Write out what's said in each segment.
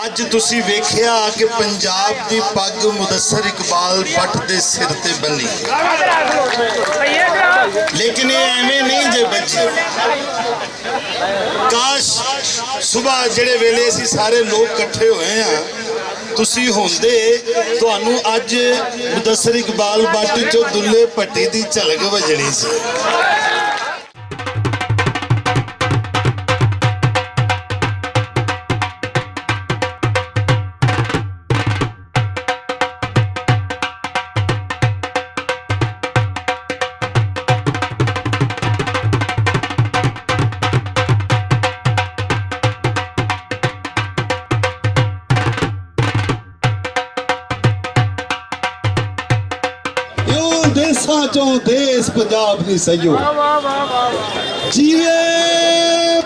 ਅੱਜ ਤੁਸੀਂ ਵੇਖਿਆ ਕਿ ਪੰਜਾਬ ਦੀ ਪੱਗ ਮੁਦੱਸਰ ਇਕਬਾਲ ਭੱਟ ਦੇ ਸਿਰ ਤੇ ਬੰਨੀ, ਲੇਕਿਨ ਇਹ ਐਵੇਂ ਨਹੀਂ ਜੇ ਬੱਜੀ। ਕਾਸ਼ ਸਵੇਰ ਜਿਹੜੇ ਵੇਲੇ ਅਸੀਂ ਸਾਰੇ ਲੋਕ ਇਕੱਠੇ ਹੋਏ ਆ, ਤੁਸੀਂ ਹੁੰਦੇ, ਤੁਹਾਨੂੰ ਅੱਜ ਮੁਦੱਸਰ ਇਕਬਾਲ ਭੱਟ ਚੋਂ ਦੁੱਲੇ ਭੱਟੀ ਦੀ ਝਲਕ ਵੱਜਣੀ ਸੀ। देसां चों देस पंजाब नहीं सहियो, जीवे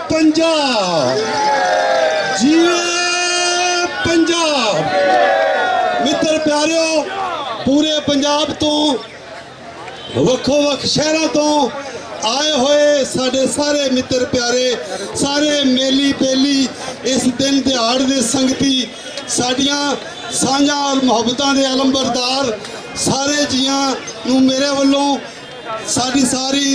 पंजाब, जीवे पंजाब। मित्र प्यारियो, पूरे पंजाब तो वक्खो वक्ख शहरों तो आए हुए साढ़े सारे मित्र प्यारे, सारे मेली बेली इस दिन दिहाड़ दे संगती, साड़ियां सांझां और मुहब्बतां दे अलंबरदार सारे जियां नूं मेरे वालों, साड़ी सारी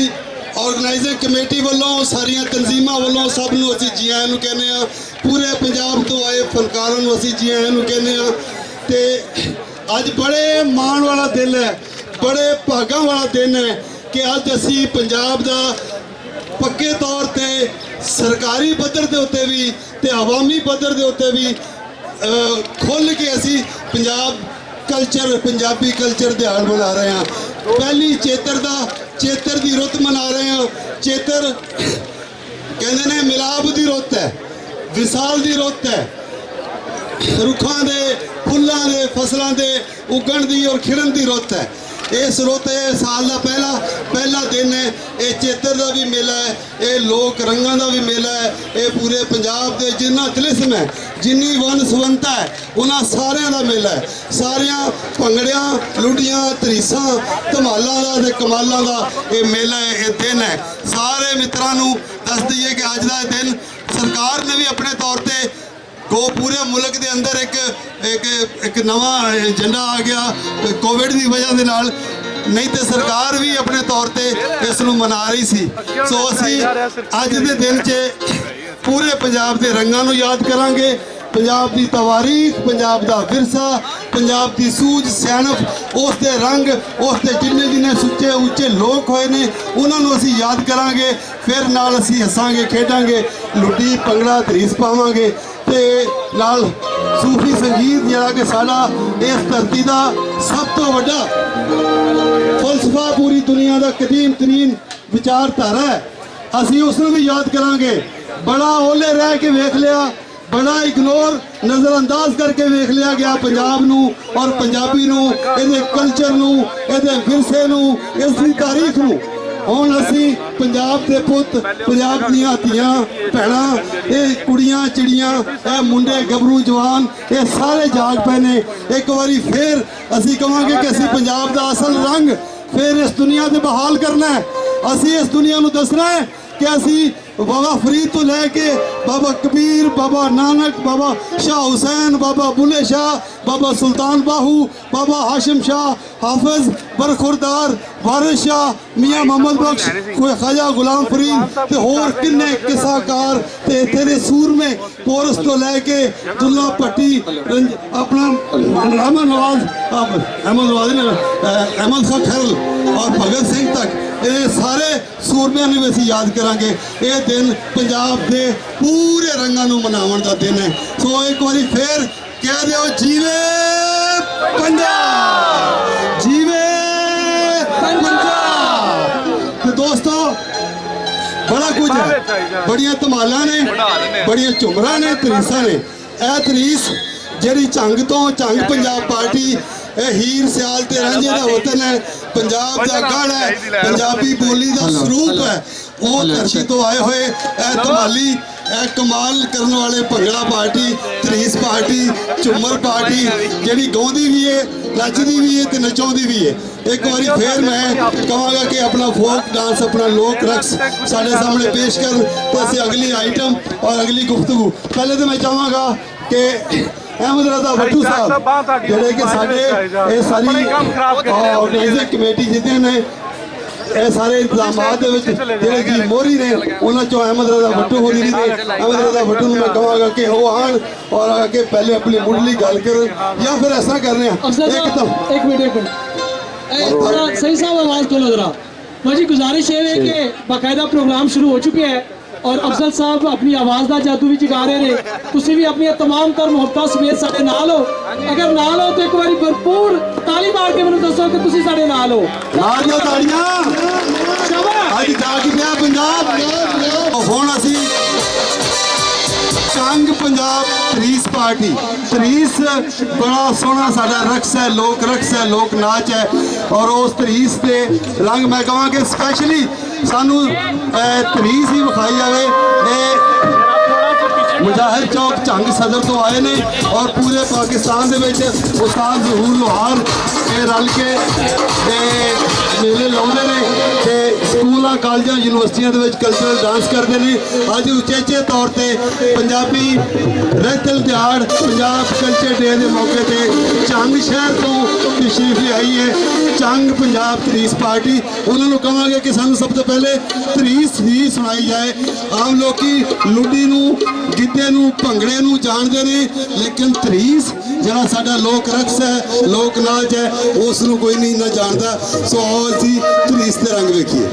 ऑर्गेनाइजिंग कमेटी वालों, सारिया तंजीमां वालों सब नूं असीं जी आइयां नूं कहने आ। पूरे पंजाब तो आए फनकारां नूं असीं जी आइयां नूं कहने आ। ते अज बड़े माण वाला दिन है, बड़े भागां वाला दिन है कि अज असीं पंजाब दा पक्के तौर ते सरकारी पद्धर दे उत्ते भी ते अवामी पद्धर दे उत्ते भी खुल के असीं पंजाब कल्चर, पंजाबी कल्चर दिहाड़ मना रहे हैं। पहली चेतर की रुत मना रहे हैं। चेतर कहते हैं मिलाप की रुत है, विसाल की रुत है, रुखों के फुलों के फसलों के उगण की और खिड़न की रुत है। इस रुत साल का पहला दिन है। ये चेतर का भी मेला है, ये लोक रंगों का भी मेला है। ये पूरे पंजाब के जिन्ना तिलिस्म है, जिन्नी वन सुवंता है, उन्होंने सारिया का मेला है। सारिया भंगड़िया, लुडियां, तरीसा, धमालों का ते कमालों का ये मेला है, ये दिन है। सारे मित्रों को दस दईए कि अज का दिन सरकार ने भी अपने तौर पर को पूरे मुल्क के अंदर एक नवा एजेंडा आ गया कोविड की वजह के नाल, नहीं तो सरकार भी अपने तौर पर इस मना रही सी। सो असी अज के दिन च पूरे पंजाब के रंगों को याद करांगे, पंजाब की तवारीख, पंजाब का विरसा, पंजाब की सूझ सियाणप, उसके रंग, उसके जिन्ने जिन्ने सुच्चे उच्चे लोग होए ने उन्होंने असी याद करांगे। फिर नाल असी हसांगे, खेडांगे, लुड्डी भंगड़ा धरीस पावांगे ते नाल सूफी संगीत जिहड़ा कि साडा इस धरती का सब तो वड्डा फलसफा, पूरी दुनिया का कदीम तरीन विचारधारा है, असी उसनूं भी याद करांगे। बड़ा ओले रह के वेख लिया, बड़ा इग्नोर नज़रअंदाज करके वेख लिया गया पंजाब नूं और पंजाबी नूं, इहदे कल्चर नूं, इहदे विरसे नूं, इसदी तारीख नूं। हुण असी पंजाब के पुत, पंजाब दीआं धीआं भैणां, ये कुड़ियां चिड़ियां, ये मुंडे गभरू जवान, ये सारे जाग पे ने। एक बारी फिर असी कहांगे कि असी पंजाब का असल रंग फिर इस दुनिया से बहाल करना है। असी इस दुनिया को दसना है कि असी बाबा फरीद तो लैके बाबा कबीर, बाबा नानक, बाबा शाह हुसैन, बाबा बुले शाह, बाबा सुल्तान बाहू, बाबा हाशिम शाह, हाफिज बरखुरदार, वारिस शाह, मियाँ मोहम्मद बख्श, ख्वाजा गुलाम फरीद ते होर किन्ने किस्साकार ते तेरे सूर में कोरस तो लैके दुल्ला भट्टी, अपना अहमद खां खैरल और भगत सिंह तक, ये सारे सूरमियां ने भी असीं याद करांगे। ये दिन पंजाब के पूरे रंगों को मनावन का दिन है। सो एक बार फिर कह दो, जीवे पंजाब, जीवे पंजाब। तो दोस्तों बड़ा कुछ है, बड़िया धमालां ने, बड़िया झुमरां ने, तरीसा ने। यह तरीस जिहड़ी झंग तो झंग पंजाब पार्टी, हीर सियाल ते रांझे का वतन है, पंजाब का गढ़ है, पंजाबी बोली का स्वरूप है। वो धरती तो आए हुए धमाली कमाल करने वाले भंगड़ा पार्टी, तरीस पार्टी, झूमर पार्टी जी गाँदी भी है, नचती भी है तो नचाती भी है। एक बार फिर मैं कहांगा कि अपना फोक डांस, अपना लोक रक्स साढ़े सामने पेश कर तो असी अगली आइटम और अगली गुफ्तगू। पहले तो मैं चाहांगा कि अहमद रजा भट्टू साहब ਜਿਹੜੇ ਕਿ ਸਾਡੇ ਇਹ ਸਾਰੀ ਆਰਗੇਨਾਈਜ਼ਿੰਗ ਕਮੇਟੀ ਜਿਹਦੇ ਨੇ ਇਹ ਸਾਰੇ ਇੰਤਜ਼ਾਮਾਤ ਦੇ ਵਿੱਚ ਜਿਹੜੇ ਕਿ ਮੋਹਰੀ ਨੇ ਉਹਨਾਂ ਚੋਂ ਅਹਿਮਦ ਰਜ਼ਾ ਭੱਟੂ ਹੋਣੀ ਨੇ ਅਹਿਮਦ ਰਜ਼ਾ ਭੱਟੂ ਨੂੰ ਮੈਂ ਕਹਾਂਗਾ ਕਿ ਉਹ ਆਣ ਔਰ ਆ ਕੇ ਪਹਿਲੇ ਆਪਣੀ ਮੁੱਢਲੀ ਗੱਲ ਕਰਨ ਜਾਂ ਫਿਰ ਐਸਾ ਕਰਨੇ ਆ एक मिनट थोड़ा सही साहब आवाज खोलो जरा। मुझे गुजारिश है कि बाकायदा प्रोग्राम शुरू हो चुके हैं और अफजल साहब अपनी आवाज़ का जादू भी जगा रहे हैं। तुसी भी अपनी तमाम तर मुहब्बत समेत साडे नाल हो। अगर नाल हो तो एक बार भरपूर ताली मार के मैंने दसो कि तुसी साडे नाल हो। नालियों तालियां आज जाग गया पंजाब। हुण असीं चंग पंजाब तरीस पार्टी तरीस बड़ा सोहना साडा रक्स है, लोक रक्स है, लोक नाच है और उस तरीस के रंग मैं कहां कि स्पैशली सानू तरीस ही विखाई जाए। मुजाहिर चौक झंग सदर तो आए ने और पूरे पाकिस्तान दे विच उस्ताद ज़हूर लोहार के रल के मेले लाउंदे ने ते स्कूलों कॉलेजों यूनिवर्सिटियों दे विच कल्चरल डांस करते हैं। अज उचेचे तौर पर पंजाबी रहतल दिहाड़ पंजाब कल्चर डे के मौके पर चंग शहर तो तशरीफ ले आई है चंग पंजाब तरीस पार्टी। उन्होंने कहांगे कि सानू सब तो पहले तरीस ही सुनाई जाए। आम लोग लुड्डी नू गिद्धे नू भंगड़े नू जानते ने लेकिन तरीस जरा साडा लोक रक्स है, लोक नाच है, उस नू कोई नहीं ना जानता। सो आओ असीं तरीस के रंग वेखीए।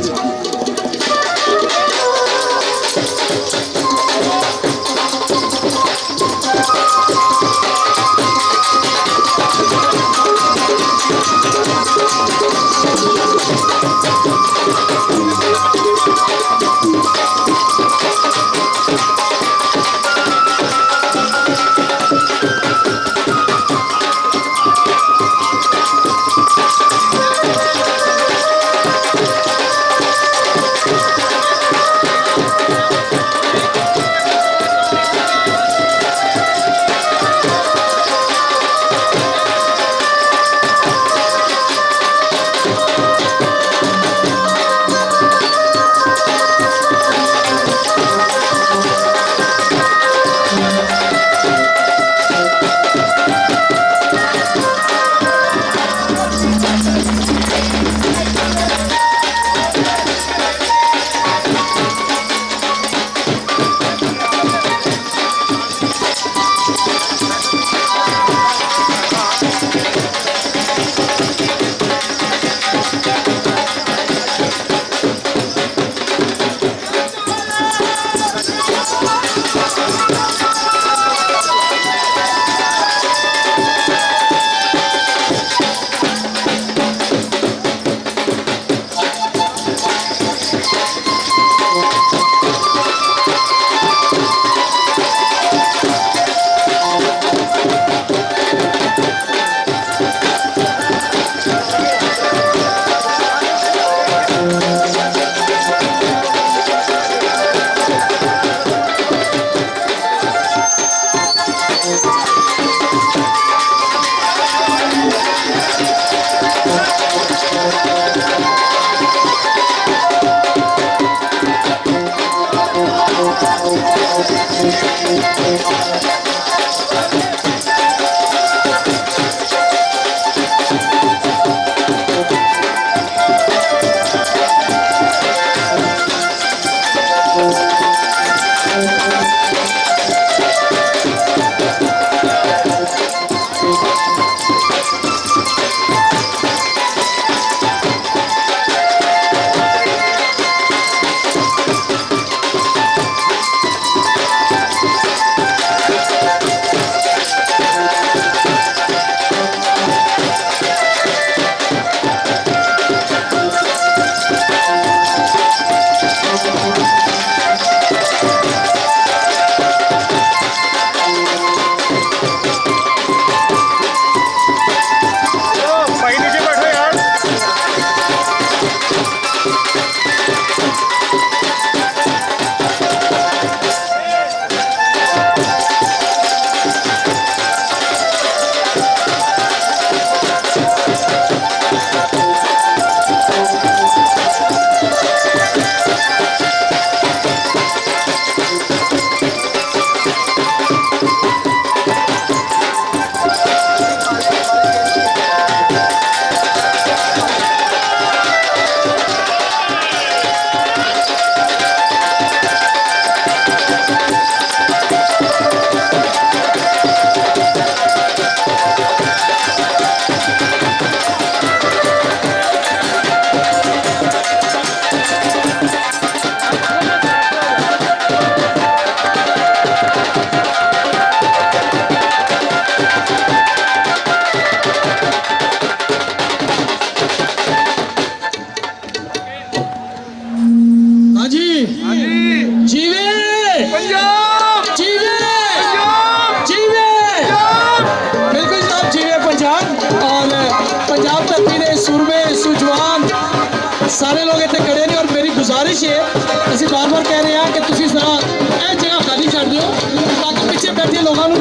ਅਸੀਂ ਬਾਰ-ਬਾਰ ਕਹਿ ਰਹੇ ਹਾਂ ਕਿ ਤੁਸੀਂ ਜ਼ਰਾ ਇਹ ਜਗ੍ਹਾ ਖਾਲੀ ਛੱਡ ਦਿਓ ਤਾਂ ਕਿ ਪਿੱਛੇ ਬੈਠੇ ਲੋਕਾਂ ਨੂੰ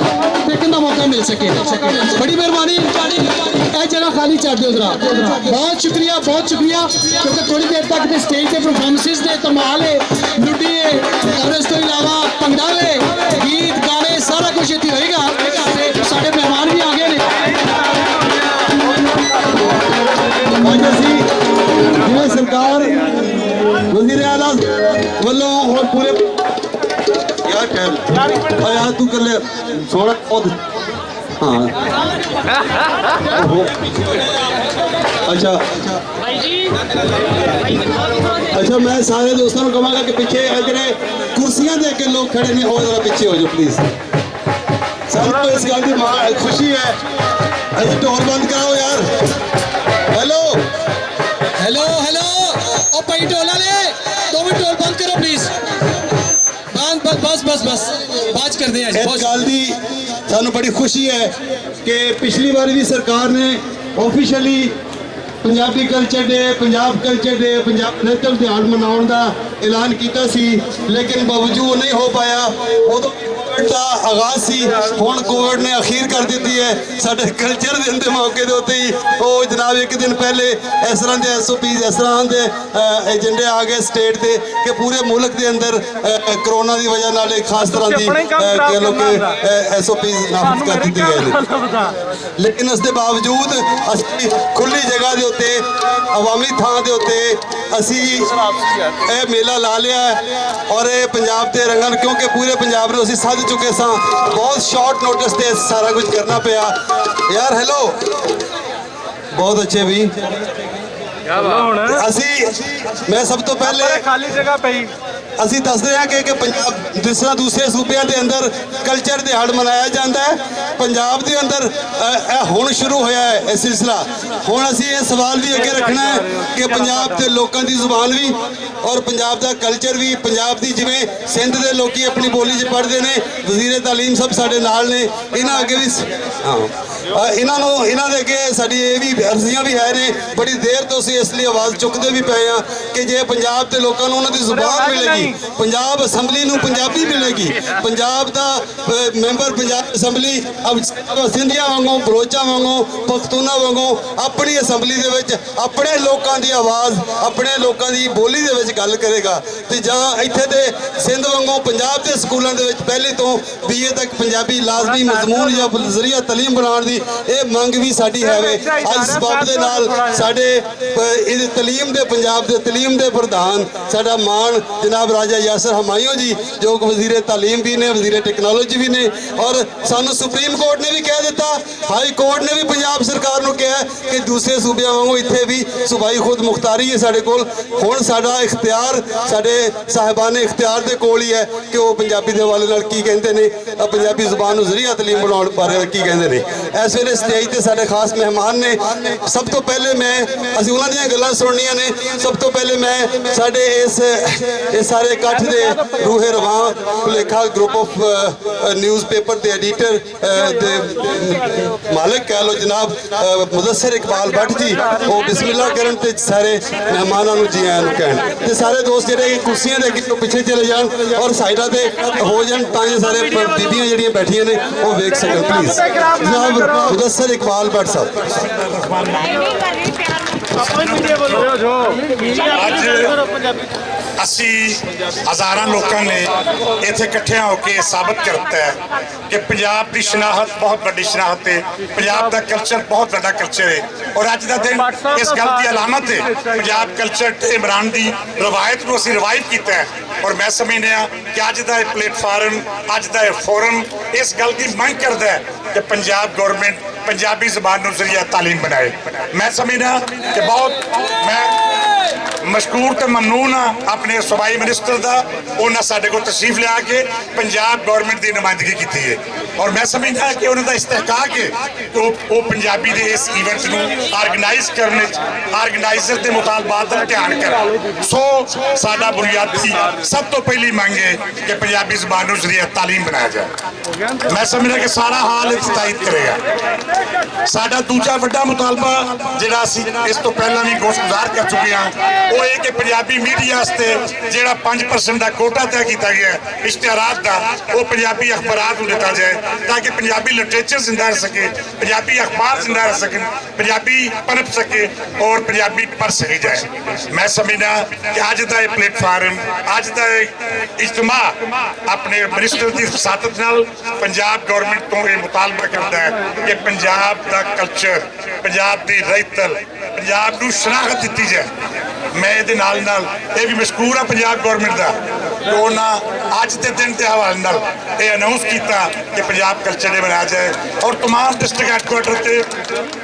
ਦੇਖਣ ਦਾ ਮੌਕਾ ਮਿਲ ਸਕੇ। ਬੜੀ ਮਿਹਰਬਾਨੀ, ਇਹ ਜਗ੍ਹਾ ਖਾਲੀ ਛੱਡ ਦਿਓ ਜ਼ਰਾ। ਬਹੁਤ ਸ਼ੁਕਰੀਆ ਕਿਉਂਕਿ ਥੋੜੀ ਦੇਰ ਤੱਕ ਤੇ ਸਟੇਜ ਤੇ ਪਰਫਾਰਮੈਂਸਿਸ ਦੇ ਧਮਾਲ ਹੈ, ਲੁੱਡੀ ਹੈ, ਔਰ ਇਸ ਤੋਂ ਇਲਾਵਾ ਭੰਗੜਾ ਹੈ, ਗੀਤ ਗਾਣੇ ਸਾਰਾ ਕੁਝ ਇੱਥੇ ਹੋਏਗਾ ਤੇ ਸਾਡੇ ਮਹਿਮਾਨ ਵੀ ਆ ਗਏ ਨੇ। ਅੱਜ ਅਸੀਂ ਜਿਵੇਂ ਸਰਕਾਰ ਵਜ਼ੀਰ ਆਲਾ ਵੱਲੋਂ ਹੋਰ ਪੂਰੇ ਯਾਰ ਕਹਿ ਯਾਰ ਤੂੰ ਕਰ ਲੈ ਥੋੜਾ ਬਹੁਤ हाँ अच्छा अच्छा मैं सारे दोस्तों को कहांगा कि पीछे जड़े कुर्सियां दे के लोग खड़े ने और जरा पीछे हो जाओ प्लीज। सबको इस गल की खुशी है। अरे ढोल बंद कराओ यार। हेलो हेलो हेलो ओ भाई ढोल वाले 2 मिनट ढोल बंद करो प्लीज। बस बात कर दें। इस गल की सानू बड़ी खुशी है कि पिछली बार भी सरकार ने officially Punjabi culture day, Punjab culture day, Punjab national ध्यान मनाने का ऐलान किया सी, लेकिन बावजूद नहीं हो पाया। उदों कोविड का आगाज सी, हुण कोविड ने अखीर कर दी है। साडे कल्चर दिन के मौके के उत्ते ही वो जनाब एक दिन पहले इस तरह के SOP इस तरह के एजेंडे आ गए स्टेट के कि पूरे मुल्क के अंदर कोरोना की वजह नाल एक खास तरह की कह लो कि SOP नाफिज कर दी गए। लेकिन उसके बावजूद असीं खुली जगह के उत्ते अवामी थां के उत्ते असी ये मेला ला लिया है और ये पंजाब के रंगन क्योंकि पूरे पंजाब में असी सद चुके सां। बहुत शॉर्ट नोटिस से सारा कुछ करना पिया यार। हेलो बहुत अच्छे भी असी मैं सब तो पहले खाली जगह पे ਅਸੀਂ ਦੱਸਦੇ ਹਾਂ ਕਿ ਪੰਜਾਬ ਜਿਸ ਤਰ੍ਹਾਂ ਦੂਸਰੇ ਸੂਬਿਆਂ ਦੇ ਅੰਦਰ ਕਲਚਰ ਦਿਹਾੜ ਮਨਾਇਆ ਜਾਂਦਾ ਹੈ, ਪੰਜਾਬ ਦੇ ਅੰਦਰ ਇਹ ਹੁਣ ਸ਼ੁਰੂ ਹੋਇਆ ਹੈ ਇਹ ਸਿਲਸਿਲਾ। ਹੁਣ ਅਸੀਂ ਇਹ ਸਵਾਲ ਵੀ ਅੱਗੇ ਰੱਖਣਾ ਹੈ ਕਿ ਪੰਜਾਬ ਦੇ ਲੋਕਾਂ ਦੀ ਜ਼ੁਬਾਨ ਵੀ ਔਰ ਪੰਜਾਬ ਦਾ ਕਲਚਰ ਵੀ, ਪੰਜਾਬ ਦੀ ਜਿਵੇਂ ਸਿੰਧ ਦੇ ਲੋਕੀ ਆਪਣੀ ਬੋਲੀ 'ਚ ਪੜ੍ਹਦੇ ਨੇ, ਵਜ਼ੀਰ ਤਾਲੀਮ ਸਭ ਸਾਡੇ ਨਾਲ ਨੇ, ਇਹਨਾਂ ਅੱਗੇ ਵੀ ਇਹਨਾਂ ਦੇ ਅੱਗੇ ਸਾਡੀ ਇਹ ਵੀ ਅਰਜ਼ੀਆਂ ਵੀ ਹੈ ਨੇ। ਬੜੀ ਦੇਰ ਤੋਂ ਅਸੀਂ ਇਸ ਲਈ ਆਵਾਜ਼ ਚੁੱਕਦੇ ਵੀ ਪਏ ਹਾਂ ਕਿ ਜੇ ਪੰਜਾਬ ਦੇ ਲੋਕਾਂ ਨੂੰ ਉਹਨਾਂ ਦੀ ਜ਼ੁਬਾਨ ਮਿਲੇਗੀ, पंजाब असैम्बली नूं पंजाबी मिलेगी, पंजाब दा मैंबर पंजाब असैम्बली अब सिंधिया वांगों, बलोचा वांगों, पख्तूना वांगों अपनी असैम्बली दे विच अपने लोकां दी आवाज़, अपने लोकां दी बोली दे विच गल करेगा। ते जां इत्थे दे सिंध वांगों पंजाब दे स्कूलों दे विच पहले तो BA तक पंजाबी लाजमी मजमून या जरिया तलीम बनाने दी ये मंग भी साडी है वे। अज सबब दे नाल साडे तलीम दे पंजाब दे तलीम दे प्रधान साडा मान जनाब राजा यासर हमायूं जी जो वजीर तालीम भी ने, वजीर टेक्नोलॉजी भी ने, और सानू सुप्रीम कोर्ट ने भी कह दिता, हाई कोर्ट ने भी पंजाब सरकार नूं कहा कि दूसरे सूबे वांगू इत्थे भी सूबाई खुद मुख्तारी है साडे कोल। हुण साडा इख्तियार साडे साहिबाने इख्तियार दे कोल ही है कि वो पंजाबी दे हवाले नाल की कहंदे ने, पंजाबी जुबान नूं जरिया तलीम बनाउण बारे की कहंदे ने। इस वेले स्टेज ते साडे खास मेहमान ने। सब तो पहले मैं असीं उन्हां दीयां गल्लां सुणनियां ने। सब तो पहले मैं साडे इस सारे इकट्ठ दे रूहे रवां भुलेखा ग्रुप ऑफ न्यूज़ पेपर के एडिटर मालिक कह लो जनाब मुदस्सिर इकबाल भट्ट जी, वो बिस्मिल्लाह करन ते सारे मेहमानों को जी आयां कहण ते सारे दोस्त जिहड़े कुर्सियां दे अगे पिछे चले जान और साइडा ते हो जान तां जे सारे बीबियां जिहड़ियां बैठियां ने वो वेख सकन। प्लीज जनाब मुदस्सिर इकबाल भट्ट असी हज़ारां लोगों ने इत्थे इकट्ठे होकर साबित करता है कि पंजाब की शनाहत बहुत बड़ी शनाहत है, पंजाब का कल्चर बहुत बड़ा कल्चर है। और अज का दिन इस गल की अलामत है। पंजाब कल्चर इमरान की रवायत को असी रिवाइव किया है और मैं समझने कि अज का प्लेटफार्म, अज का फोरम इस गल की मंग करता है कि पंजाब गौरमेंट पंजाबी जबान को जरिया तालीम बनाए। मैं समझना कि बहुत मैं मशकूर तो ममनून हाँ अपने सूबाई मिनिस्टर का, उन्हें साढ़े को तशरीफ लिया के पंजाब गौरमेंट की नुमाइंदगी की है और मैं समझदा कि उन्होंने इस्तेहकाक है तो वो पंजाबी के इस इवेंट को ऑर्गेनाइज करने ऑर्गेनाइजर के मुतालबात का ध्यान करें। सो साडा बुनियादी सब तो पहली मंग है कि पंजाबी जबान को जरिए तालीम बनाया जाए। मैं समझदा कि सारा हाल तायद करेगा। साडा दूजा वड्डा मुतालबा जिहड़ा असीं इस तो पहला भी गोशगुजार कर चुके हैं ਉਹ ਇਹ ਕਿ ਪੰਜਾਬੀ ਮੀਡੀਆ ਵਾਸਤੇ ਜਿਹੜਾ 5% ਦਾ ਕੋਟਾ ਤੈਅ ਕੀਤਾ ਗਿਆ ਇਸ਼ਤਿਹਾਰਾਤ ਦਾ, ਉਹ ਪੰਜਾਬੀ ਅਖਬਾਰਾਂ ਨੂੰ ਦਿੱਤਾ ਜਾਏ ਤਾਂ ਕਿ ਪੰਜਾਬੀ ਲਿਟਰੇਚਰ ਜ਼ਿੰਦਾ ਰਹਿ ਸਕੇ, ਪੰਜਾਬੀ ਅਖਬਾਰ ਜ਼ਿੰਦਾ ਰਹਿ ਸਕਣ, ਪੰਜਾਬੀ ਪਨਪ ਸਕੇ ਔਰ ਪੰਜਾਬੀ ਪੜ੍ਹ ਸਕੀ ਜਾਏ। ਮੈਂ ਸਮਝਦਾ ਕਿ ਅੱਜ ਦਾ ਇਹ ਪਲੇਟਫਾਰਮ, ਅੱਜ ਦਾ ਇਹ ਇਜਤਮਾ ਆਪਣੇ ਮਿਨਿਸਟਰ ਦੀ ਸਾਥਤ ਨਾਲ ਪੰਜਾਬ ਗਵਰਨਮੈਂਟ ਤੋਂ ਇਹ ਮੁਤਾਲਬਾ ਕਰਦਾ ਹੈ ਕਿ ਪੰਜਾਬ ਦਾ ਕਲਚਰ, ਪੰਜਾਬ ਦੀ ਰਹਿਤਲ, ਪੰਜਾਬ ਨੂੰ ਸ਼ਨਾਖਤ ਦਿੱਤੀ ਜਾਏ। ਮੈਂ ਇਹਦੇ ਨਾਲ ਇਹ ਵੀ ਮਸ਼ਕੂਰ ਆ ਪੰਜਾਬ ਗਵਰਨਮੈਂਟ ਦਾ ਕਿ ਉਹਨਾਂ ਅੱਜ ਦੇ ਦਿਨ ਦੇ ਹਵਾਲੇ ਨਾਲ ਇਹ ਅਨਾਉਂਸ ਕੀਤਾ ਕਿ ਪੰਜਾਬ ਕਲਚਰ ਡੇ ਬਣਾਇਆ ਜਾਏ ਔਰ तमाम डिस्ट्रिक्ट हैडकुआटर से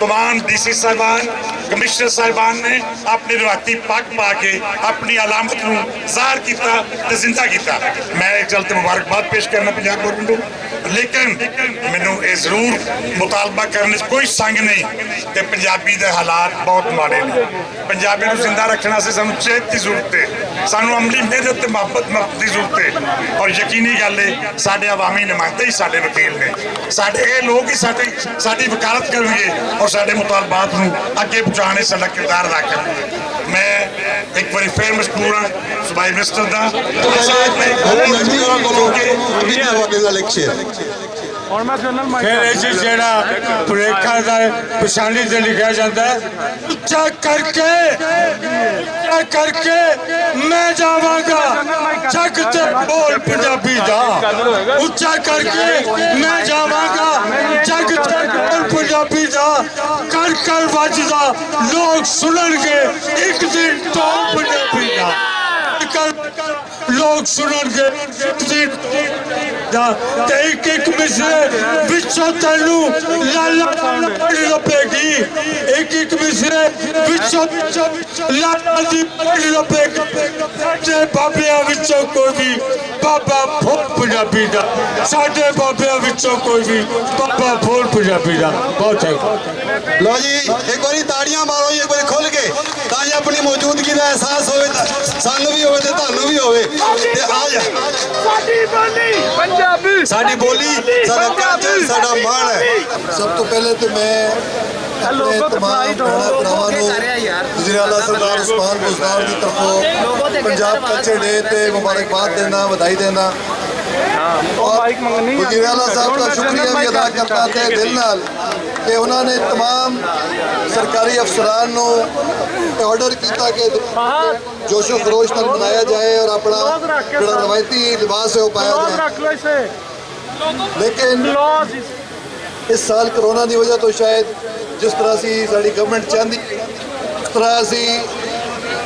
तमाम DC साहिबान, कमिश्नर साहिबान ने अपनी रिवायती पग पा के अपनी अलामत को ज़ाहिर किया ते जिंदा किया। मैं एक चलते मुबारकबाद पेश करना पंजाब गवर्नमेंट को, लेकिन मैनू ये जरूर मुतालबा करने कोई संग नहीं कि पंजाबी दे हालात बहुत माड़े ने। पंजाबी को जिंदा रखने से सानू चेत की जरूरत है, सानू अमली मेहनत ते मोहब्बत की जरूरत है और यकीनी गल है साडे अवामी नुमाइंदे ही साडे वकील ने, साडे ये लोग ही साडी वकालत करेंगे और साडे मुतालबात नूं अगे पहुंचाने साडा किरदार अदा करेंगे। मैं एक बार फिर मशकूर हाँ सूबाई मिनिस्टर दा फिर ऐसी जेड़ा पुलेखा दा पछाणी ते लिखा जाता है, उच्चा करके मैं जावांगा जग ते बोल पंजाबी दा, उच्चा करके मैं जावांगा जग ते बोल पंजाबी दा, कर कर वजदा लोग सुननगे एक दिन तो पंजाबी दा, लोग सुननगे एक एक मिसरे विचों तेनू लाला पड़ी रपेगी, एक एक मिसरे विचों लाला दी पड़ी रपेगी। साडे बाबियां विचों कोई भी बाबा फुल पंजाबी दा, साडे बाबियां विचों कोई भी बाबा फुल पंजाबी दा। बहुत है लो जी, एक बारी ताड़ियां मारो जी, एक बारी खुल के ताकि अपनी मौजूदगी का एहसास होवे, सानू भी होवे ते तानू भी होवे। ते आ जा साडी बोली पंजाबी, साडी बोली साडा कल्चर साडा मान है। सब तो पहले तो मैं अपने तमाम भरावां नूं वज़ीर आला सरदार उस्मान बुज़दार की तरफों पंजाब कल्चर डे ते मुबारकबाद देना, बधाई देना और वज़ीर आला साहब का शुक्रिया भी अदा करता है दिल नाल कि उन्होंने तमाम सरकारी अफसरान नूं ऑर्डर किया कि जोशो खरोश तक मनाया जाए और अपना जो रवायती लिबास है वो पाया जाए। लेकिन इस साल कोरोना की वजह तो शायद जिस तरह से साड़ी गवर्नमेंट चाहती उस तरह से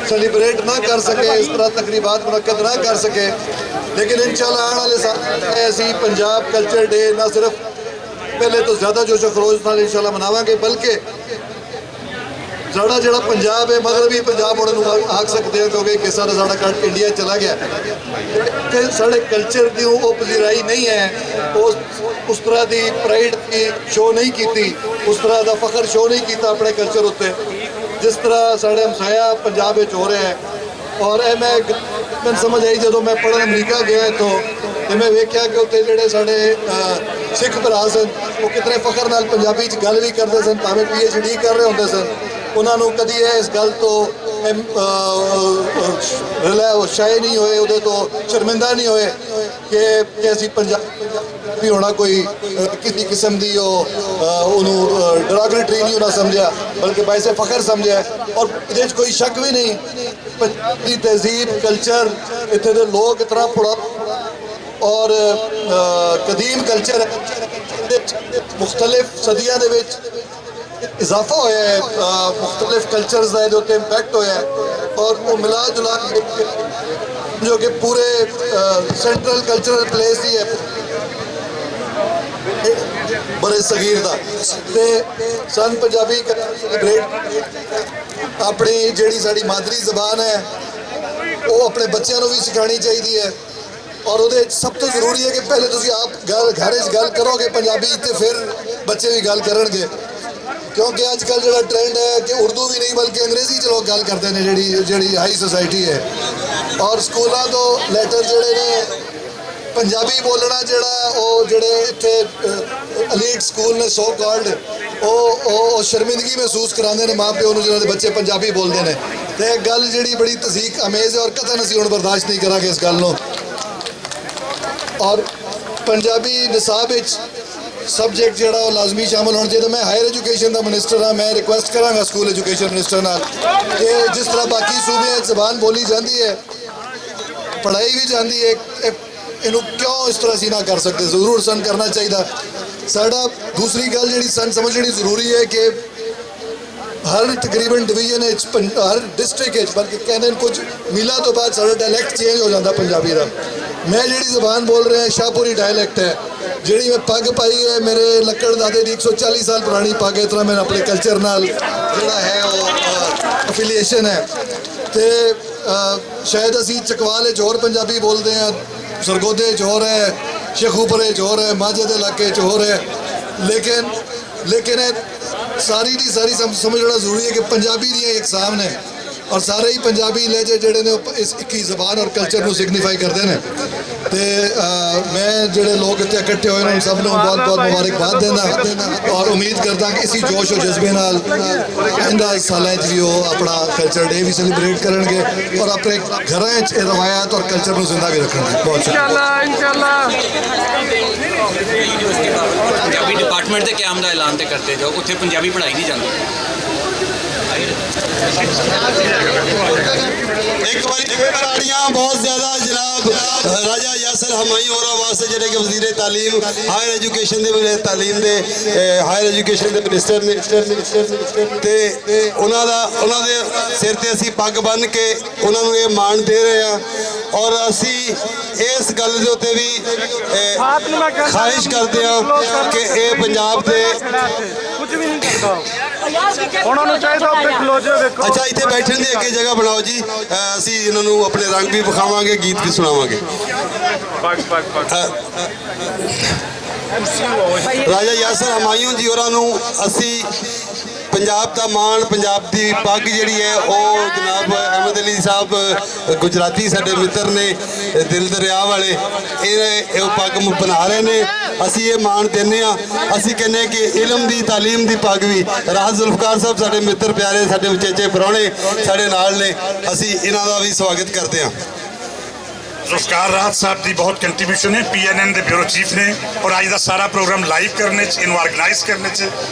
सेलिब्रेट ना कर सके, इस तरह तकरीबात मुनक्कद ना कर सके, लेकिन इंशाल्लाह आने वाले साल ऐसी पंजाब कल्चर डे ना सिर्फ पहले तो ज़्यादा जोशो खरोश नाल इंशाल्लाह मनावांगे, बल्कि साड़ा जो पंजाब है मगरबी पंजाब उन्होंने आख सकते हैं क्योंकि किस तरह साड़ा कट इंडिया चला गया कि साढ़े कल्चर की वो पजीराई नहीं है, उस तरह की प्राइड की शो नहीं की, उस तरह का फखर शो नहीं किया अपने कल्चर उत्ते जिस तरह साढ़े हमसाया पंजाब में हो रहा है। और मैं समझ आई जो मैं पढ़न अमरीका गया तो मैं वेख्या कि उत्ते जोड़े साढ़े सिख भरा सन वो कितने फखर नाल पंजाबी च गल भी करते सन, भावें PhD कर रहे होंगे सन, उन्होंने कदी इस गल तो शाये नहीं होए, उहदे तो शर्मिंदा नहीं होए कि असीं पंजाबी होना कोई किसी किस्म की डरागरेटरी नहीं होना समझा, बल्कि बाइसे फखर समझा। और ये कोई शक भी नहीं, पंजाबी तहजीब कल्चर इत्थे दे लोग इतना पुरा और कदीम कल्चर मुख्तलिफ सदियां दे विच इजाफा होया है, मुख्तलिफ कल्चर्स का जो इंपैक्ट होया है और वो मिला जुला जो कि पूरे सेंट्रल कल्चरल प्लेस ही है बड़े सगीर का ते सन पंजाबी सेलिब्रेट अपनी जिहड़ी साडी मादरी जबान है वो अपने बच्चों को भी सिखानी चाहिए है। और वो सब तो जरूरी है कि पहले तुम आप घर गल करोगे पंजाबी तो फिर बच्चे भी गल करनगे, क्योंकि अजकल जो ट्रेंड है कि उर्दू भी नहीं बल्कि अंग्रेजी च लोग गल करते हैं जी हाई सोसाइटी है। और स्कूलों तो लैटर जोड़े ने ਪੰਜਾਬੀ ਬੋਲਣਾ ਜਿਹੜਾ ਉਹ ਜਿਹੜੇ ਇੱਥੇ ਐਲੀਟ ਸਕੂਲ ਨੇ ਸੋ ਕਾਲਡ ਉਹ ਸ਼ਰਮਿੰਦਗੀ ਮਹਿਸੂਸ ਕਰਾਉਂਦੇ ਨੇ ਮਾਂ ਪਿਓ ਨੂੰ ਜਿਹਨਾਂ ਦੇ ਬੱਚੇ ਪੰਜਾਬੀ ਬੋਲਦੇ ਨੇ। ਤੇ ਇਹ ਗੱਲ ਜਿਹੜੀ ਬੜੀ ਤਸੀਕ ਅਮੇਜ਼ ਹੈ ਔਰ ਕਤਨ ਅਸੀਂ ਹੁਣ ਬਰਦਾਸ਼ਤ ਨਹੀਂ ਕਰਾਂਗੇ ਇਸ ਗੱਲ ਨੂੰ। ਔਰ ਪੰਜਾਬੀ ਨਿਸਾਬ ਵਿੱਚ ਸਬਜੈਕਟ ਜਿਹੜਾ ਉਹ ਲਾਜ਼ਮੀ ਸ਼ਾਮਲ ਹੋਣਾ ਚਾਹੀਦਾ। ਮੈਂ ਹਾਇਰ ਐਜੂਕੇਸ਼ਨ ਦਾ ਮਿਨਿਸਟਰ ਹਾਂ, ਮੈਂ ਰਿਕੁਐਸਟ ਕਰਾਂਗਾ ਸਕੂਲ ਐਜੂਕੇਸ਼ਨ ਮਿਨਿਸਟਰ ਨਾਲ ਕਿ ਜਿਸ ਤਰ੍ਹਾਂ ਬਾਕੀ ਸੂਬਿਆਂ 'ਚ ਜ਼ਬਾਨ ਬੋਲੀ ਜਾਂਦੀ ਹੈ, ਪੜ੍ਹਾਈ ਵੀ ਜਾਂਦੀ ਹੈ, ਇਹਨੂੰ ਕਿਉਂ ਇਸ ਤਰ੍ਹਾਂ ਅਸੀਂ ਨਾ ਕਰ ਸਕਦੇ? ਜ਼ਰੂਰ ਸਾਨੂੰ ਕਰਨਾ ਚਾਹੀਦਾ। ਸਾਡਾ ਦੂਸਰੀ ਗੱਲ ਜਿਹੜੀ ਸਾਨੂੰ ਸਮਝਣੀ ਜ਼ਰੂਰੀ ਹੈ ਕਿ ਹਰ ਤਕਰੀਬਨ ਡਿਵੀਜ਼ਨ ਵਿੱਚ ਹਰ ਡਿਸਟ੍ਰਿਕਟ ਵਿੱਚ ਬਲਕਿ ਕਹਿੰਦੇ ਨੇ ਕੁਝ ਮੀਲਾਂ ਤੋਂ ਬਾਅਦ ਸਾਡਾ ਡਾਇਲੈਕਟ ਚੇਂਜ ਹੋ ਜਾਂਦਾ ਪੰਜਾਬੀ ਦਾ। ਮੈਂ ਜਿਹੜੀ ਜ਼ਬਾਨ ਬੋਲ ਰਿਹਾ ਸ਼ਾਹਪੁਰੀ ਡਾਇਲੈਕਟ ਹੈ। ਜਿਹੜੀ ਮੈਂ ਪੱਗ ਪਾਈ ਹੈ ਮੇਰੇ ਲੱਕੜ ਦਾਦੇ ਦੀ 140 ਸਾਲ ਪੁਰਾਣੀ ਪੱਗ, ਇਸ ਤਰ੍ਹਾਂ ਮੈਂ ਆਪਣੇ ਕਲਚਰ ਨਾਲ ਜਿਹੜਾ ਹੈ ਉਹ ਅਫੀਲੀਏਸ਼ਨ ਹੈ। ਤੇ ਸ਼ਾਇਦ ਅਸੀਂ ਚਕਵਾਲ ਵਿੱਚ ਹੋਰ ਪੰਜਾਬੀ ਬੋਲਦੇ ਹਾਂ, ਸਰਗੋਦੇ 'ਚ ਹੋਰ ਹੈ, ਸ਼ੇਖੂਪੁਰੇ 'ਚ ਹੋਰ ਹੈ, ਮਾਝੇ ਦੇ ਇਲਾਕੇ 'ਚ ਹੋਰ ਹੈ। ਲੇਕਿਨ ਇਹ ਸਾਰੀ ਦੀ ਸਾਰੀ ਸਮਝਣਾ ਜ਼ਰੂਰੀ ਹੈ ਕਿ ਪੰਜਾਬੀ ਦੀਆਂ ਇਕਸਾਮ ਨੇ ਔਰ ਸਾਰੇ ਹੀ ਪੰਜਾਬੀ ਲਹਿਜੇ ਜਿਹੜੇ ਨੇ ਉਹ ਇਸ ਇੱਕ ਹੀ ਜ਼ਬਾਨ ਔਰ ਕਲਚਰ ਨੂੰ ਸਿਗਨੀਫਾਈ ਕਰਦੇ ਨੇ। ਤੇ ਮੈਂ ਜਿਹੜੇ ਲੋਕ ਇੱਥੇ ਇਕੱਠੇ ਹੋਏ ਨੇ ਸਭ ਨੂੰ ਬਹੁਤ ਬਹੁਤ ਮੁਬਾਰਕਬਾਦ ਦਿੰਦਾ ਔਰ ਉਮੀਦ ਕਰਦਾ ਕਿ ਇसी ਜੋਸ਼ ਔਰ ਜਜ਼ਬੇ ਨਾਲ ਆਇੰਦਾ ਸਾਲਾਂ 'ਚ ਵੀ ਉਹ ਆਪਣਾ ਕਲਚਰ ਡੇ ਵੀ ਸੈਲੀਬ੍ਰੇਟ ਕਰਨਗੇ ਔਰ ਆਪਣੇ ਘਰਾਂ 'ਚ ਇਹ ਰਵਾਇਤ ਔਰ ਕਲਚਰ ਨੂੰ ਜ਼ਿੰਦਾ ਵੀ ਰੱਖਣਗੇ। ਬਹੁਤ ਸ਼ੁਕਰੀਆ। इंशाल्लाह पंजाबी डिपार्टमेंट के क्याम का ऐलान तो करते जाओ, उत्थे पंजाबी पढ़ाई नहीं जाती। एक बार ताड़ियां बहुत ज़्यादा जनाब राजा यासर हमाई और वास्ते जेडे कि वजीर तालीम हायर एजुकेशन दे तालीम they hire education they minister ने ते उन्हां दे सिर ते असी पग बन के उन्हां नूं ये मान दे रहे हैं और असी इस गल दे उत्ते भी ख्वाहिश करते हैं कि ये पंजाब दे कुछ भी नहीं करता उन्होंने चाहिए उत्ते खलो जाओ देखो। अच्छा इतने बैठने की अगे जगह बनाओ जी, असी इन्हों अपने रंग भी विखावांगे, गीत भी सुनावांगे। राजा यासर हमायूं जी होरां असी पंजाब का मान पंजाब की पग जी है वो जनाब अहमद अली साहब गुजराती साडे मित्र ने दिल दरिया वाले ये पग बना रहे हैं। असी ये मान देने असी कहने कि इलम की तालीम की पग भी राहत जुल्फकार साहब साडे मित्र प्यारे साडे उचेचे परौणे साडे नाल ने, असी इन्हां दा भी स्वागत करते हैं। जुल्फकार राहत साहब की बहुत कंट्रीब्यूशन है, PNN के ब्यूरो चीफ ने और अज का सारा प्रोग्राम लाइव करने इन ऑर्गेनाइज करने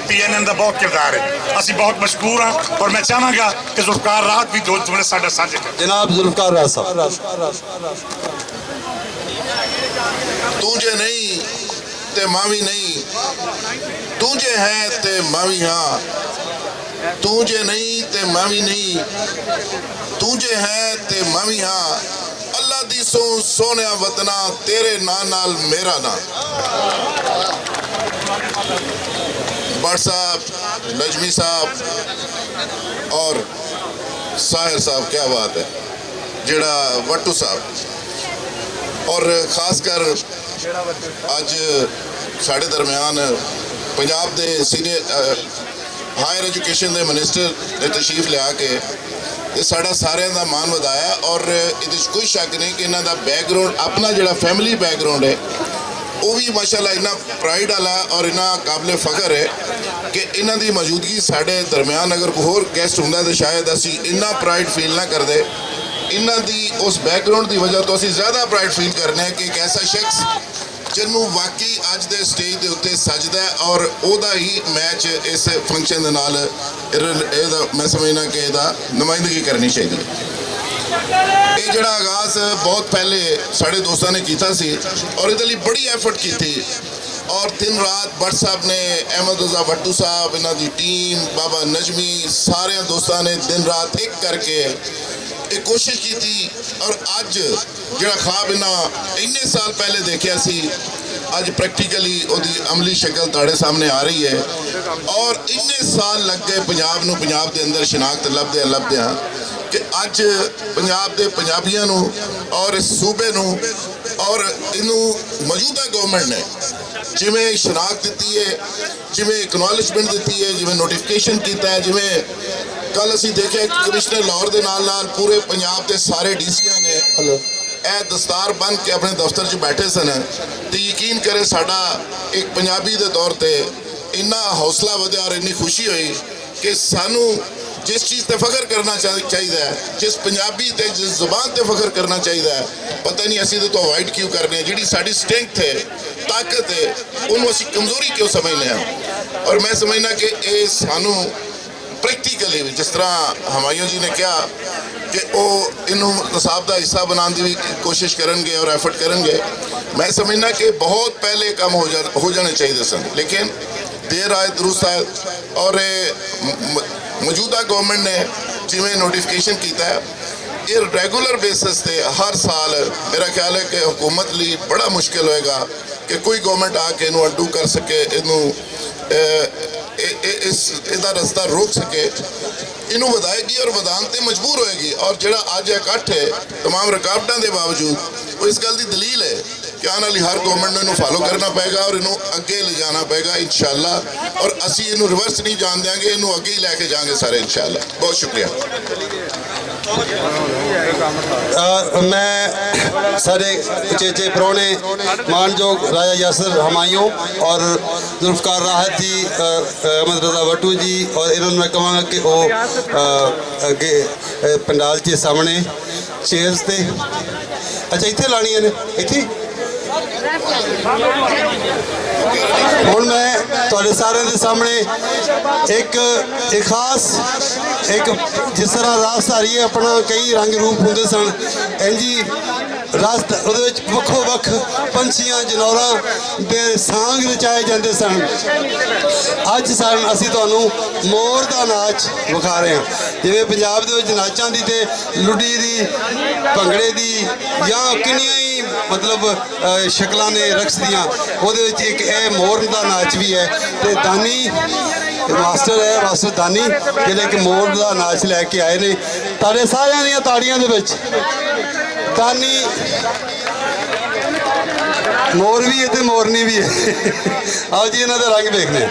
PNN का बहुत किरदार है। असी बहुत मशहूर हाँ और मैं चाहांगा कि जुल्फकार राहत भी दो जुमले साडे साझे करें। जनाब जुल्फकार राहत साहब। तू जे नहीं ते मावी नहीं, तू जे है ते मावी हाँ, तू जे नहीं ते मावी नहीं, तू जे है ते मावी हाँ, अल्लाह दी सो सोने वतना तेरे नाल मेरा ना। भट्ट साहब, नजमी साहब और साहिर साहब, क्या बात है, जेड़ा वट्टू साहब और खासकर अज साढ़े दरम्यान पंजाब के सीनियर हायर एजुकेशन के मिनिस्टर ने तशरीफ लिया के ये साड़ा सारे का मान वधाया और ये कोई शक नहीं कि इन्हों का बैकग्राउंड अपना जो फैमिली बैकग्राउंड है वो भी माशाल्लाह इन्ना प्राइड वाला और इन्ना काबिल फ़ख्र है कि इन्हों की मौजूदगी साढ़े दरम्यान अगर कोई होर गेस्ट होंदा तो शायद असी इन्ना प्राइड फील ना करते। इन्हों की उस बैकग्राउंड की वजह तो असी ज़्यादा प्राइड फील करने कि एक ऐसा शख्स जिन्हों वाकई अज के स्टेज के उत्ते सजदा है और वह ही मैच इस फंक्शन के नाल मैं समझना कि इसका नुमाइंदगी करनी चाहिए। ये जड़ा आगाज बहुत पहले साढ़े दोस्तों ने किया सी और ये बड़ी एफर्ट की थी और दिन रात भट्ट साहब ने, अहमद रजा भट्टू साहब, इन्हों की टीम, बाबा नजमी, सारे दोस्तों ने दिन रात एक करके एक कोशिश की थी और अज जो ख्वाब इन्ने साल पहले देखा सी अज प्रैक्टिकली उसकी अमली शक्ल ताड़े सामने आ रही है और इन्ने साल लग गए पंजाब नूं पंजाब के अंदर शनाख्त लभदे कि अज पंजाब के पंजाबियों नूं और इस सूबे नूं और इनू मौजूदा गवर्नमेंट ने जिमें शनाख्त दी है, जिमें एक्नॉलेजमेंट दी है, जिमें नोटिफिकेशन किया है, जिमें कल असी देखे कमिश्नर लाहौर के नाल पूरे पंजाब के सारे DCआं ने ਇਹ ਦਸਤਾਰ ਬੰਨ ਕੇ ਆਪਣੇ ਦਫ਼ਤਰ 'ਚ ਬੈਠੇ ਸਨ ਤੇ ਯਕੀਨ ਕਰੇ ਸਾਡਾ ਇੱਕ ਪੰਜਾਬੀ ਦੇ ਤੌਰ ਤੇ ਇੰਨਾ ਹੌਸਲਾ ਵਧਿਆ ਔਰ ਇੰਨੀ ਖੁਸ਼ੀ ਹੋਈ ਕਿ ਸਾਨੂੰ जिस चीज़ पे फख्र करना चाहिए, जिस पंजाबी ते जिस जुबान ते फख्र करना चाहिए, पता नहीं असी तो अवॉइड क्यों करने हैं। जी साड़ी स्ट्रेंथ है, ताकत है, उन्होंने असी कमज़ोरी क्यों समझने हैं। और मैं समझना कि ये सानू प्रैक्टिकली जिस तरह हमायूं जी ने कहा कि वो इनू नसाब का हिस्सा बनाने की भी कोशिश करेंगे और एफर्ट करेंगे, मैं समझना कि बहुत पहले काम हो जाने चाहिए सन, लेकिन देर आए दुरुस्त आए। और मौजूदा गवर्नमेंट ने जिमें नोटिफिकेशन किया है, ये रेगुलर बेसिस पे हर साल मेरा ख्याल है कि हुकूमत लिए बड़ा मुश्किल होएगा कि कोई गवर्नमेंट आके इनू अड्डू कर सके, इनू इसका रास्ता रोक सके, इनू वधाएगी और वधान ते मजबूर होएगी। और जिहड़ा अज इकट्ठ है तमाम रुकावटों के बावजूद, वो इस गल की दलील है कि आने वाली हर गवर्नमेंट ने इनू फॉलो करना पेगा और इनू अगे ले जाना पेगा इंशाअल्लाह। और असी इनू रिवर्स नहीं जान देंगे, इनू अगे ही लैके जाएंगे सारे इंशाअल्लाह। बहुत शुक्रिया। मैं सारे उचेचे प्रोने मानयोग राजा यासर हमायूं और जुल्फकार राहत जी, अहमद रजा वटू जी, और इन्होंने मैं कहूँगा कि वो अगे पंडाल के सामने चेयर्स ते अच्छा इतने लानिया ने इतने ਹੁਣ मैं ਤੁਹਾਡੇ ਸਾਰਿਆਂ ਦੇ ਸਾਹਮਣੇ एक ਖਾਸ जिस तरह राजधारी अपना कई रंग रूप होंगे सन, इंजी राजध वक्खो वक्ख पंछियां जनौरां दे सांग रचाए जाते सन। अज असी तुहानूं मोर का नाच विखा रहे हैं। जिवें पंजाब दे विच नाचां दी ते लुडी दी, भंगड़े दी या किन्नियां ही मतलब शक्लां ने रक्स दियां, उहदे विच एक मोर का नाच भी है। तो दानी मास्टर है, मास्टर दानी जिहड़े कि मोर का नाच लैके आए ने। तुहाडे सारियां दीयां ताड़ियां दे विच दानी मोर भी है तो मोरनी भी है। आओ जी इन्हां दा रंग देखने।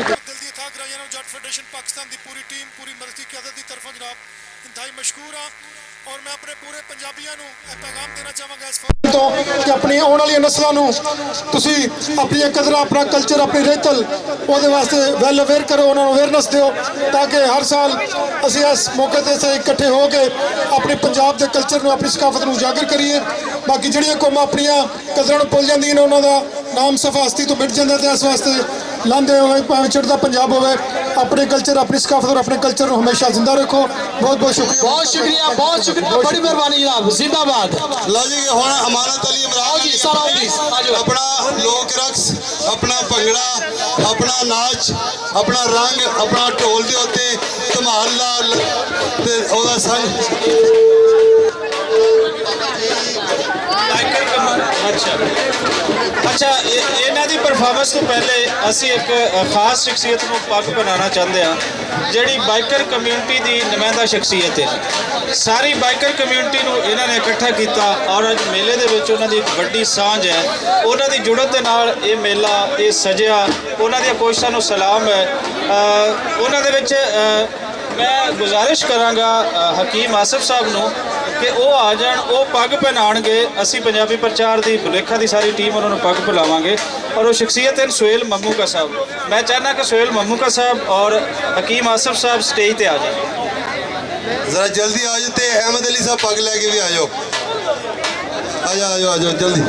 ਦਿਲ ਦੀ ਥਾਂ ਕਰਾਈਆਂ ਨੂੰ ਜੱਟ ਫੈਡਰੇਸ਼ਨ ਪਾਕਿਸਤਾਨ ਦੀ ਪੂਰੀ ਟੀਮ ਪੂਰੀ ਮਰਜ਼ੀ ਕਿਆਦਤ ਦੀ ਤਰਫੋਂ ਜਨਾਬ ਇੰਤਹਾਈ ਮਸ਼ਕੂਰ ਹਾਂ ਔਰ ਮੈਂ ਆਪਣੇ ਪੂਰੇ ਪੰਜਾਬੀਆਂ ਨੂੰ ਇਹ ਪੈਗਾਮ ਦੇਣਾ ਚਾਹਾਂਗਾ ਇਸ ਤੋਂ ਕਿ ਆਪਣੀ ਆਉਣ ਵਾਲੀਆਂ ਨਸਲਾਂ ਨੂੰ ਤੁਸੀਂ ਆਪਣੀਆਂ ਕਦਰਾਂ ਆਪਣਾ ਕਲਚਰ ਆਪਣੀ ਰਹਿਤਲ ਉਹਦੇ ਵਾਸਤੇ ਵੈਲ ਅਵੇਅਰ ਕਰੋ ਉਹਨਾਂ ਨੂੰ ਅਵੇਅਰਨੈਸ ਦਿਓ ਤਾਂ ਕਿ ਹਰ ਸਾਲ ਅਸੀਂ ਇਸ ਮੌਕੇ ਤੇ ਇਕੱਠੇ ਹੋ ਕੇ ਆਪਣੇ ਪੰਜਾਬ ਦੇ ਕਲਚਰ ਨੂੰ ਆਪਣੀ ਸਕਾਫਤ ਨੂੰ ਉਜਾਗਰ ਕਰੀਏ ਬਾਕੀ ਜਿਹੜੀਆਂ ਕੌਮਾਂ ਆਪਣੀਆਂ ਕਦਰਾਂ ਨੂੰ ਭੁੱਲ ਜਾਂਦੀਆਂ ਨੇ ਉਹਨਾਂ ਦਾ ਨਾਮ ਸਫਾਸਤੀ ਤੋਂ ਮਿਟ ਜਾਂਦਾ ਤੇ ਇਸ ਵਾਸਤੇ ਲਾਂਦੇ ਹੋਏ ਭਾਵੇਂ ਚੜ੍ਹਦਾ ਪੰਜਾਬ ਹੋਵੇ अपने कल्चर अपनी सकाफत और अपने कल्चर को हमेशा जिंदा रखो बहुत बहुत शुक्रिया बड़ी मेहरबानी जनाब जिंदाबाद लो जी हुण अमानत अली इमरान अपना लोक रक्स अपना भंगड़ा अपना नाच अपना रंग अपना ढोल के उत्ते धमाल दा ते ओदा संग अच्छा इन्हां दी परफॉर्मेंस तो पहले असी एक खास शख्सियत को पग बनाना चाहते हैं जिहड़ी बाइकर कम्यूनिटी की नुमाइंदा शख्सियत है सारी बाइकर कम्यूनिटी को इन्होंने इकट्ठा किया और अज मेले दे विच उन्हां दी एक वड्डी सांझ है उन्हां दी जुड़त दे नाल ये मेला ये सजिया उन्हां दी कोशिशां नूं सलाम है उन्हां दे विच मैं गुजारिश करांगा हकीम आसिफ साहब नूं कि वो आ जान वो पग पहनाणगे असी पंजाबी प्रचार की भुलेखा की सारी टीम उन्होंने पग पिलावांगे और वो शख्सियत है सुहेल ममूका साहब मैं चाहना कि सुहेल ममूका साहब और हकीम आसिफ साहब स्टेज पे आ जाए जरा जल्दी आ जाते अहमद अली साहब पग लेके भी आ जाओ आ जाओ जल्दी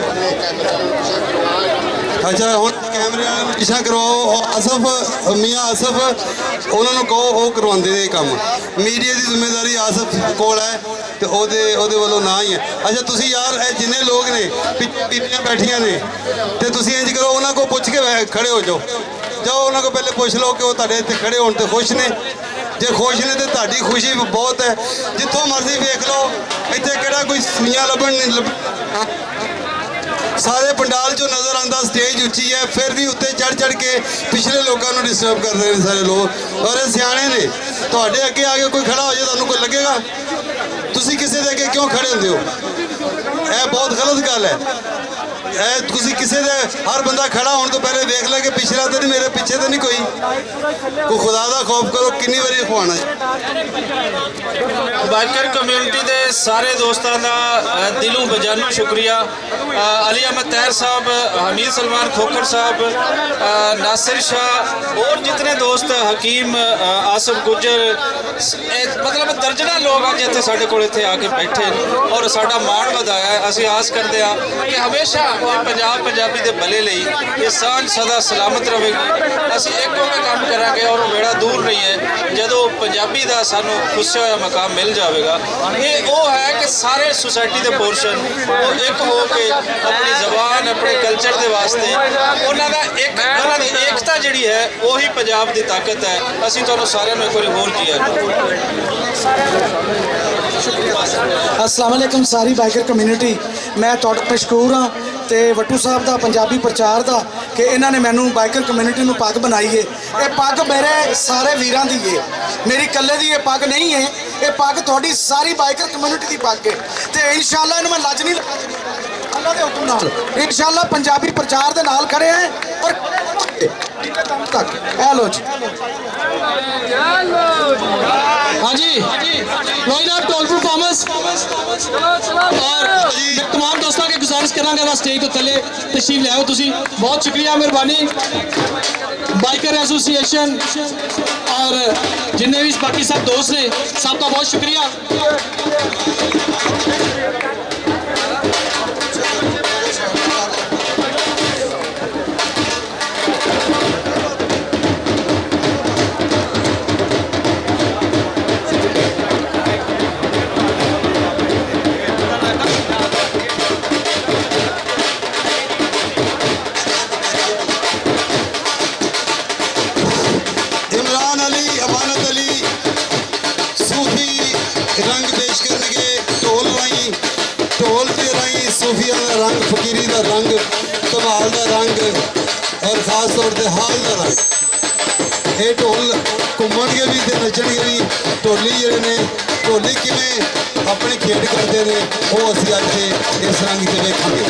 अच्छा हुण कैमरे वाले नूं पिछा करवाओ आसफ मियाँ आसफ उन्होंने कहो वो करवाते ने काम मीडिया की जिम्मेदारी आसफ कोल है तो ਉਹਦੇ ਵੱਲੋਂ ਨਾ ਹੀ ਹੈ ਅੱਛਾ ਤੁਸੀਂ ਯਾਰ ਇਹ ਜਿੰਨੇ ਲੋਕ ਨੇ ਬੀਬੀਆਂ ਬੈਠੀਆਂ ਨੇ ਤੇ ਤੁਸੀਂ ਇੰਜ ਕਰੋ ਉਹਨਾਂ ਕੋਲ ਪੁੱਛ ਕੇ ਖੜੇ ਹੋ ਜਾਓ ਉਹਨਾਂ ਕੋਲ ਪਹਿਲੇ ਪੁੱਛ ਲਓ ਕਿ ਉਹ ਤੁਹਾਡੇ ਇੱਥੇ ਖੜੇ ਹੋਣ ਤੇ ਖੁਸ਼ ਨੇ ਜੇ ਖੁਸ਼ ਨੇ ਤੇ ਤੁਹਾਡੀ ਖੁਸ਼ੀ ਬਹੁਤ ਹੈ ਜਿੱਥੋਂ ਮਰਜ਼ੀ ਵੇਖ ਲਓ ਇੱਥੇ ਕਿਹੜਾ ਕੋਈ ਸੂਈਆਂ ਲੱਭਣ ਨਹੀਂ सारे पंडाल जो नज़र आता स्टेज उच्ची है फिर भी उत्ते चढ़ के पिछले लोगों को डिस्टर्ब कर रहे हैं सारे लोग और सियाने ने तुहाडे अगे आके कोई खड़ा हो जाए तुहानू कोई लगेगा तुसी किसी दे अगे क्यों खड़े होंदे हो यह बहुत गलत गल है तुसी किसी दे हर बंदा खड़ा होने तो पहले देख ले कि पिछला तो नहीं मेरे पीछे तो नहीं कोई खुदा का खौफ करो कितनी बारी खुआना बाइकर कम्यूनिटी के सारे दोस्तों का दिलों बजानों शुक्रिया अली अहमद तैर साहब हमीद सलमान खोखर साहब नासिर शाह और जितने दोस्त हकीम आसिफ गुजर मतलब दर्जना लोग अज इतने साढ़े को आके बैठे और साडा मान वधाया है असीं आस करते हैं कि हमेशा ਇਹ ਪੰਜਾਬ ਪੰਜਾਬੀ ਦੇ ਭਲੇ ਲਈ ਇਹ ਸਾਂਝ ਸਦਾ ਸਲਾਮਤ ਰਹੇਗੀ। ਅਸੀਂ ਇੱਕ ਹੋ ਕੇ ਕੰਮ ਕਰਾਂਗੇ ਔਰ ਉਹ ਵੇੜਾ ਦੂਰ ਨਹੀਂ ਹੈ ਜਦੋਂ ਪੰਜਾਬੀ ਦਾ ਸਾਨੂੰ ਖੁੱਸਿਆ ਹੋਇਆ ਮਕਾਮ ਮਿਲ ਜਾਵੇਗਾ। ਇਹ ਉਹ ਹੈ ਕਿ ਸਾਰੇ ਸੁਸਾਇਟੀ ਦੇ ਪੋਰਸ਼ਨ ਉਹ ਇੱਕ ਹੋ ਕੇ ਆਪਣੀ ਜ਼ਬਾਨ ਆਪਣੇ ਕਲਚਰ ਦੇ ਵਾਸਤੇ ਉਹਨਾਂ ਦੀ ਏਕਤਾ ਜਿਹੜੀ ਹੈ ਉਹੀ ਪੰਜਾਬ ਦੀ ਤਾਕਤ ਹੈ। ਅਸੀਂ ਤੁਹਾਨੂੰ ਸਾਰਿਆਂ ਨੂੰ ਇੱਕ ਵਾਰੀ ਹੋਰ ਜੀ अस्सलाम वालेकुम सारी बाइकर कम्यूनिटी। मैं तुहाडा मशकूर हाँ तो वट्टू साहब का पंजाबी प्रचार का कि इन्होंने मैनू बाइकर कम्यूनिटी में पग बनाई है। ये पग मेरे सारे वीरां दी है, मेरी कल्ले दी ये पग नहीं है। ये पग थोड़ी सारी बाइकर कम्यूनिटी की पग है तो इंशाअल्लाह इन्हूं मैं लज नहीं अल्लाह के हुक्म नाल इंशाअल्लाह पंजाबी प्रचार के नाल खड़े हैं और तक ए लो जी। हाँ जी लोईनाथ टोल परफॉर्मेंस और तमाम दोस्तों के गुजारिश करांगा बस स्टेज तो थले तशरीफ ले आओ तुसी। बहुत शुक्रिया मेहरबानी बाइकर एसोसिएशन और जिन्ने भी बाकी सब दोस्त ने सबका बहुत शुक्रिया। इमरान अली अमानत अली सूफी रंग पेश करने ढोल राई ढोल के राई सूफिया का रंग फकीरी का रंग कमाल का रंग और खास तौर पर हाल का रंग। ये ढोल घूमणगे भी ते नचणगे भी। ढोली जिहड़े ने ढोली किवें अपनी खेड करते हैं वो असीं अज इस रंग च वेखांगे।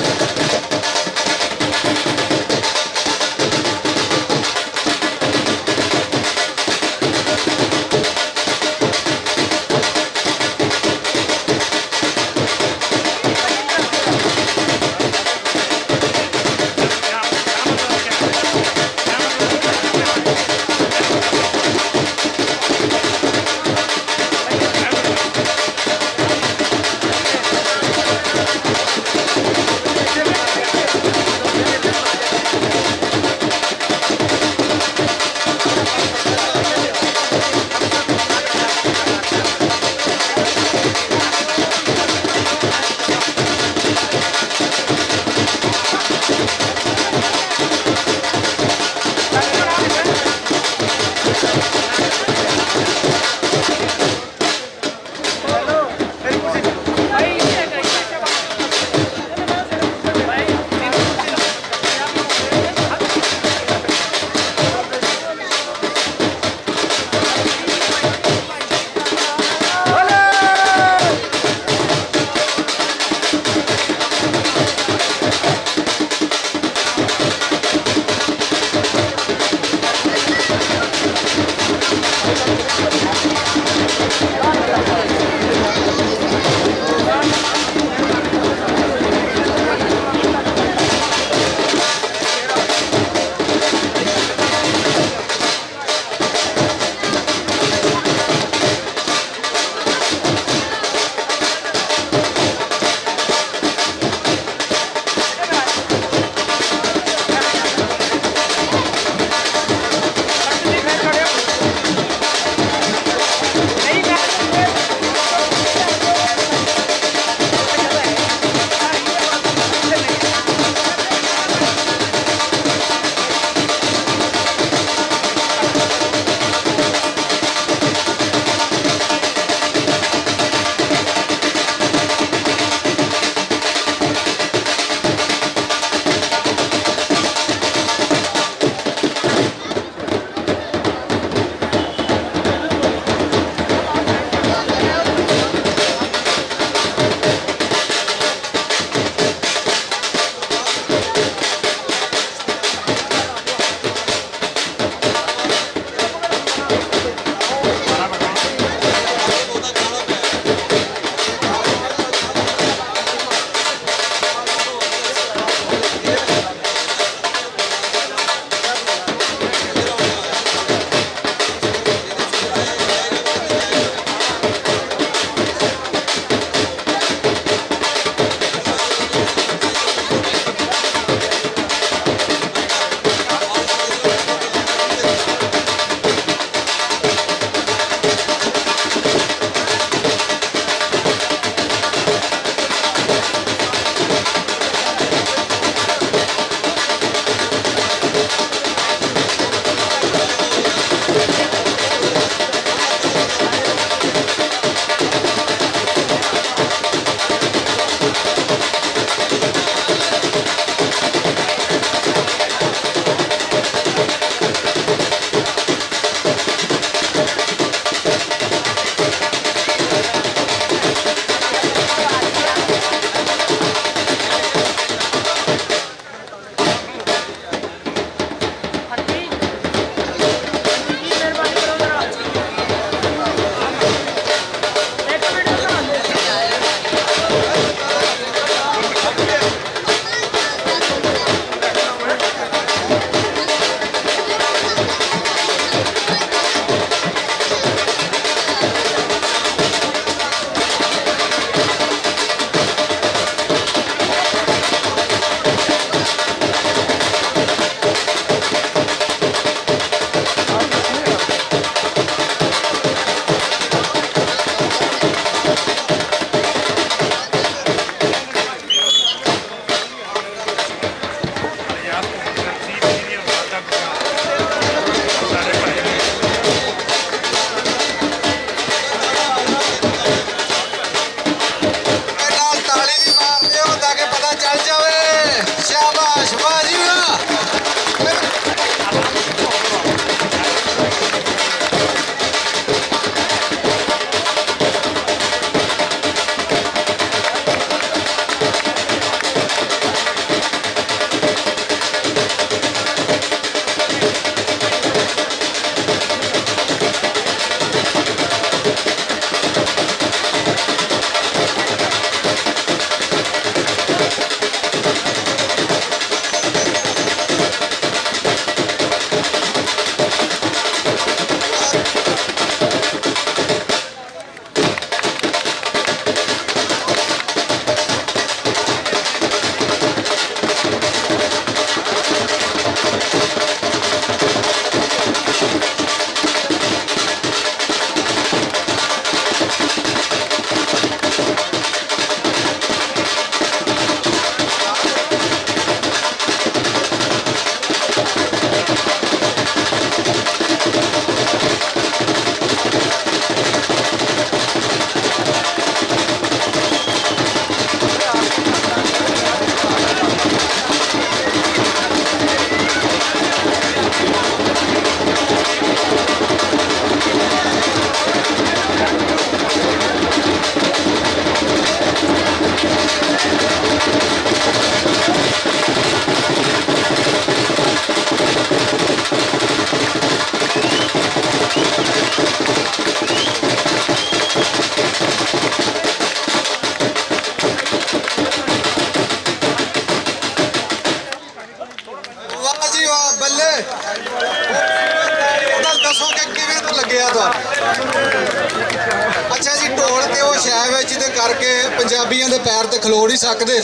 ਅੱਛਾ ਜੀ, ਢੋਲ ਤੇ ਉਹ ਸ਼ੈ ਵਿੱਚ ਜਿਹਦੇ ਕਰਕੇ ਪੰਜਾਬੀਆਂ ਦੇ ਪੈਰ ਤੇ ਖਲੋ ਨਹੀਂ ਸਕਦੇ।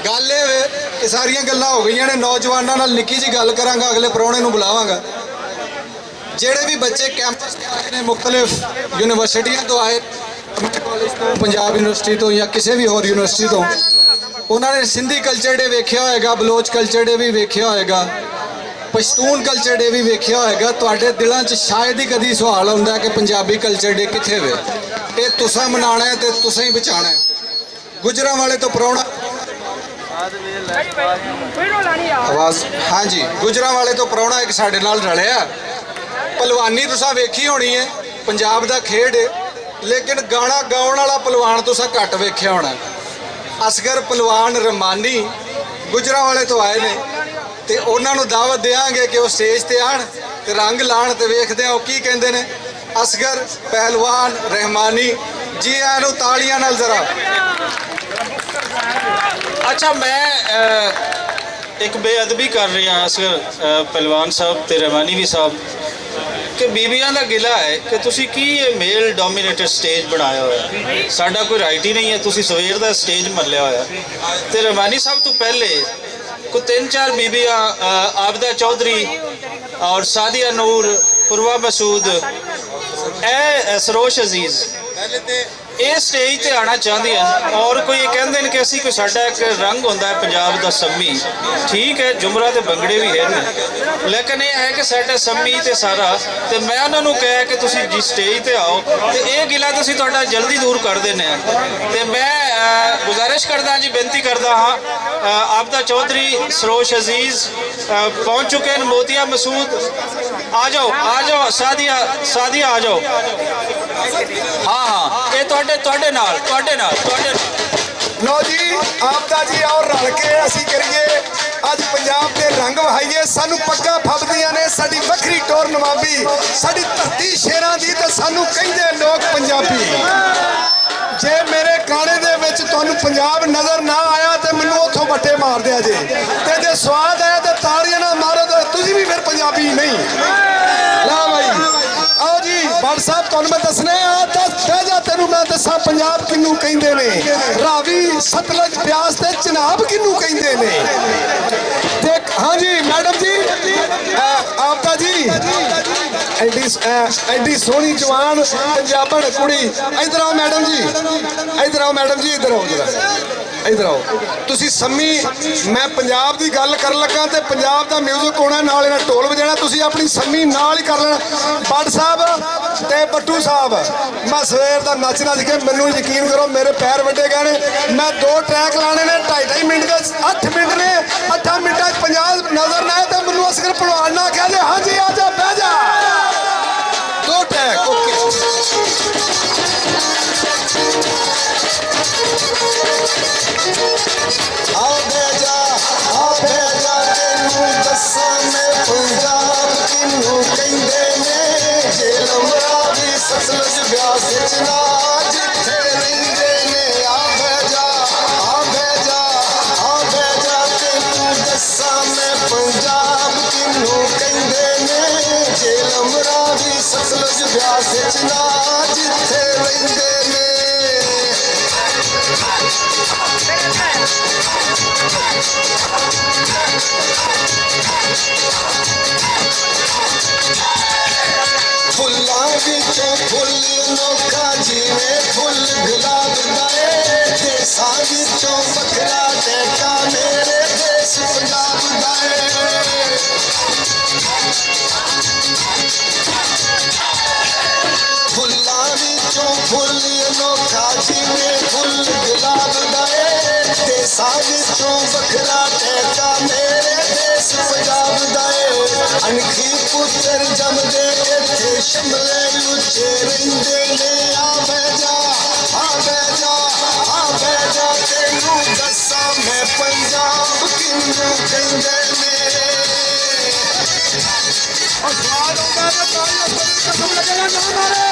ਗੱਲ ਇਹ ਵੇ ਕਿ ਸਾਰੀਆਂ ਗੱਲਾਂ ਹੋ ਗਈਆਂ ਨੇ। ਨੌਜਵਾਨਾਂ ਨਾਲ ਨਿੱਕੀ ਜੀ ਗੱਲ ਕਰਾਂਗਾ, ਅਗਲੇ ਪ੍ਰਾਹੁਣੇ ਨੂੰ ਬੁਲਾਵਾਂਗਾ। ਜਿਹੜੇ ਵੀ ਬੱਚੇ ਕੈਂਪਸ ਤੇ ਆਏ ਨੇ, ਮੁxtਲਿਫ ਯੂਨੀਵਰਸਿਟੀਆਂ ਤੋਂ ਆਏ, ਕਾਲਜ ਤੋਂ, ਪੰਜਾਬ ਯੂਨੀਵਰਸਿਟੀ ਤੋਂ ਜਾਂ ਕਿਸੇ ਵੀ ਹੋਰ ਯੂਨੀਵਰਸਿਟੀ ਤੋਂ, ਉਹਨਾਂ ਨੇ ਸਿੰਧੀ ਕਲਚਰ ਡੇ ਵੇਖਿਆ ਹੋਏਗਾ, ਬਲੋਚ ਕਲਚਰ ਡੇ ਵੀ ਵੇਖਿਆ ਹੋਏਗਾ, ਪਸ਼ਤੂਨ ਕਲਚਰ ਡੇ ਵੀ ਵੇਖਿਆ ਹੋਏਗਾ। ਤੁਹਾਡੇ ਦਿਲਾਂ 'ਚ ਸ਼ਾਇਦ ਹੀ ਕਦੀ ਸਵਾਲ ਆਉਂਦਾ ਕਿ ਪੰਜਾਬੀ ਕਲਚਰ ਡੇ ਕਿੱਥੇ ਵੇ। ਇਹ ਤੁਸੀਂ ਮਨਾਉਣਾ ਹੈ ਤੇ ਤੁਸੀਂ ਹੀ ਬਚਾਉਣਾ ਹੈ। ਗੁਜਰਾਂਵਾਲੇ ਤੋਂ ਪ੍ਰਾਹੁਣਾ ਆਵਾਜ਼, ਹਾਂਜੀ, ਗੁਜਰਾਂਵਾਲੇ ਤੋਂ ਪ੍ਰਾਹੁਣਾ ਇੱਕ ਸਾਡੇ ਨਾਲ ਰਲਿਆ। ਪਹਿਲਵਾਨੀ ਤੁਸੀਂ ਵੇਖੀ ਹੋਣੀ ਹੈ, ਪੰਜਾਬ ਦਾ ਖੇਡ ਹੈ, ਲੇਕਿਨ ਗਾਣਾ ਗਾਉਣ ਵਾਲਾ ਪਹਿਲਵਾਨ ਤੁਸੀਂ ਘੱਟ ਵੇਖਿਆ ਹੋਣਾ। ਅਸਗਰ ਪਹਿਲਵਾਨ ਰਮਾਨੀ ਗੁਜਰਾਂਵਾਲੇ ਤੋਂ ਆਏ ਨੇ ਤੇ ਉਹਨਾਂ ਨੂੰ ਦਾਵਤ ਦੇਵਾਂਗੇ ਕਿ ਉਹ ਸਟੇਜ ਤੇ ਆਣ ਤੇ ਰੰਗ ਲਾਣ ਤੇ ਵੇਖਦੇ ਆ ਉਹ ਕੀ ਕਹਿੰਦੇ ਨੇ। ਅਸਗਰ ਪਹਿਲਵਾਨ ਰਹਿਮਾਨੀ ਜੀ, ਆਇਆਂ ਨੂੰ ਤਾਲੀਆਂ ਨਾਲ ਜ਼ਰਾ। ਅੱਛਾ, ਮੈਂ ਇੱਕ ਬੇਅਦਬੀ ਕਰ ਰਿਹਾ ਅਸਗਰ ਪਹਿਲਵਾਨ ਸਾਹਿਬ ਤੇ ਰਹਿਮਾਨੀ ਵੀ ਸਾਹਿਬ ਕਿ ਬੀਬੀਆਂ ਦਾ ਗਿਲਾ ਹੈ ਕਿ ਤੁਸੀਂ ਕੀ ਇਹ ਮੇਲ ਡੋਮੀਨੇਟਡ ਸਟੇਜ ਬਣਾਇਆ ਹੋਇਆ। ਸਾਡਾ ਕੋਈ ਰਾਈਟ ਹੀ ਨਹੀਂ ਹੈ, ਤੁਸੀਂ ਸਵੇਰ ਦਾ ਸਟੇਜ ਮੱਲਿਆ ਹੋਇਆ। ਤੇ ਰਹਿਮਾਨੀ ਸਾਹਿਬ ਤੋਂ ਪਹਿਲੇ को 3-4 बीबियाँ आबदा चौधरी और सादिया नूर, पुरवा मसूद, सरोश अजीज ਇਹ ਸਟੇਜ ਤੇ ਆਣਾ ਚਾਹੁੰਦੀਆਂ ਔਰ ਕੋਈ ਇਹ ਕਹਿੰਦੇ ਨੇ ਕਿ ਅਸੀਂ ਕੋਈ ਸਾਡਾ ਇੱਕ ਰੰਗ ਹੁੰਦਾ ਹੈ ਪੰਜਾਬ ਦਾ ਸੰਮੀ। ਠੀਕ ਹੈ, ਜੁਮਰਾ ਤੇ ਬੰਗੜੇ ਵੀ ਹੈ, ਲੇਕਿਨ ਇਹ ਹੈ ਕਿ ਸਾਡਾ ਸੰਮੀ ਤੇ ਸਾਰਾ। ਤੇ ਮੈਂ ਉਹਨਾਂ ਨੂੰ ਕਿਹਾ ਕਿ ਤੁਸੀਂ ਜੀ ਸਟੇਜ ਤੇ ਆਓ ਤੇ ਇਹ ਗਿਲਾ ਤੁਸੀਂ ਤੁਹਾਡਾ ਜਲਦੀ ਦੂਰ ਕਰ ਦੇਣੇ ਆ। ਤੇ ਮੈਂ ਗੁਜ਼ਾਰਿਸ਼ ਕਰਦਾ ਜੀ, ਬੇਨਤੀ ਕਰਦਾ ਹਾਂ, ਆਬਦਾ ਚੌਧਰੀ, ਸरोश अजीज पहुंच चुके हैं, मोतिया मसूद आ जाओ, सादिया आ जाओ। हाँ, ये ਤੁਹਾਡੇ ਨਾਲ ਲਓ ਜੀ, ਆਪਦਾ ਜੀ ਆਓ ਰਲ ਕੇ ਅਸੀਂ ਕਰੀਏ ਅੱਜ ਪੰਜਾਬ ਦੇ ਰੰਗ ਵਹਾਈਏ। ਸਾਨੂੰ ਪੱਗਾਂ ਫੱਬਦੀਆਂ ਨੇ, ਸਾਡੀ ਵੱਖਰੀ ਟੋਰ ਨਵਾਬੀ, ਸਾਡੀ ਧਰਤੀ ਸ਼ੇਰਾਂ ਦੀ ਤੇ ਸਾਨੂੰ ਕਹਿੰਦੇ ਲੋਕ ਪੰਜਾਬੀ। ਜੇ ਮੇਰੇ ਗਾਣੇ ਦੇ ਵਿੱਚ ਤੁਹਾਨੂੰ ਪੰਜਾਬ ਨਜ਼ਰ ਨਾ ਆਇਆ ਤੇ ਮੈਨੂੰ ਉੱਥੋਂ ਵੱਟੇ ਮਾਰ ਦਿਆ ਜੇ, ਤੇ ਜੇ ਸਵਾਦ ਆਇਆ ਤੇ ਤਾੜੀਆਂ ਨਾ ਮਾਰੋ ਤੇ ਤੁਸੀਂ ਵੀ ਫਿਰ ਪੰਜਾਬੀ ਨਹੀਂ। ਲਾ ਭਾਈ, ਆਓ ਜੀ ਭੱਟ ਸਾਹਿਬ, ਤੁਹਾਨੂੰ ਮੈਂ ਦੱਸਣਾ ਆ, ਬਹਿ ਜਾ, ਤੈਨੂੰ ਮੈਂ ਦੱਸਾਂ ਪੰਜਾਬ ਕਿਹਨੂੰ ਕਹਿੰਦੇ ਨੇ, ਰਾਵੀ, ਸਤਲੁਜ, ਬਿਆਸ ਤੇ ਚਨਾਬ ਕਿਹਨੂੰ ਕਹਿੰਦੇ ਨੇ। ਦੇਖ, ਹਾਂਜੀ ਮੈਡਮ ਜੀ, ਆਪਦਾ ਜੀ ਐਡੀ ਸੋਹਣੀ ਜਵਾਨ ਪੰਜਾਬਣ ਕੁੜੀ, ਇੱਧਰ ਆਓ ਮੈਡਮ ਜੀ, ਇੱਧਰ ਆਓ ਮੈਡਮ ਜੀ, ਇੱਧਰ ਆਓ ਜਰਾ, ਇੱਧਰ ਆਓ। ਤੁਸੀਂ ਸੰਮੀ, ਮੈਂ ਪੰਜਾਬ ਦੀ ਗੱਲ ਕਰਨ ਲੱਗਾ ਤੇ ਪੰਜਾਬ ਦਾ ਮਿਊਜ਼ਿਕ ਹੋਣਾ, ਨਾਲ ਇਹਨਾਂ ਢੋਲ ਵਜਾਣਾ, ਤੁਸੀਂ ਆਪਣੀ ਸੰਮੀ ਨਾਲ ਹੀ ਕਰ ਲੈਣਾ। ਭੱਟ ਸਾਹਿਬ ਤੇ ਬੱਟੂ ਸਾਹਿਬ, ਮੈਂ ਸਵੇਰ ਦਾ ਨੱਚ ਕੇ, ਮੈਨੂੰ ਯਕੀਨ ਕਰੋ ਮੇਰੇ ਪੈਰ ਵੱਡੇ ਗਏ ਨੇ। ਮੈਂ 2 ਟਰੈਕ ਲਾਣੇ ਨੇ, 2.5 ਮਿੰਟ ਦੇ 8 ਮਿੰਟ ਨੇ। 8 ਮਿੰਟਾਂ 'ਚ ਪੰਜਾਬ ਨਜ਼ਰ ਨਾ ਆਏ ਤੇ ਮੈਨੂੰ ਅਸਗਰ ਪਹਿਲਵਾਨ ਨਾ ਕਹਿ ਦੇ ਹਾਂਜੀ ਆ ਜਾ, ਬਹਿ ਜਾ। 2 ਟਰੈਕ ਓਕੇ। आओ भेजा तेनू दस्सां मैं पंजाब किनू कहंदे ने, झेलम रावी सतलुज ब्यास चना जिथे रहिंदे ने। आ भेजा तेनू दस्सां मैं पंजाब किनू कहंदे ने, झेलम रावी सतलुज ब्यास चना जिथे रहिंदे ने। फुल्लां विचों फुल अनोखा जिवें फुल गुलाब दा ए, देसां विचों बखरा टैका मेरे देश पंजाब दा ए। फुल्लां विचों फुल अनोखा जिवें फुल गुलाब दा ए, देसां विचों बखरा टैका मेरे देश पंजाब दा ए। अनखी पुत्तर जमदे इत्थे शिमले लुचे रहिंदे ने। आ बह जा तेनू दस्सां मैं पंजाब किनू कहंदे ने। स्वाद आउंदा ते तालियां बड़ी कसम लगेगा ना मारे।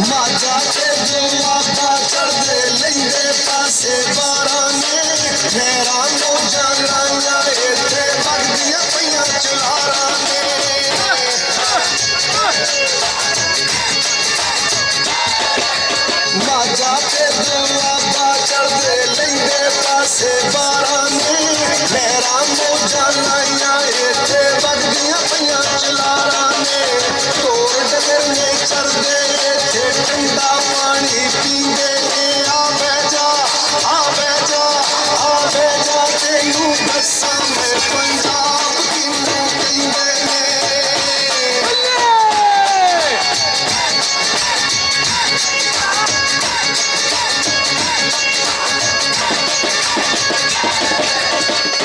माजा ते जुआता चढ़दे लैंदे पासे बारां ने, मेरा मौजां लाइयां इत्थे लगदियां यारा मौजा लाइया इत्थे वगदियां पईयां चलारा ने ढोर डगर ने चरदे इत्थे ठंडा पानी पींदे ने आवे जा तेनू दस्सां मैं पंजाब किनू कहंदे ने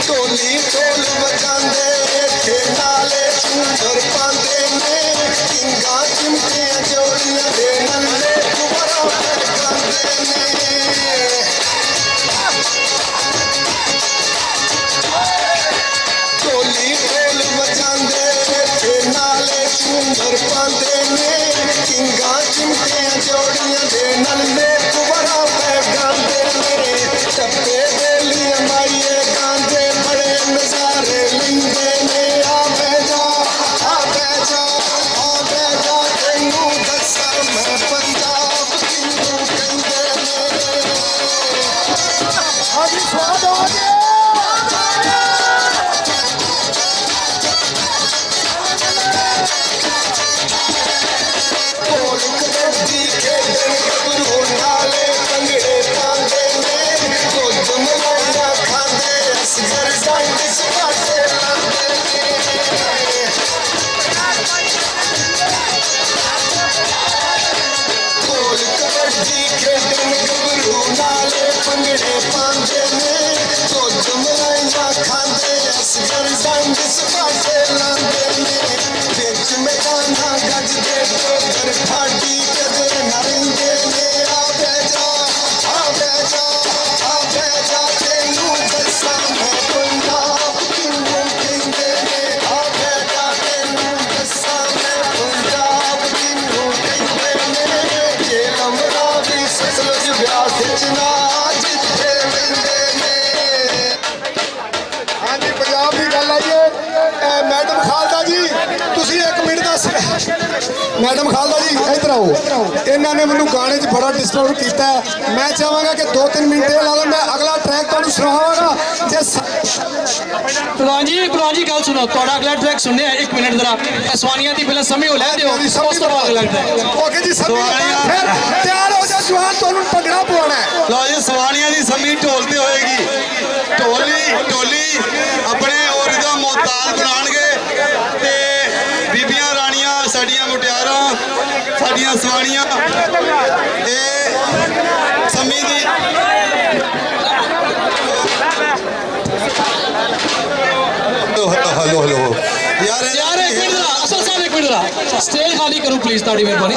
ढोली ढोल बजांदे इत्थे नाले झूमर पांदे ने किंगा चिमटियां जोड़ियां दे नल्ले कुबरा गांदे ने ढोली ढोल बजांदे इत्थे नाले झूमर पांदे ने किंगा चिमटियां जोड़ियां दे नल्ले कुबरा गांदे ने टप्पे बेलियां माईए गांदे बड़े नजारे लिंदे ने आवे जा तेनू दस्सां मैं पंजाब किनू कहंदे ने हाजी स्वाद हो गया ढोल कबड्डी खेडन गबरू नाले भंगड़े पांदे ने दुध मलाइयां खांदे असगर डंड सपाटे लांदे ने ढोल कबड्डी खेडन गबरू नाले भंगड़े पांदे ने दुध मलाइयां खांदे असगर डंड सपाटे लांदे ने बिच मैदाना गजदे डोगर ठाडी कदर नरिंदे ने आवे जा तेनू दस्सां मैं पंजाब किनू कहंदे ने आवे जा तेनू दस्सां मैं पंजाब किनू कहंदे ने जेलम रावी सतलुज व्यास चना जिथे वंदे ने ਹਾਂਜੀ ਪੰਜਾਬ ਦੀ ਗੱਲ ਆਈਏ ਮੈਡਮ ਖਾਲਦਾ ਜੀ ਤੁਸੀਂ 1 ਮਿੰਟ ਦਾ ਮੈਡਮ ਖਾਲਦਾ ਜੀ ਇੱਧਰ ਆਓ ਇਹਨਾਂ ਨੇ ਮੈਨੂੰ ਗਾਣੇ 'ਚ ਬੜਾ ਡਿਸਟਰਬ ਕੀਤਾ ਮੈਂ ਚਾਹਾਂਗਾ ਕਿ 2-3 ਮਿੰਟ ਲਾ ਲਾਂ ਮੈਂ ਅਗਲਾ ਟਰੈਕ ਤੁਹਾਨੂੰ ਸੁਣਾਵਾਂਗਾ ਜੇ प्रधान जी गल सुनो थोड़ा अगला ट्रैक सुनने 1 मिनट जरा सवानिया की पहले समय लै दियो उस तो बाद लगता है ओके जी सब फिर तैयार हो जा जवान ਤੁਹਾਨੂੰ ਭੰਗੜਾ ਪਵਾਉਣਾ ਹੈ ਲਓ ਜੀ ਸਵਾਨੀਆਂ ਦੀ ਸਮੀ ਢੋਲ ਤੇ ਹੋਏਗੀ ਢੋਲੀ ਆਪਣੇ ਔਰ ਦਾ ਮੋਹਤਾਜ ਬਣਾਣਗੇ ਤੇ ਬੀਬੀਆਂ ਰਾਣੀਆਂ ਸਾਡੀਆਂ ਮੁਟਿਆਰਾਂ ਸਾਡੀਆਂ ਸਵਾਨੀਆਂ ਤੇ ਸਮੀ ਦੀ हेलो यार 1 मिनट जरा असल साहब 1 मिनट जरा स्टेज खाली करो प्लीज ताड़ी मेहरबानी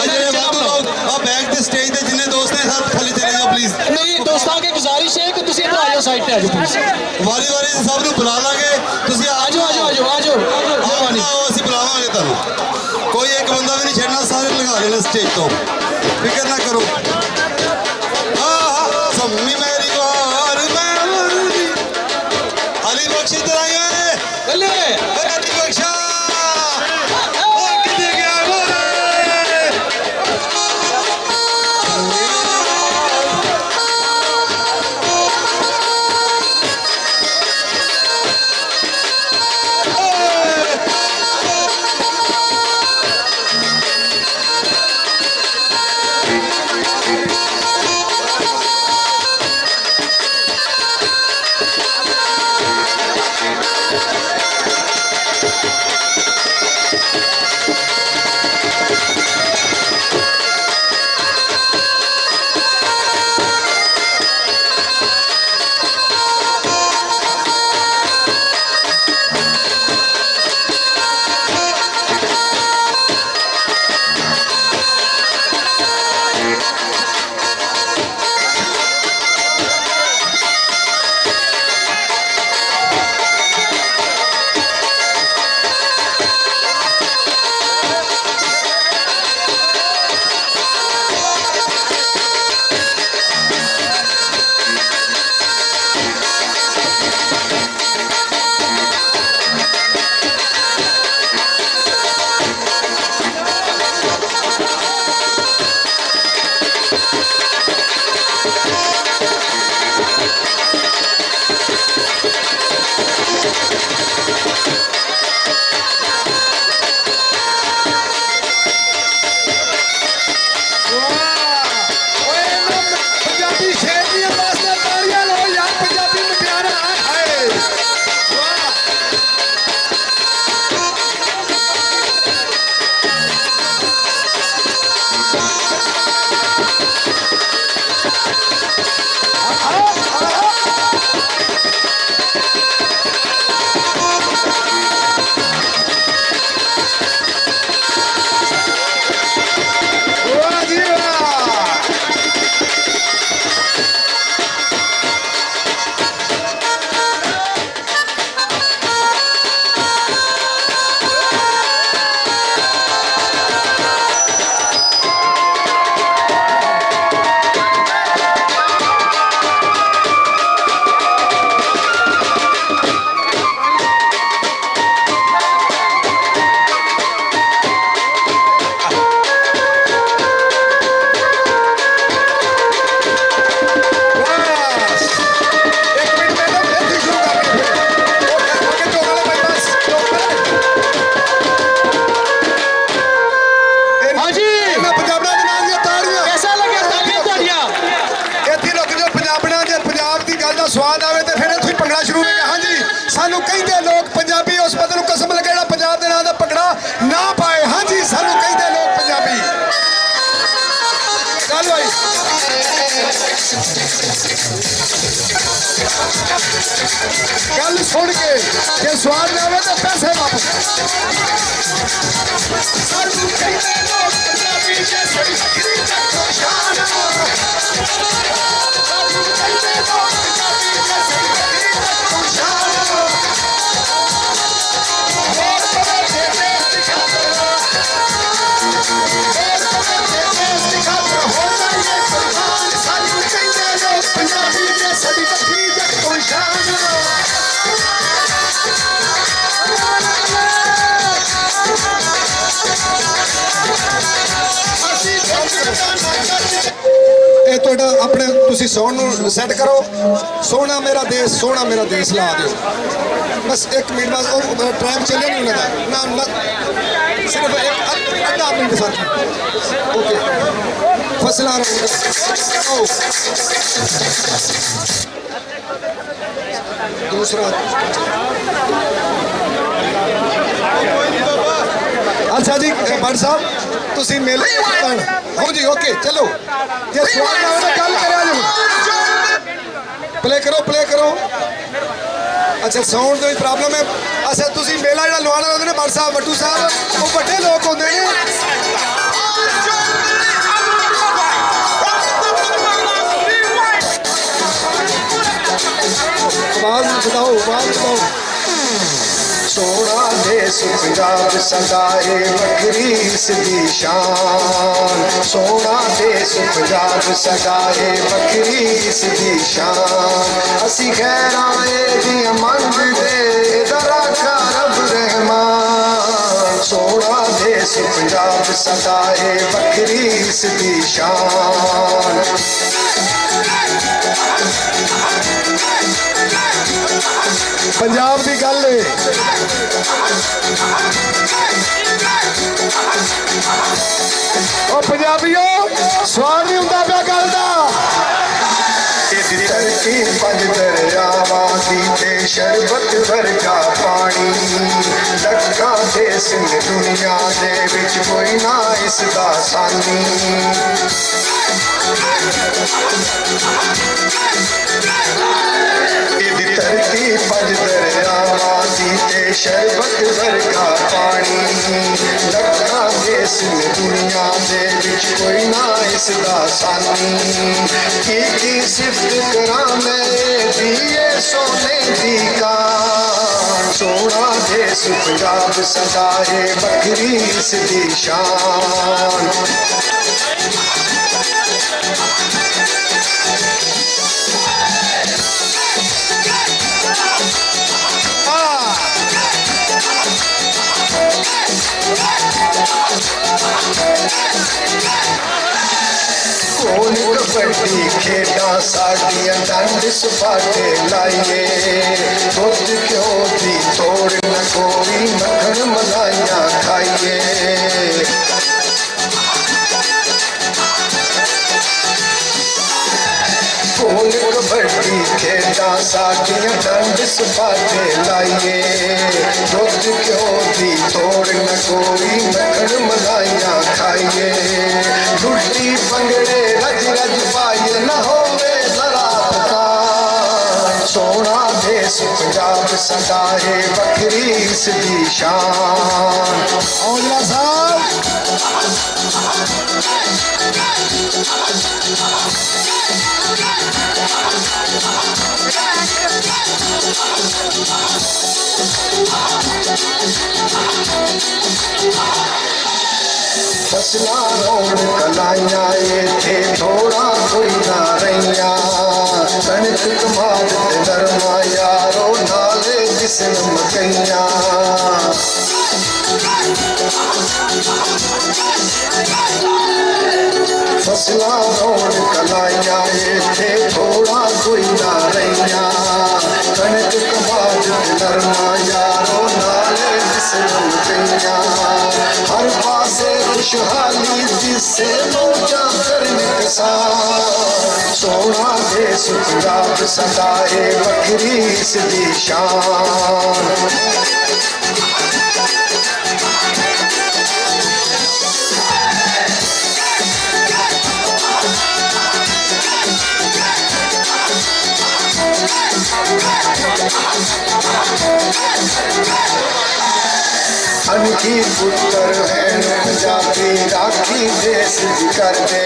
बैक ते स्टेज ते जिन्ने दोस्त हैं सब खाली चले जाओ प्लीज नहीं दोस्तों की गुजारिश है कि तुसी इधर आ जाओ साइड पे आ जाओ प्लीज वारी सब ਨੂੰ ਬੁਲਾ ਲਾਂਗੇ ਤੁਸੀਂ आ जाओ मेहरबानी ਅਸੀਂ ਬੁਲਾਵਾਂਗੇ ਤੁਹਾਨੂੰ ਕੋਈ ਇੱਕ ਬੰਦਾ ਵੀ ਨਹੀਂ ਛੱਡਣਾ ਸਾਰੇ ਲਗਾ ਲੈਣਾ ਸਟੇਜ ਤੋਂ ਫਿਕਰ ਨਾ ਕਰੋ सम्मी मेरी गोर में अली बख्शी इधर आई है अली बख्शा कितने गया ਭੰਗੜਾ ਸ਼ੁਰੂ ਹੋ ਗਿਆ। ਹਾਂਜੀ ਸਾਨੂੰ ਕਹਿੰਦੇ ਲੋਕ ਪੰਜਾਬੀ ਉਸ ਬੰਦੇ ਨੂੰ ਕਸਮ ਲੱਗੇ ਜਿਹੜਾ ਪੰਜਾਬ ਦੇ ਨਾਂ ਦਾ ਭੰਗੜਾ ਨਾ ਪਾਏ। ਹਾਂਜੀ ਸਾਨੂੰ ਕਹਿੰਦੇ ਲੋਕ ਪੰਜਾਬੀ। ਚੱਲ ਭਾਈ ਗੱਲ ਸੁਣ ਕੇ ਜੇ ਸਵਾਦ ਨਾ ਆਵੇ ਤਾਂ ਪੈਸੇ ਵਾਪਸ। ਸਾਨੂੰ ਕਹਿੰਦੇ ਲੋਕ ਪੰਜਾਬੀ ਜੇ ਸੜੀ ਬੱਕਰੀ ਚੱਕੋ ਸ਼ਾਨ। ਸਾਨੂੰ ਕਹਿੰਦੇ ਲੋਕ ਪੰਜਾਬੀ ਜੇ ਸੜੀ ਬੱਕਰੀ ਚੱਕੋ ਸ਼ਾਨ। ਹੋਰ ਪਵੇ ਤੇ ਦੇਸ਼ ਦੀ ਖਾਤਰ, ਹੋਰ ਪਵੇ ਤੇ ਦੇਸ਼ ਦੀ ਖਾਤਰ ਹੋ ਜਾਈਏ ਕੁਰਬਾਨ। ਸਾਨੂੰ ਕਹਿੰਦੇ ਲੋਕ ਪੰਜਾਬੀ ਜੇ ਸੜੀ ਬੱਕਰੀ ਚੱਕੋ ਸ਼ਾਨ। ਇਹ ਤੁਹਾਡਾ ਆਪਣੇ ਤੁਸੀਂ ਸਾਊਂਡ ਨੂੰ ਸੈੱਟ ਕਰੋ। ਸੋਹਣਾ ਮੇਰਾ ਦੇਸ਼ ਲਾ ਦਿਓ। ਬਸ 1 ਮਿੰਟ ਬਾਅਦ ਉਹ ਟਾਈਮ ਚੱਲਿਆ ਨਹੀਂ ਉਹਨਾਂ ਦਾ ਨਾ ਸਿਰਫ ਇੱਕ ਅੱਧਾ ਮਿੰਟ ਸਰ। ਓਕੇ ਫਸਲਾਂ दूसरा अच्छा जी भट्ट साहब तुसी मेले हो जी ओके चलो जे सवाल ना हो गल करा जो प्ले करो अच्छा साउंड दी प्रॉब्लम है अच्छा तुसी मेला जेड़ा लवाना होंदे ने भट्ट साहब वट्टू साहब वो बड़े लोग होंदे ने आवाज बताओ सोना देश पंजाब सदाए बखरी इसदी शान। सोना देश पंजाब सदाए बखरी इसदी शान। असी खैराए दियां मंगदे दराका रब रहमान। सोना देश पंजाब सदाए बखरी इसदी शान। पंजाब की गल है पंजाबियों स्वाद नहीं होंदा पिया गल दा। धरती पंज दरियावां दी ते शरबत वर्गा पानी। लक्कां दे सिंध दुनिया दे विच कोई ना इसदा सानी। धरती पंज दरियावां दी ते शरबत वर्गा पानी। लक्कां दे सिंध दुनिया दे विच कोई ना इसदा सानी। की सिफत करां मैं दिए सोने दी कान। सोना देश पंजाब सदाए बखरी इसदी शान। कोल कबड्डी खेडा साडियां डंड सपाटे लाइए। दुध घ्यो दी तोड़ न कोई मक्खन मलाइयां खाइए। कोल कबड्डी खेडा साडियां डंड सपाटे लाइए। दुध घ्यो दी तोड़ न कोई मक्खन मलाइयां खाइए। लुट्टी पंगड़े रज रज पाइए न होवे जरा थकान। सोना देश पंजाब सदाए बखरी इसदी शान। औजला साहब फसलां रोड कलाइयां इत्थे थोड़ा कोई ना रहियां। कणक कमाद ते नरमा यारो नाले जिसन मकइयां। फसलां रोड कलाइयां इत्थे थोड़ा कोई ना रहियां। कणक कमाद ते नरमा यारो नाले जिसन मकइयां। हर पासे खुशहाली जिससे मौजा करने किसान सोना देश पंजाब सदाए वखरी इसदी शान अनकी पुत्र है पंजाबी राखी देश दी कर दे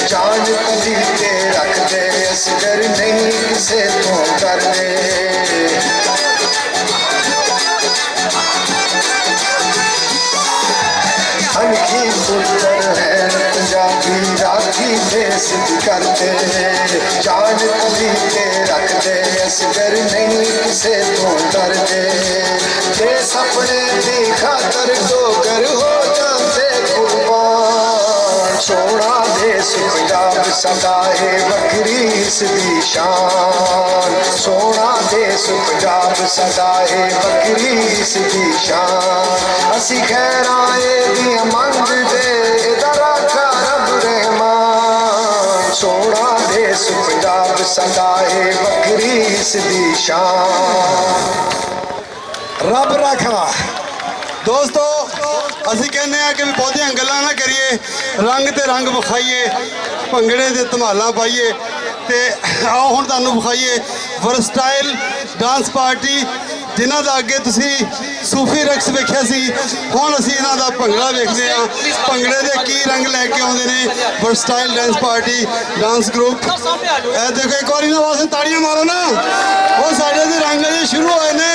जान कली के रख दे असगर नहीं किसे तो कर दे अनकी पुत्र है पंजाबी राखी देश दी कर दे जान कली के रख दे असगर नहीं किसे तो कर दे देश अपने दी खातर डोगर हो जाते कुर्बान सोना देश पंजाब सदा है वखरी इसदी शान सोना देश पंजाब सदा है वखरी इसदी शान असी खैराए दियां मंगदे इदा राखा रब रहमान सोना देश पंजाब सदा है वखरी इसदी शान रब राखा दोस्तों ਅਸੀਂ ਕਹਿੰਦੇ ਆ ਕਿ ਵੀ ਬਹੁਤੀਆਂ ਗੱਲਾਂ ਨਾ ਕਰੀਏ ਰੰਗ ਤੇ ਰੰਗ ਵਿਖਾਈਏ ਭੰਗੜੇ ਦੇ ਧਮਾਲਾਂ ਪਾਈਏ ਤੇ ਆਓ ਹੁਣ ਤੁਹਾਨੂੰ ਵਿਖਾਈਏ ਵਰਸਟਾਈਲ ਡਾਂਸ ਪਾਰਟੀ ਜਿਨ੍ਹਾਂ ਦਾ ਅੱਗੇ ਤੁਸੀਂ ਸੂਫੀ ਰਕਸ ਵੇਖਿਆ ਸੀ ਹੁਣ ਅਸੀਂ ਇਹਨਾਂ ਦਾ ਭੰਗੜਾ ਵੇਖਦੇ ਆ ਭੰਗੜੇ ਦੇ ਕੀ ਰੰਗ ਲੈ ਕੇ ਆਉਂਦੇ ਨੇ versatile dance party dance group ਇਹ ਦੇਖੋ ਇੱਕ ਵਾਰੀ ਨਾ ਵਾਸਤੇ ਤਾੜੀਆਂ ਮਾਰੋ ਨਾ ਉਹ ਸਾਡੇ ਦੇ ਰੰਗ ਅਜੇ ਸ਼ੁਰੂ ਹੋਏ ਨੇ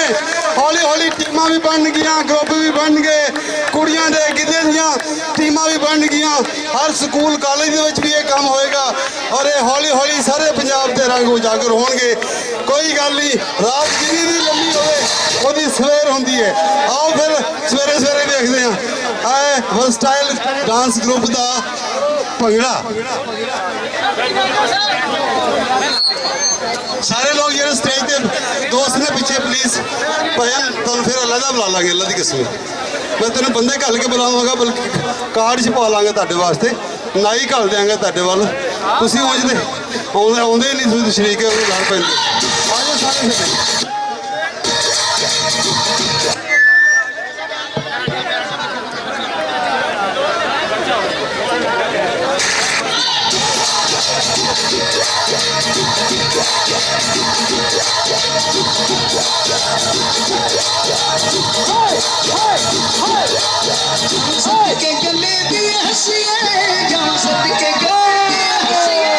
ਹੌਲੀ ਹੌਲੀ ਟੀਮਾਂ ਵੀ ਬਣ ਗਈਆਂ ਗਰੁੱਪ ਵੀ ਬਣ ਗਏ ਕੁੜੀਆਂ ਦੇ ਗਿੱਧੇ ਦੀਆਂ ਟੀਮਾਂ ਵੀ ਬਣ ਗਈਆਂ ਹਰ ਸਕੂਲ ਕਾਲਜ ਦੇ ਵਿੱਚ ਵੀ ਇਹ ਕੰਮ ਹੋਏਗਾ ਔਰ ਇਹ ਹੌਲੀ ਹੌਲੀ ਸਾਰੇ ਪੰਜਾਬ ਦੇ ਰੰਗ ਉਜਾਗਰ ਹੋਣਗੇ ਕੋਈ ਗੱਲ ਨਹੀਂ ਰਾਤ ਜਿੰਨੀ ਵੀ ਲੰਮੀ ਹੋਵੇ ਉਹਦੀ ਸਵੇਰ ਹੁੰਦੀ ਹੈ ਆਓ ਫਿਰ ਸਵੇਰੇ ਸਵੇਰੇ ਵੇਖਦੇ ਹਾਂ ਇਹ ਵਰਸਟਾਈਲ ਡਾਂਸ ਗਰੁੱਪ ਦਾ ਭੰਗੜਾ ਸਾਰੇ ਲੋਕ ਜਿਹੜੇ ਸਟੇਜ ਤੇ ਦੋਸਤ ਨੇ ਪਿੱਛੇ ਪਲੀਜ਼ ਭਜਨ ਤੁਹਾਨੂੰ ਫਿਰ ਅੱਲਾ ਦਾ ਬੁਲਾ ਲਾਂਗੇ ਅੱਲਾ ਦੀ ਕਸਮ ਮੈਂ ਤੈਨੂੰ ਬੰਦੇ ਘੱਲ ਕੇ ਬੁਲਾਵਾਂਗਾ ਬਲਕਿ ਕਾਰਡ 'ਚ ਪਾ ਲਾਂਗੇ ਤੁਹਾਡੇ ਵਾਸਤੇ ਨਾਈ ਘੱਲ ਦਿਆਂਗੇ ਤੁਹਾਡੇ ਵੱਲ ਤੁਸੀਂ ਉਂਝ ਤੇ ਆਉਂਦੇ ਨਹੀਂ ਤੁਸੀਂ ਸ਼ਰੀਕ ਉਹਨੂੰ ਲੜ ਪੈਂਦੇ ਆਜੋ ਸਾਰੇ ਫਿਰ के गले भी हंसिए जहाँ सदके गले हंसिए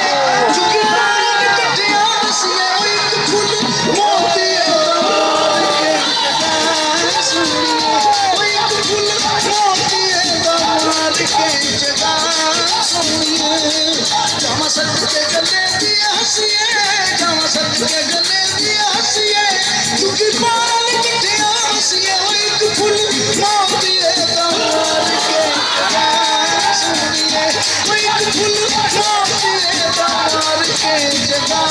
झुकी पानी कटे हंसिए एक फूल मोती दामन के सुनिए एक फूल मोती दामन के जगा सुनिए जहाँ सदके गले भी हंसिए जहाँ सदके गले भी हंसिए झुकी पानी कटे हंसिए एक फूल मोती दामन के सुनिए एक फूल मोती दामन के जगा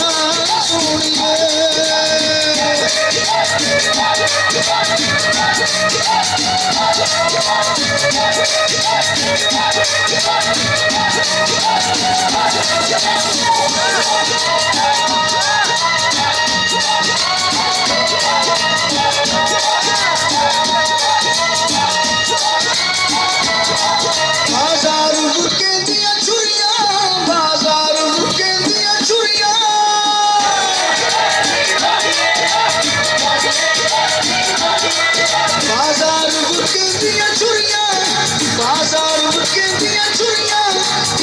सुनिए बाजार मुके दिया छुरियां बाजार मुके दिया छुरियां बाजार मुके दिया छुरियां बाजार मुके दिया छुरियां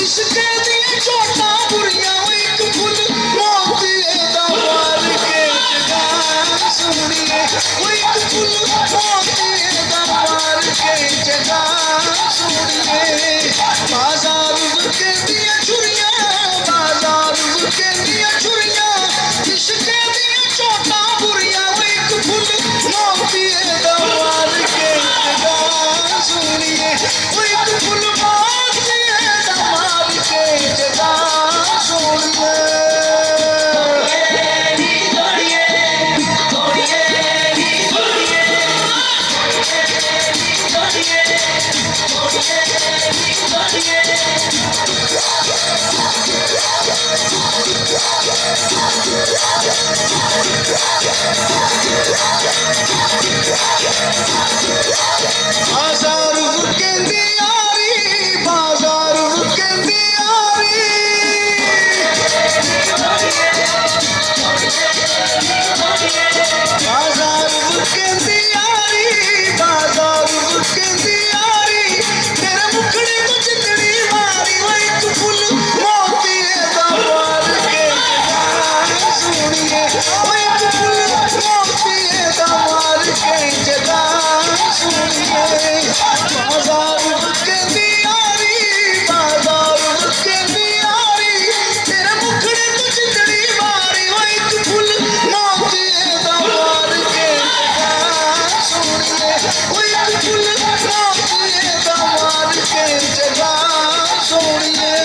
इश्क दिया चोटा बुरियां एक फूल मोती बाजार कहंदी यारी बाजार कहंदी यारी बाजार कहंदी यारी बाजार कहंदी यारी तेरे मुखड़े तो चितड़ी मारी वो एक फुल मोती दा मार के सुनिए वो एक फुल मोती दा मार के जगा सुनिए बाजार कहंदी यारी बाजार कहंदी यारी तेरे मुखड़े तो चितड़ी मारी वो एक फुल मोती दा मार के जगा सुनिए वो एक फुल मोती दा मार के जगा सुनिए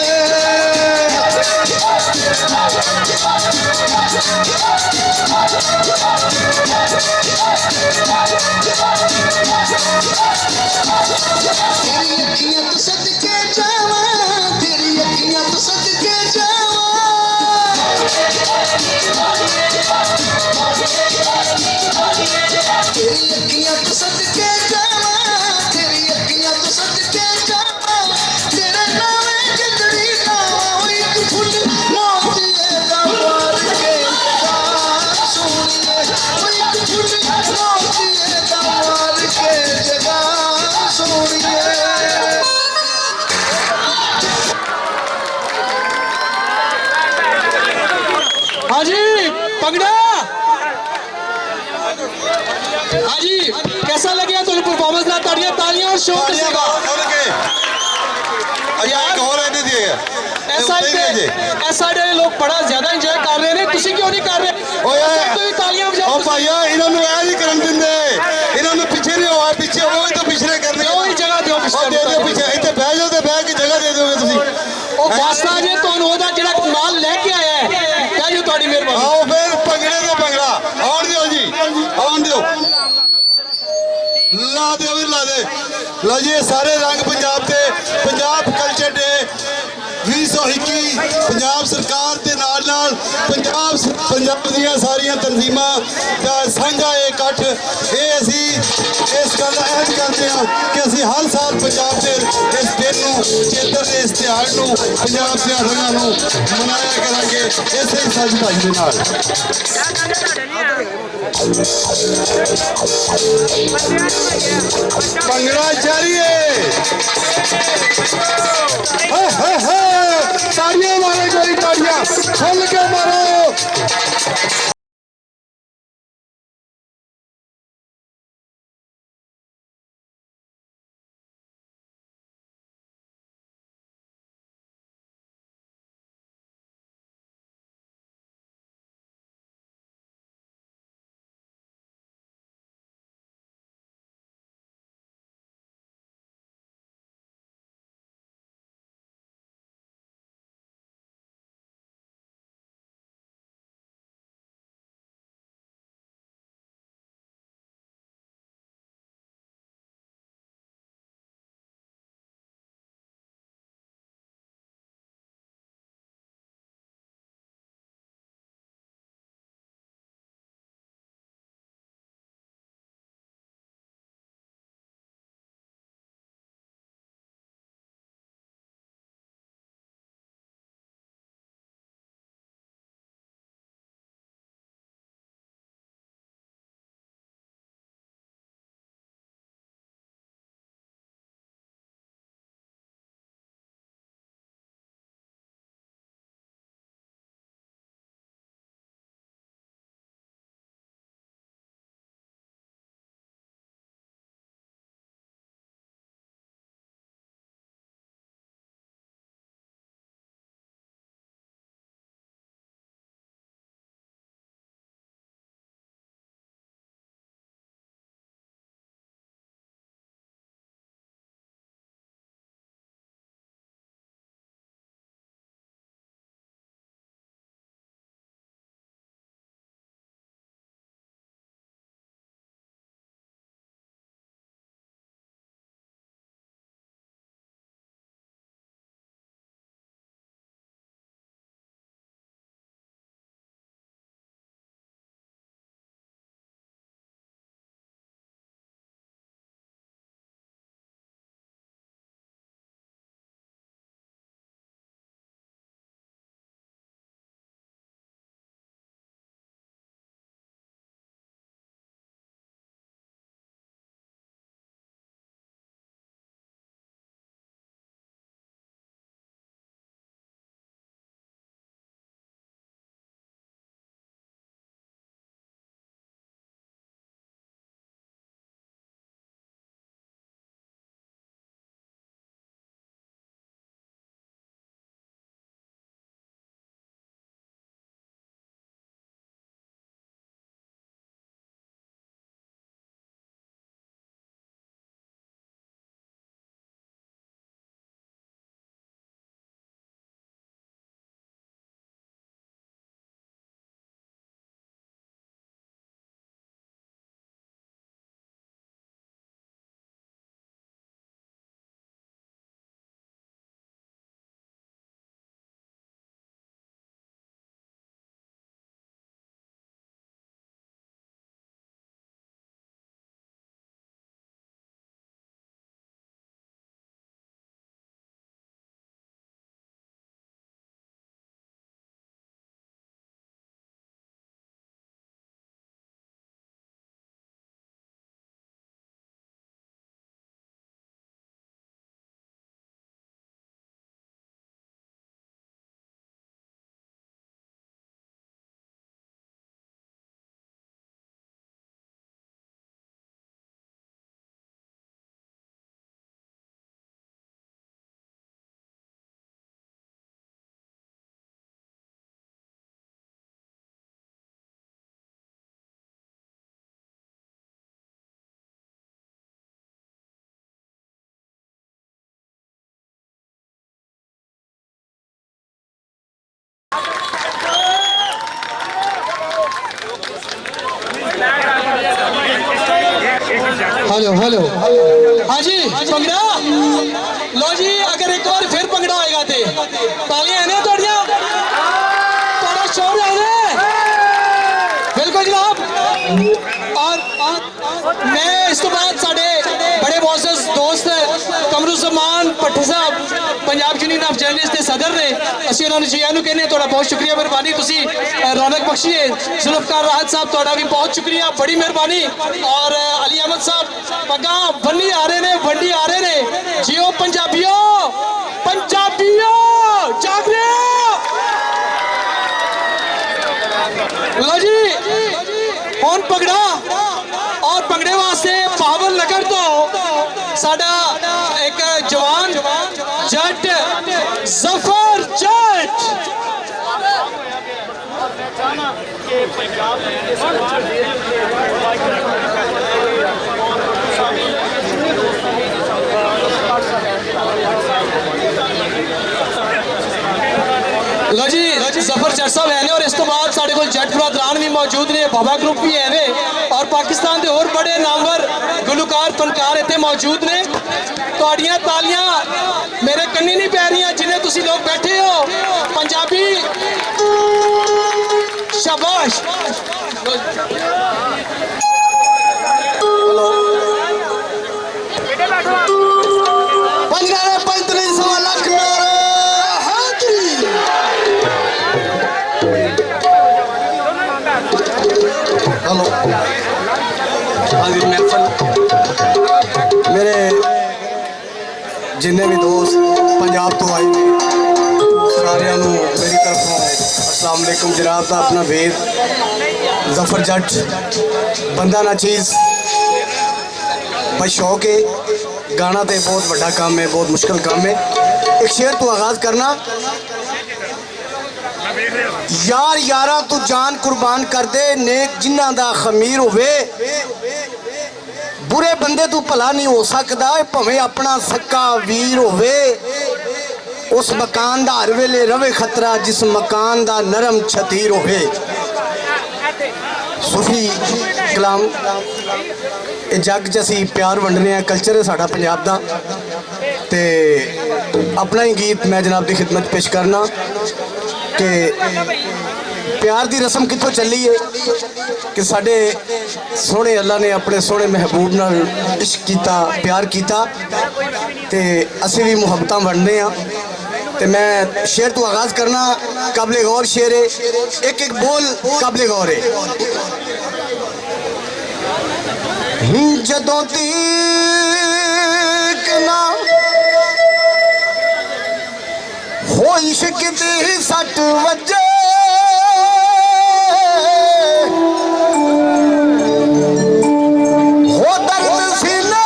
तेरी अखियां तो सदके जावा तेरी अखियां तो सदके जावा तेरी अखियां तो सदके जावा तेरी अखियां तो सदके जावा तेरे नामे जिंदड़ी नावा वो एक फुल मोती दा मार के जगा सुनिए वो एक फुल मोती दा मार के जगा सुनिए हाँ जी पगड़ा हाँ जी कैसा लगे तुम परफॉर्मेंस ना तालियां तालियां और शोर से ऐसा लोग बड़ा ज्यादा इंजॉय कर रहे हैं तुसी क्यों नहीं कर रहे तालियां बजाओ ਭਾਈਆ ਇਹਨਾਂ ਨੂੰ ਇਹ ਨਹੀਂ ਕਰਨ ਦਿੰਦੇ ਇਹਨਾਂ ਨੂੰ ਪਿੱਛੇ ਨਹੀਂ ਹੋਆ ਪਿੱਛੇ ਉਹ ਹੀ ਤਾਂ ਪਿਛਲੇ ਕਰਨੇ ਉਹੀ ਜਗ੍ਹਾ ਦਿਓ ਉਹ ਦੇ ਦਿਓ ਪਿੱਛੇ ਇੱਥੇ ਬਹਿ ਜਾਓ ਤੇ ਬਹਿ ਕੇ ਜਗ੍ਹਾ ਦੇ ਦਿਓਗੇ ਤੁਸੀਂ ਉਹ ਵਾਸਤਾ ਜੇ ਤੁਹਾਨੂੰ ਉਹਦਾ ਜਿਹੜਾ ਮਾਲ ਲੈ ਕੇ ਆਇਆ ਹੈ ਕਿਆ ਜੋ ਤੁਹਾਡੀ ਮਿਹਰਬਾਨੀ ਆਓ ਫਿਰ ਭੰਗੜੇ ਤੇ ਭੰਗੜਾ ਆਉਣ ਦਿਓ ਜੀ ਆਉਣ ਦਿਓ ਲਾ ਦਿਓ ਵੀ ਲਾ ਦੇ ਲਓ ਜੀ ਇਹ ਸਾਰੇ ਰੰਗ ਪੰਜਾਬ ਤੇ ਪੰਜਾਬ ਕਲਚਰ ਡੇ 2021 ਪੰਜਾਬ ਸਰਕਾਰ ਦੇ ਨਾਲ ਪੰਜਾਬ ਦੀਆਂ ਸਾਰੀਆਂ ਤਨਜ਼ੀਮਾਂ ਦਾ ਸਾਂਝਾ ਇਹ ਇਕੱਠ ਇਹ ਅਸੀਂ ਇਸ ਗੱਲ ਦਾ ਅਹਿਦ ਕਰਦੇ ਹਾਂ ਕਿ ਅਸੀਂ ਹਰ ਸਾਲ ਪੰਜਾਬ ਦੇ ਇਸ ਦਿਨ ਨੂੰ ਚੇਤਰ ਦੇ ਇਸ ਤਿਉਹਾਰ ਨੂੰ ਪੰਜਾਬ ਦੇ ਰੰਗਾਂ ਨੂੰ ਮਨਾਇਆ ਕਰਾਂਗੇ ਇਸੇ ਸੱਜ ਧੱਜ ਦੇ ਨਾਲ ਭੰਗੜਾ ਜਾਰੀ ਹੈ ਤਾੜੀਆਂ ਮਾਰੋ ਗੋਰੀ ਤਾੜੀਆਂ ਖੁੱਲ ਕੇ ਮਾਰੋ हेलो हेलो हाँ जी भंगड़ा लो जी अगर एक बार फिर भंगड़ा होएगा ते तालियां है ना थोड़ियां थोड़ा शोर है बिल्कुल जनाब और मैं इस तो बाद साडे बड़े मोअज़्ज़ज़ दोस्त कमरुज़्ज़मान भट्टी साहब पंजाब यूनियन ऑफ जर्नलिस्ट के सदर ने ਅਸੀਂ ਉਹਨਾਂ ਨੂੰ ਜੀ ਆਇਆਂ ਨੂੰ ਕਹਿੰਦੇ ਤੁਹਾਡਾ ਬਹੁਤ ਸ਼ੁਕਰੀਆ ਮਿਹਰਬਾਨੀ ਤੁਸੀਂ रौनक बख्शी है जुल्फकार राहत साहब ਤੁਹਾਡਾ भी बहुत शुक्रिया बड़ी मेहरबानी और अली अहमद साहब पग्गा बन्नी आ रहे ने वंडी आ रहे ने जियो पंजाबियों पंजाबियों जाग रहे लो जी हुण पगड़ा और पगड़े वास्ते पावल नगर तो साडा एक जवान जट जफर जट लो जी जफर जट साहब है और इस तो बाद साढ़े को जट बरादरान भी मौजूद ने बाबा ग्रुप भी है और पाकिस्तान के होर बड़े नामवर गुलकार फनकार इतने मौजूद ने तुहाड़ियां तालियां मेरे कन्नी नहीं पै रही जिन्हें तुसी लोग बैठे हो पंजाबी शाबाश पंजाब 35 लाख हेलो हाजिर महफल मेरे जिन्ने भी दोस्त पंजाब तो आए ने सारिਆਂ ਨੂੰ मेरी तरफों अस्सलाम वालेकुम जनाब का अपना वेद जफर जट बंदा ना चीज़ बस शौक है गाना तो बहुत बड़ा काम है बहुत मुश्किल काम है एक शेर तो आगाज करना यार यारा तू जान कुर्बान कर दे नेक जिन्ना दा खमीर होवे बुरे बंदे तू भला नहीं हो सकता भावें अपना सक्का वीर होवे उस मकान दा हर वेले रवे खतरा जिस मकान दा नरम छतीर होवे सूफी कलाम ये जग च असी प्यार वंडने कल्चर है साडा पंजाब दा ते अपना ही गीत मैं जनाब की खिदमत पेश करना कि प्यार की रस्म कितों चली है कि साडे सोहने अल्लाह ने अपने सोहने महबूब नाल इश्क कीता प्यार कीता ते असी भी मुहब्बतां वंडने ते मैं शेर तो आगाज करना काबिले गौर शेर है एक एक बोल काबिले गौर है जदों तक ना हो इश्क दी सट वजे हो दर्द सीने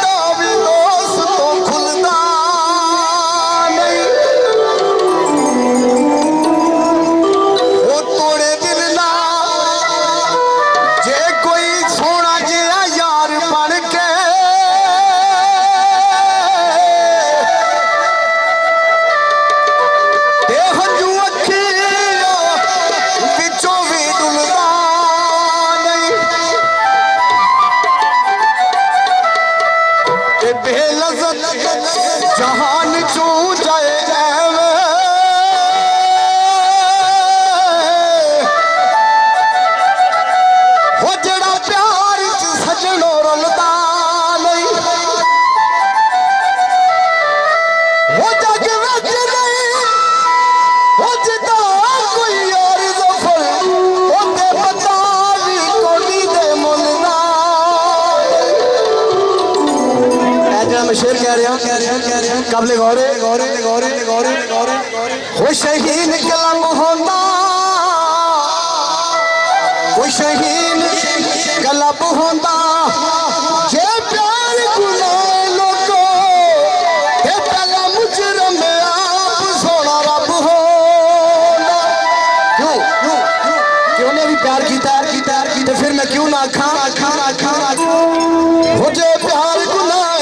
दा भी दोस्त तो खुलदा नहीं वो तोड़े दिल ना जे कोई सोना जिहा यार बन के जहान चू जाए हो जड़ा प्यार च सजनो रुलदा नहीं वो जग विच नहीं हो जिदा कोई और जफर होते पता भी कोनी दे मुल ना मैं शेर कह रहा काबिले गौरे गौरे गौरे गौरे गौरे वो शहीन कलम होंदा वो शहीन कलब होंदा जे प्यार गुनाह लोगो ते पहला मुजरम आप सोना रब होंदा क्यों क्यों क्यों ने भी प्यार कीता ते फिर मैं क्यों ना आखा वो जे प्यार गुनाह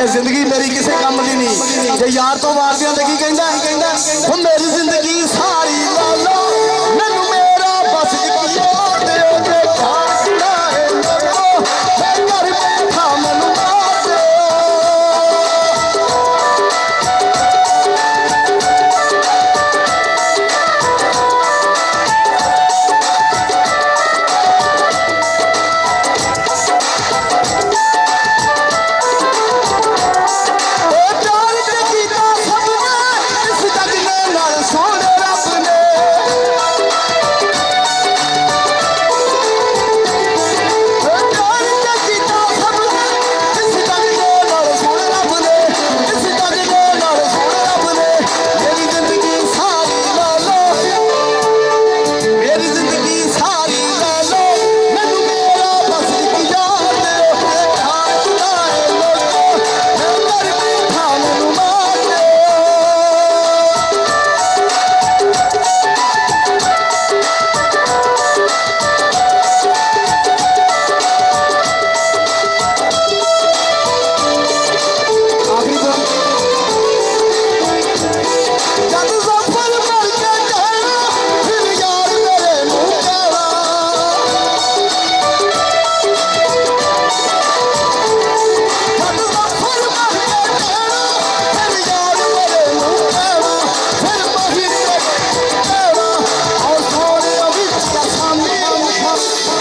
ਕਿ ਜ਼ਿੰਦਗੀ ਮੇਰੀ ਕਿਸੇ ਕੰਮ ਦੀ ਨਹੀਂ। ਜੇ ਯਾਰ ਤੋਂ ਮਾਰਦੇ ਆ ਤਾਂ ਕੀ ਕਹਿੰਦਾ ਉਹ ਮੇਰੀ ਜ਼ਿੰਦਗੀ ਸਾਰੀ ਲਾ ਲਓ ਮੈਨੂੰ ਮੇਰਾ ਬਸ ਇੱਕ ਯਾਦ ਦਿਓ ਜੇ ਖਾਣ ਚੜਾਏ ਲੋਕੋ ਮੈਂ ਘਰ ਬੈਠਾ ਮੈਨੂੰ ਮਾਰ ਦਿਓ।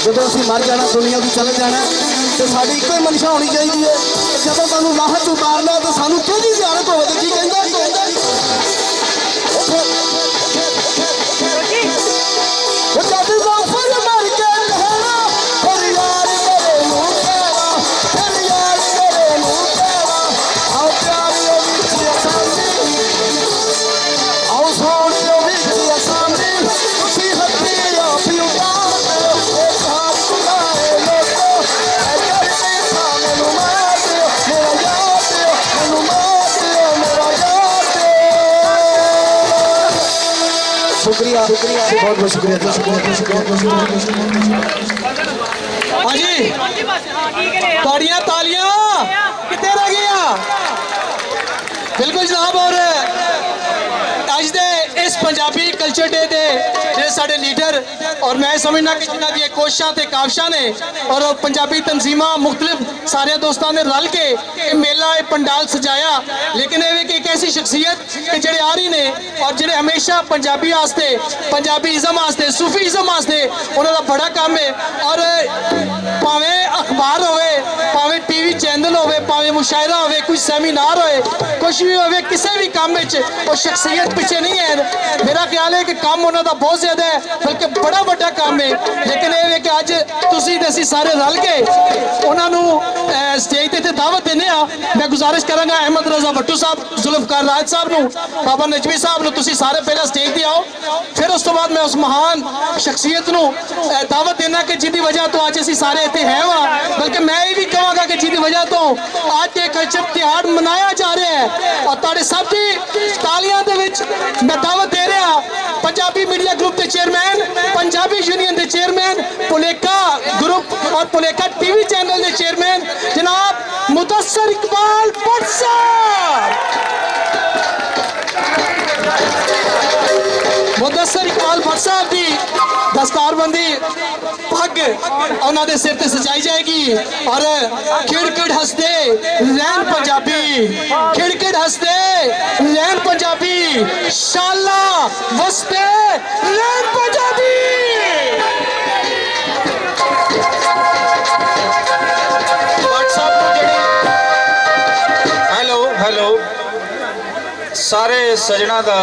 ਜਦੋਂ ਅਸੀਂ ਮਰ ਜਾਣਾ ਦੁਨੀਆ ਤੋਂ ਚਲੇ ਜਾਣਾ ਤੇ ਸਾਡੀ ਇੱਕੋ ਹੀ ਮਨਸ਼ਾ ਹੋਣੀ ਚਾਹੀਦੀ ਹੈ ਜਦੋਂ ਸਾਨੂੰ ਲਾਹ ਚ ਉਤਾਰਨਾ ਤਾਂ ਸਾਨੂੰ ਕਿਹਦੀ ਜ਼ਿਆਰਤ ਹੋਵੇ ਤੇ ਕੀ ਕਹਿੰਦਾ ਉਹ ਜਦ ਜ਼ਾਫਰ ਮਰ ਕੇ ਕਹਿਣਾ ਫਿਰ ਯਾਰ ਮੇਰੇ ਨੂੰ ਕਹਿਣਾ ਫਿਰ ਯਾਰ ਮੇਰੇ ਨੂੰ ਕਹਿਣਾ ਆਓ ਪਿਆਰਿਓ ਵਿੱਚ ਅਸਾਨੀ ਆਓ ਸੋਹਣਿਓ ਵਿੱਚ ਅਸਾਨੀ ਤੁਸੀਂ ਹੱਥੀ ਆਪ ਹੀ ਉਤਾਰ शुक्रिया बहुत बहुत शुक्रिया हाँ जी ताड़ियां तालियां कितने रह गया बिल्कुल जनाब। और अज दे इस पंजाबी कल्चर डे दे जे साडे लीडर और मैं समझना कि जिन्हां दी कोशिशां ते काविशां ने और पंजाबी तंजीमां मुख्तलिफ सारे दोस्तां ने रल के ये मेला ये पंडाल सजाया। लेकिन ये कि एक ऐसी शख्सियत कि जेड़े आ रही ने और जेड़े हमेशा पंजाबी वास्ते पंजाबी इज़म वास्ते सूफी इज़म वास्ते उन्हां दा बड़ा काम है। और भावें अखबार होवे भावें टीवी चैनल होवे भावें मुशायरा होवे कोई सेमिनार होए कुछ भी होवे किसी भी काम में वो शख्सियत पीछे नहीं है। मेरा ख्याल है कि काम उन्हां दा बहुत ज़्यादा है बल्कि बड़ा वड्डा काम है। लेकिन ये कि अज तुसीं ते असीं सारे रल के उन्हां नूं स्टेज ते दावत देने आ। मैं गुजारिश करांगा अहमद रजा भट्टू साहब जुल्फकार राज साहब नूं बाबा नजमी साहब नूं तुसीं सारे पहले स्टेज ते आओ फिर उस तो बाद मैं उस महान शख्सियत नूं दावत देना कि जिहदी वजह तो अज असीं सारे इत्थे हैं वा। बल्कि मैं ये भी कहांगा कि जिहदी वजह तो अज ये कल्चर त्यौहार मनाया जा रहा है और तुहाडे सब दी तालियां दे विच मैं दावत दे रहा पंजाबी मीडिया ग्रुप के चेयरमैन पंजाबी यूनियन के चेयरमैन पुलेका ग्रुप और पुलेका टीवी चैनल के चेयरमैन जनाब मुदस्सर इकबाल भट्ट साहब। मुदस्सर इकबाल भट्ट साहब की दस्तारबंदी पग उन्होंने सिर ते सजाई जाएगी। और खिड़खिड़ हंसदे रैन पंजाबी खिड़खिड़ हंसदे रैन पंजाबी शाला वसदे रैन पंजाबी। हेलो हेलो सारे सजना का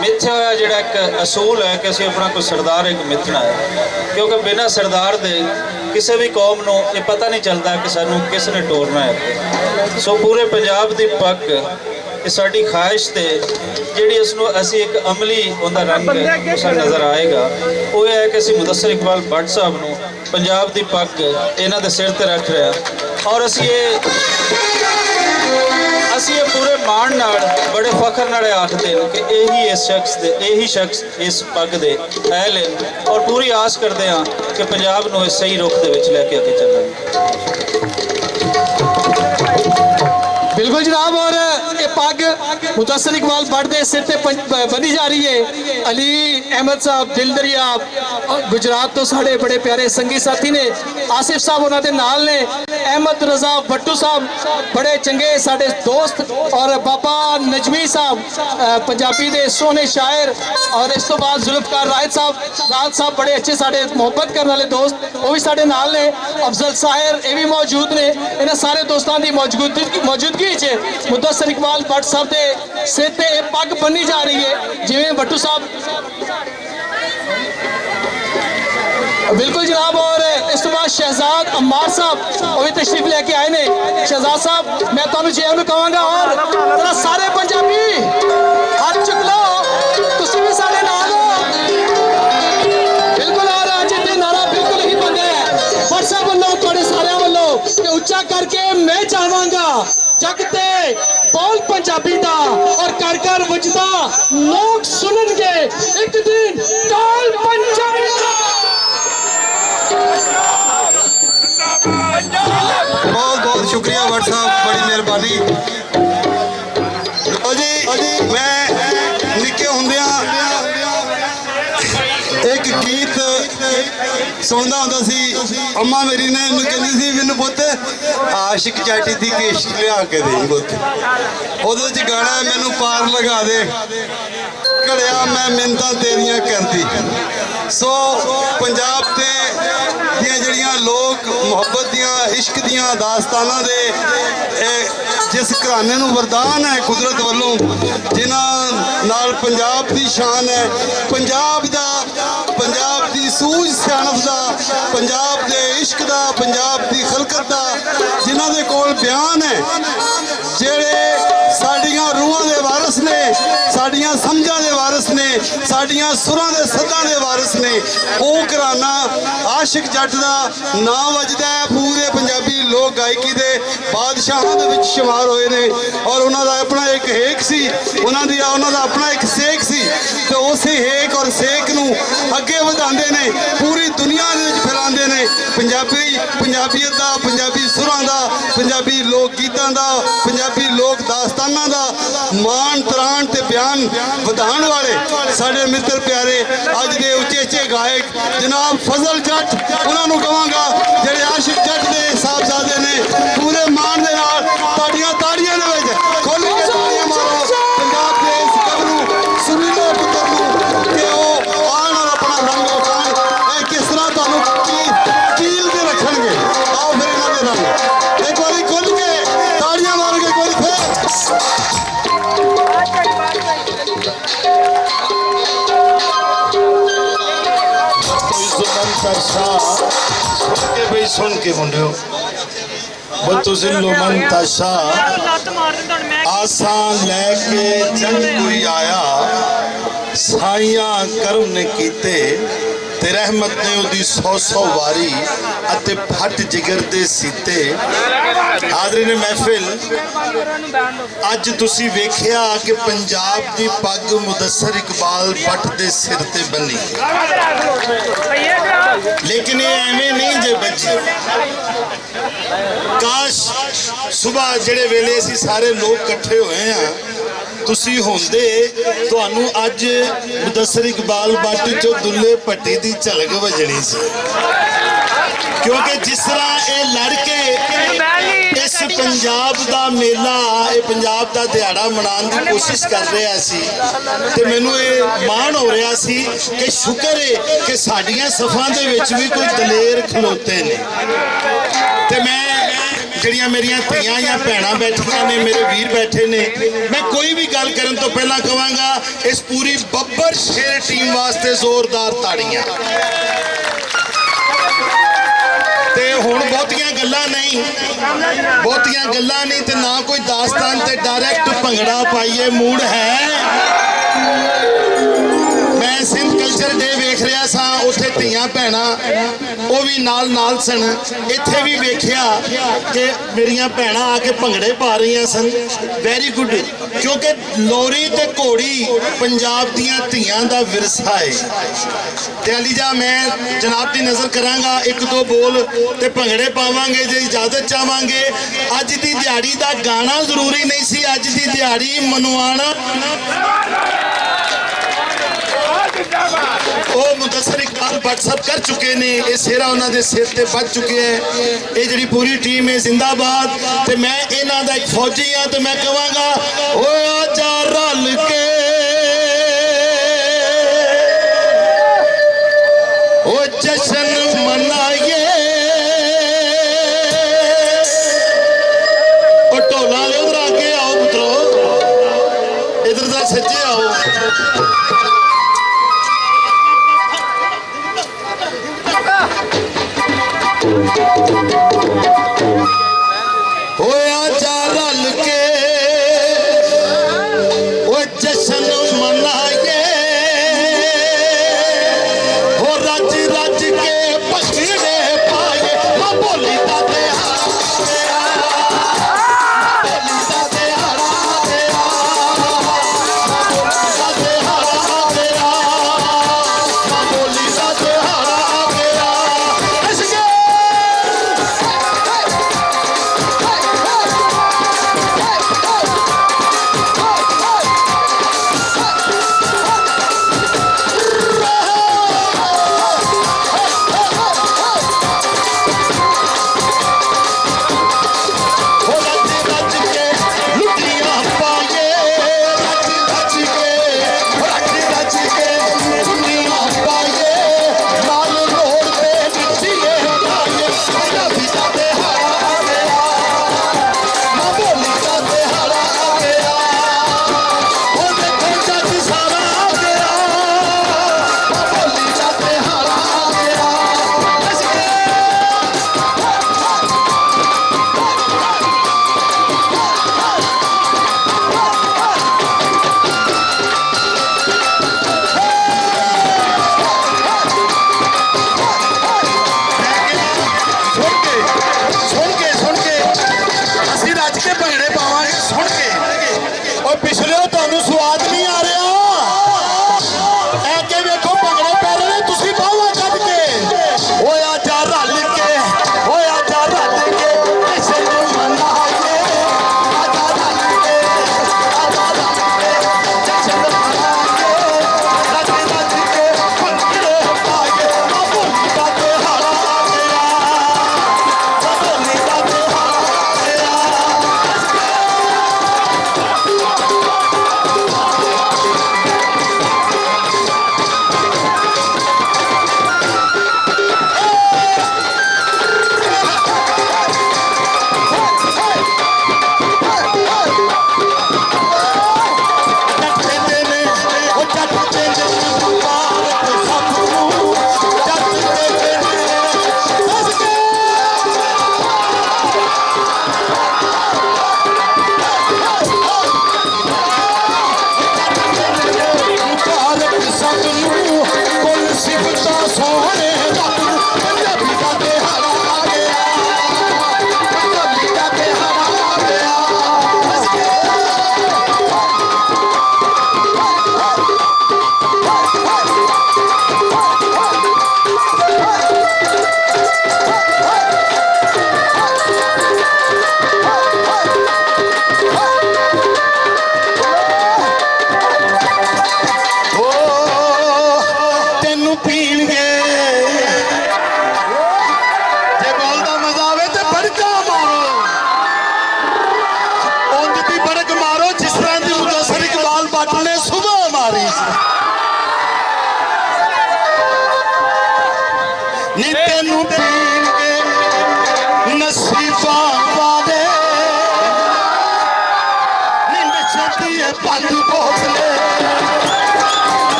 मिथ्या होया जिहड़ा एक असूल है कि असीं अपना कोई सरदार एक मिथना है क्योंकि बिना सरदार दे किसी भी कौम नूं ये पता नहीं चलता कि सानू किस ने टोरना है। सो पूरे पंजाब की पग ये साडी ख्वाहिश ते जिहड़ी इसनूं असीं एक अमली उहदा रंग नज़र आएगा वो ये है कि असीं मुदस्सर इकबाल भट्ट साहब नूं पंजाब की पग इन्हां दे सिर ते रख रहे हैं। और असीं ये पूरे मान नाल बड़े फखर नाल आखते हैं कि यही शख्स इस पग दे अहल हैं और पूरी आस करते हैं कि पंजाब नूं इस सही रुख दे विच लैके आगे चलांगे। बिल्कुल जनाब। और ये पग मुदस्सिर इकबाल भट्ट के सिर ते बनी जा रही है। अली अहमद साहब दिलदरिया गुजरात तो साढ़े बड़े प्यारे संगी साथी ने, आसिफ साहब उन्होंने नाल ने, अहमद रजा भट्टू साहब बड़े चंगे साढ़े दोस्त, और बाबा नजमी साहब पंजाबी दे सोहने शायर, और इस तो बाद जुल्फकार राहत साहब बड़े अच्छे साढ़े मुहब्बत करने वाले दोस्त, वो भी साढ़े नाल ने। अफजल साहिर ये भी मौजूद ने। इन्होंने सारे दोस्तों की मौजूदगी च मुदस्सिर इकबाल भट्ट साहब के सिर ते पग बनी जा रही है। जिवें भट्टू साहब बिल्कुल जनाब। और इस तो बाद शहजाद अम्मार साहब वो भी तशरीफ लेके आए ने। शहजाद साहब मैं तुहानू जे एम कहांगा, और जरा सारे पंजाबी हाथ चुक लो, तुसीं भी साडे नाल हो बिल्कुल। और अज दे नारा बिल्कुल ही बंद है भट्ट साहब वालों, तुहाडे सारिਆਂ ਵੱਲੋਂ कि उच्चा करके मैं चाहांगा जग ते बोल पंजाबी दा, और कर कर वजदा लोग सुननगे एक दिन बोल पंजाबी दा। बहुत बहुत शुक्रिया भट्ट साहब, बड़ी मेहरबानी। लो जी, मैं निक्के हुंदियां एक गीत सुनदा हुंदा सी। अम्मा मेरी ने मैनूं कहंदी सी, मैनूं पुत्त आशिक चाटी दी केश लिया के दे पुत्त, ओहदे च गाना मैनूं पार लगा दे घड़िया मैं मिन्नतां तेरियां करदी। सो पंजाब ते दियां जड़ियां लोक मुहब्बत दियां इश्क दियां दास्तानां दे जिस घराने नूं वरदान है कुदरत वालों, जिन्हां नाल पंजाब दी शान है, पंजाब दी सूझ सियाणत दा, पंजाब दे इश्क दा, पंजाब दी खलकत दा, जिन्हां दे कोल बयान है, जेड़े साडियां रूहां दे वारिस ने, साडियां समझां दे वारिस ने, साडियां सुरां दे सदां दे वारिस ने, ओह घराना आशिक जट दा नाम वजदा है। पूरे पंजाबी लोक गायकी दे बादशाहां दे विच शुमार होए ने, और उन्हां दा अपना एक हेक सी, उन्हां दा अपना एक सेक सी, ते उस हेक और सेक नूं अगे वधांदे ने, पूरी दुनिया दे विच फैलांदे ने। पंजाबीयत दा, पंजाबी सुरां दा, पंजाबी लोक गीतां दा, पंजाबी लोक दास्तानां दा मान तरान ते बयान वधाण वाले साडे मित्र प्यारे अज दे उचेचे गायक जनाब फजल जट, उन्हां नूं कहांगा जेड़े आशिक जट दे साहबजादे ने, पूरे मान दे नाल ताड़ियां दे विच खोल के ताड़ियां मारो पंजाब दे इस गबरू सुनीले पुत्तर नूं कि ओह आण और अपना रंग विखाण किस तरह तुहानूं कील के रखणगे। आओ फिर इन्हां दे रंग एक बारी खोल के ताड़ियां मार के कोई फिर सुन के मुंडियो बतुजिल्लो मन तशा आसान लैके जंग कोई आया, साइयां करम ने कीते ते रहमत ने उदी 100 वारी अते फट जिगर दे सीते। हाज़रीन महफिल, अज तुसी वेखिया कि पंजाब दी पग मुदस्सिर इकबाल भट्ट दे सिर ते बनी, लेकिन ये एवें नहीं जे बजी। काश सुबह जेड़े वेले असीं सारे लोग इकट्ठे होए हैं तुसी होंदे, तुहानू अज मुदस्सिर इकबाल भट्ट चो दुल्ले भट्टी दी झलक वजनी सी, क्योंकि जिस तरह ये लड़के इस पंजाब दा मेला, ये पंजाब दा दिहाड़ा मनाने की कोशिश कर रहा सी, ते मैनू ये मान हो रहा सी कि शुक्र है कि साडियां सफां दे विच भी कोई दलेर खलोते ने। ते मैं ਜਿਹੜੀਆਂ ਮੇਰੀਆਂ ਧੀਆਂ ਜਾਂ ਭੈਣਾਂ ਬੈਠੀਆਂ ਨੇ, ਮੇਰੇ ਵੀਰ ਬੈਠੇ ਨੇ, ਮੈਂ ਕੋਈ ਵੀ ਗੱਲ ਕਰਨ ਤੋਂ ਪਹਿਲਾਂ ਕਹਾਂਗਾ ਇਸ ਪੂਰੀ ਬੱਬਰ ਸ਼ੇਰ ਟੀਮ ਵਾਸਤੇ ਜ਼ੋਰਦਾਰ ਤਾੜੀਆਂ। ਤੇ ਹੁਣ ਬਹੁਤੀਆਂ ਗੱਲਾਂ ਨਹੀਂ ਤੇ ਨਾ ਕੋਈ ਦਾਸਤਾਨ ਤੇ ਡਾਇਰੈਕਟ ਭੰਗੜਾ ਪਾਈਏ, ਮੂਡ ਹੈ। ਮੈਂ ਸਿੰਧ ਕਲਚਰ ਡੇ ਵੇਖ ਰਿਹਾ सां उत्थे धीआं भैणां ਉਹ ਵੀ ਨਾਲ ਸਨ। ਇੱਥੇ ਵੀ ਵੇਖਿਆ ਕਿ ਮੇਰੀਆਂ ਭੈਣਾਂ ਆ ਕੇ ਭੰਗੜੇ ਪਾ ਰਹੀਆਂ ਸਨ। ਵੈਰੀ ਗੁੱਡ, ਕਿਉਂਕਿ ਲੋਰੀ ਤੇ ਘੋੜੀ ਪੰਜਾਬ ਦੀਆਂ ਧੀਆਂ ਦਾ ਵਿਰਸਾ ਹੈ। ਤੇ ਅਲੀ ਜਾ ਮੈਂ ਜਨਾਬ ਦੀ ਨਜ਼ਰ ਕਰਾਂਗਾ, ਇੱਕ ਦੋ ਬੋਲ ਤੇ ਭੰਗੜੇ ਪਾਵਾਂਗੇ ਜੇ ਇਜਾਜ਼ਤ ਚਾਹਾਂਗੇ। ਅੱਜ ਦੀ ਦਿਹਾੜੀ ਦਾ ਗਾਣਾ ਜ਼ਰੂਰੀ ਨਹੀਂ ਸੀ, ਅੱਜ ਦੀ ਦਿਹਾੜੀ ਮਨਵਾਣਾ ਉਹ ਮੁਦੱਸਰ ਇਕਬਾਲ भट्ट साहब कर चुके ने। ये सेहरा उन्होंने सिर ते बच चुके हैं। ये जी पूरी टीम है जिंदाबाद। तो मैं इन्हों का एक फौजी हाँ, तो मैं कहांगा ओ आजा रल के ओ जश्न मनाइए। ओ ढोला ले उधर आगे आओ पुत्रो, इधर का सज्जे आओ। होया जा रल के वो जश्न मनाइए, हो रज रज के भंगड़े पाए। मां बोली दा तिहाड़ा तेरा, बोली दा तिहाड़ा तेरा, बोली दा तिहाड़ा तेरा, बोली दा तिहाड़ा तेरा।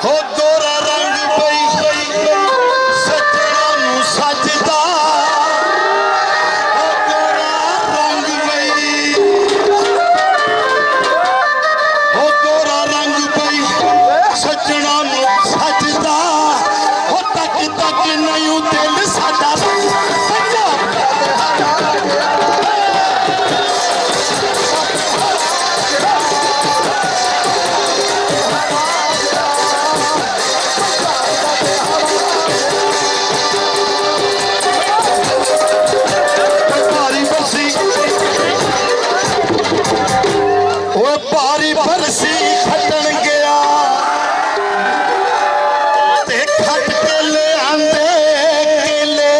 ਹੋ ਗੋਰਾ ਰੰਗ ਪਈ ਸੱਜਣਾ ਨੂੰ ਸੱਜਦਾ ਹੋ ਗੋਰਾ ਰੰਗ ਪਈ ਹੋ ਗੋਰਾ ਰੰਗ ਪਈ ਸੱਜਣਾ ਨੂੰ ਸੱਜਦਾ ਹੋ ਤੱਕ ਤੱਕ ਨਹੀਂ ਦਿਲ ਸਾਡਾ ਭਾਰੀ ਬਰਸੀ ਉਹ ਭਾਰੀ ਬਰਸੀ ਖੱਟਣ ਗਿਆ ਤੇ ਖੱਟ ਕੇ ਲਿਆਂਦੇ ਕੇਲੇ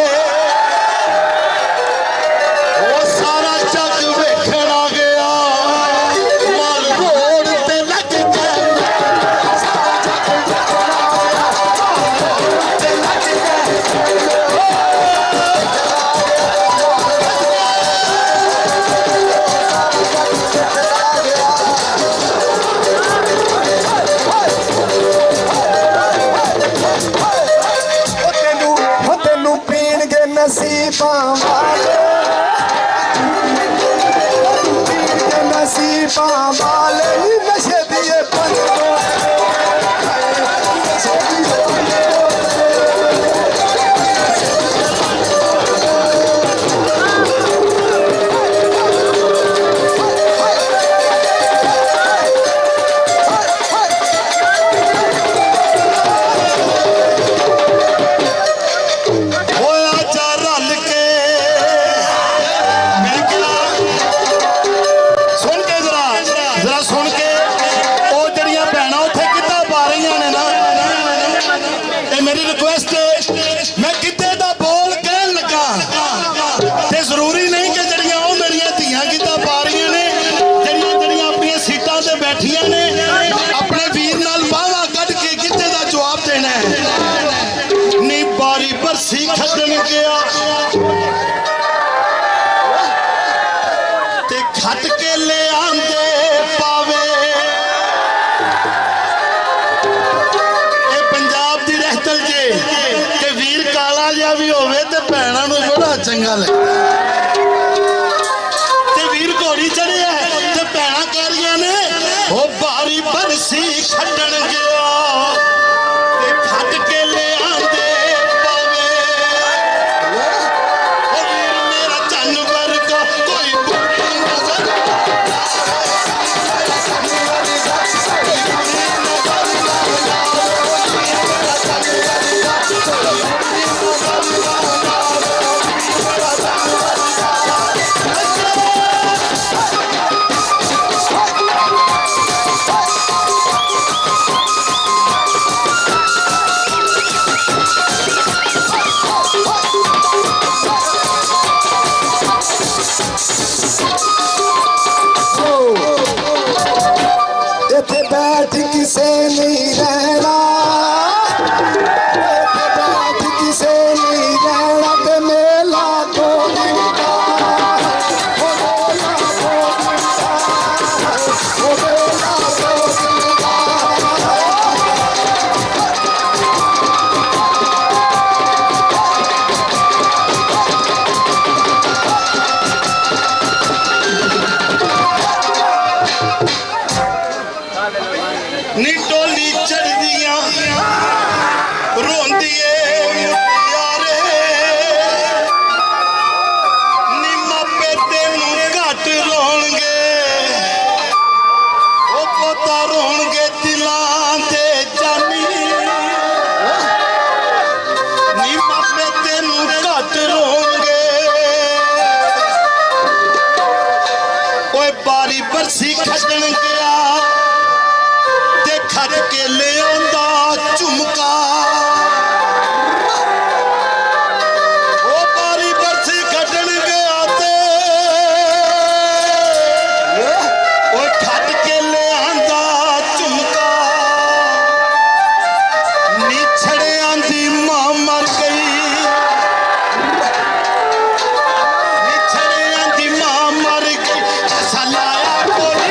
ਉਹ ਸਾਰਾ ਜੱਗ ਵੇਖਣ ਆ ਗਿਆ ਮਾਲ ਰੋਡ ਤੇ ਲੱਗ ਗਿਆ ਸਾਰਾ ਜੱਗ ਵੇਖਣ ਆ ਗਿਆ ਤੇ ਲੱਗ ਗਿਆ ਉਹ ਤੈਨੂੰ ਪੀਣਗੇ ਨਸੀਬਾਂ ਵਾਲੇ ਪੀਣਗੇ ਨਸੀਬਾਂ ਵਾਲੇ ਨੀ ਨਸ਼ੇ ਦੀਏ ਪੰਜੋ ਹੋਇਆ ਜਾ ਰਲ ਕੇ ਮੈਂ ਕਿਹਾ ਸੁਣ ਕੇ ਜ਼ਰਾ ਸੁਣ ਕੇ ਉਹ ਜਿਹੜੀਆਂ ਭੈਣਾਂ ਉੱਥੇ ਕਿੱਦਾਂ ਪਾ ਰਹੀਆਂ ਨੇ ਨਾ ਇਹ ਮੇਰੀ ਰਿਕੁਐਸਟ ਮੈਂ ਕਿੱਦਾਂ ਦਾ ਬੋਲ ਕਹਿਣ ਲੱਗਾ ਤੇ ਜ਼ਰੂਰੀ ਨਹੀਂ ਕਿ ਜਿਹੜੀਆਂ ਉਹ ਮੇਰੀਆਂ ਧੀਆਂ ਕਿੱਦਾਂ ਪਾ ਰਹੀਆਂ ਨੇ ਜਿਹੜੀਆਂ ਆਪਣੀਆਂ ਸੀਟਾਂ ਤੇ ਬੈਠੀਆਂ ਨੇ ਆਪਣੇ ਵੀਰ ਨਾਲ ਬਾਹਾਂ ਕੱਢ ਕੇ ਕਿੱਦਾਂ ਦਾ ਜਵਾਬ ਦੇਣਾ ਹੈ ਨੀ ਬਾਰੀ ਬਰਸੀ ਖੱਟਣ ਗਿਆ ਤੇ ਖੱਟ ਕੇ ਲਿਆਂਦੇ ਪਾਵੇ ਇਹ ਪੰਜਾਬ ਦੀ ਰਹਿਤਲ ਜੇ ਕਿ ਵੀਰ ਕਾਲਾ ਜਿਹਾ ਵੀ ਹੋਵੇ ਤੇ ਭੈਣਾਂ ਨੂੰ ਬੜਾ ਚੰਗਾ ਲੱਗਦਾ ਤੇ ਵੀਰ ਘੋੜੀ ਚੜਿਆ ਤੇ ਭੈਣਾਂ ਕਹਿ ਰਹੀਆਂ ਨੇ ਉਹ ਬਾਰੀ ਬਰਸੀ ਖੱਟਣ ਗਿਆ ਤੇ ਖੱਟ ਕੇ ਲਿਆਂਦੇ ਪਾਵੇ ਉਹ ਵੀਰ ਮੇਰਾ ਚੰਨ ਵਰਗਾ ਕੋਈ ਬੁੱਢੀ ਨਜ਼ਰ ਇੱਥੇ ਬੈਠ ਕਿਸੇ ਨਹੀਂ ਰਹਿਣਾ ਇੱਥੇ ਬੈਠ ਕਿਸੇ ਨਹੀਂ ਰਹਿਣਾ ਤੇ ਮੇਲਾ ਗੋਇੰਦਾ ਉਹ ਮੇਲਾ ਗੋਇੰਦਾ ਉਹ ਮੇਲਾ ਗੋਇੰਦਾ ਨੀ ਟੋਲੀ ਚੜਦੀਆਂ ਰੋਂਦੀ ਏ ਮੁਟਿਆਰੇ ਨੀ ਮਾਪੇ ਤੈਨੂੰ ਘੱਟ ਰੋਣਗੇ ਉਹ ਪੋਤਾ ਰੋਣਗੇ ਦਿਲਾਂ ਤੇ ਜਾਨੀ ਨੀ ਮਾਪੇ ਤੈਨੂੰ ਘੱਟ ਰੋਣਗੇ ਓਏ ਬਾਰੀ ਬਰਸੀ ਖੱਟਣ ਗਿਆ ਤੇ ਖੱਟ ਕੇ ਲਿਆਂਦਾ ਝੁਮਕਾ ਉਹ ਬਾਰੀ ਬਰਸੀ ਖੱਟਣ ਗਿਆ ਤੇ ਉਹ ਖੱਟ ਕੇ ਲਿਆਂਦਾ ਝੁਮਕਾ ਨਿਛੜਿਆਂ ਦੀ ਮਾਂ ਮਰ ਗਈ ਨਿਛੜਿਆਂ ਦੀ ਮਾਂ ਮਰ ਗਈ ਐਸਾ ਲਾਇਆ ਕੋਈ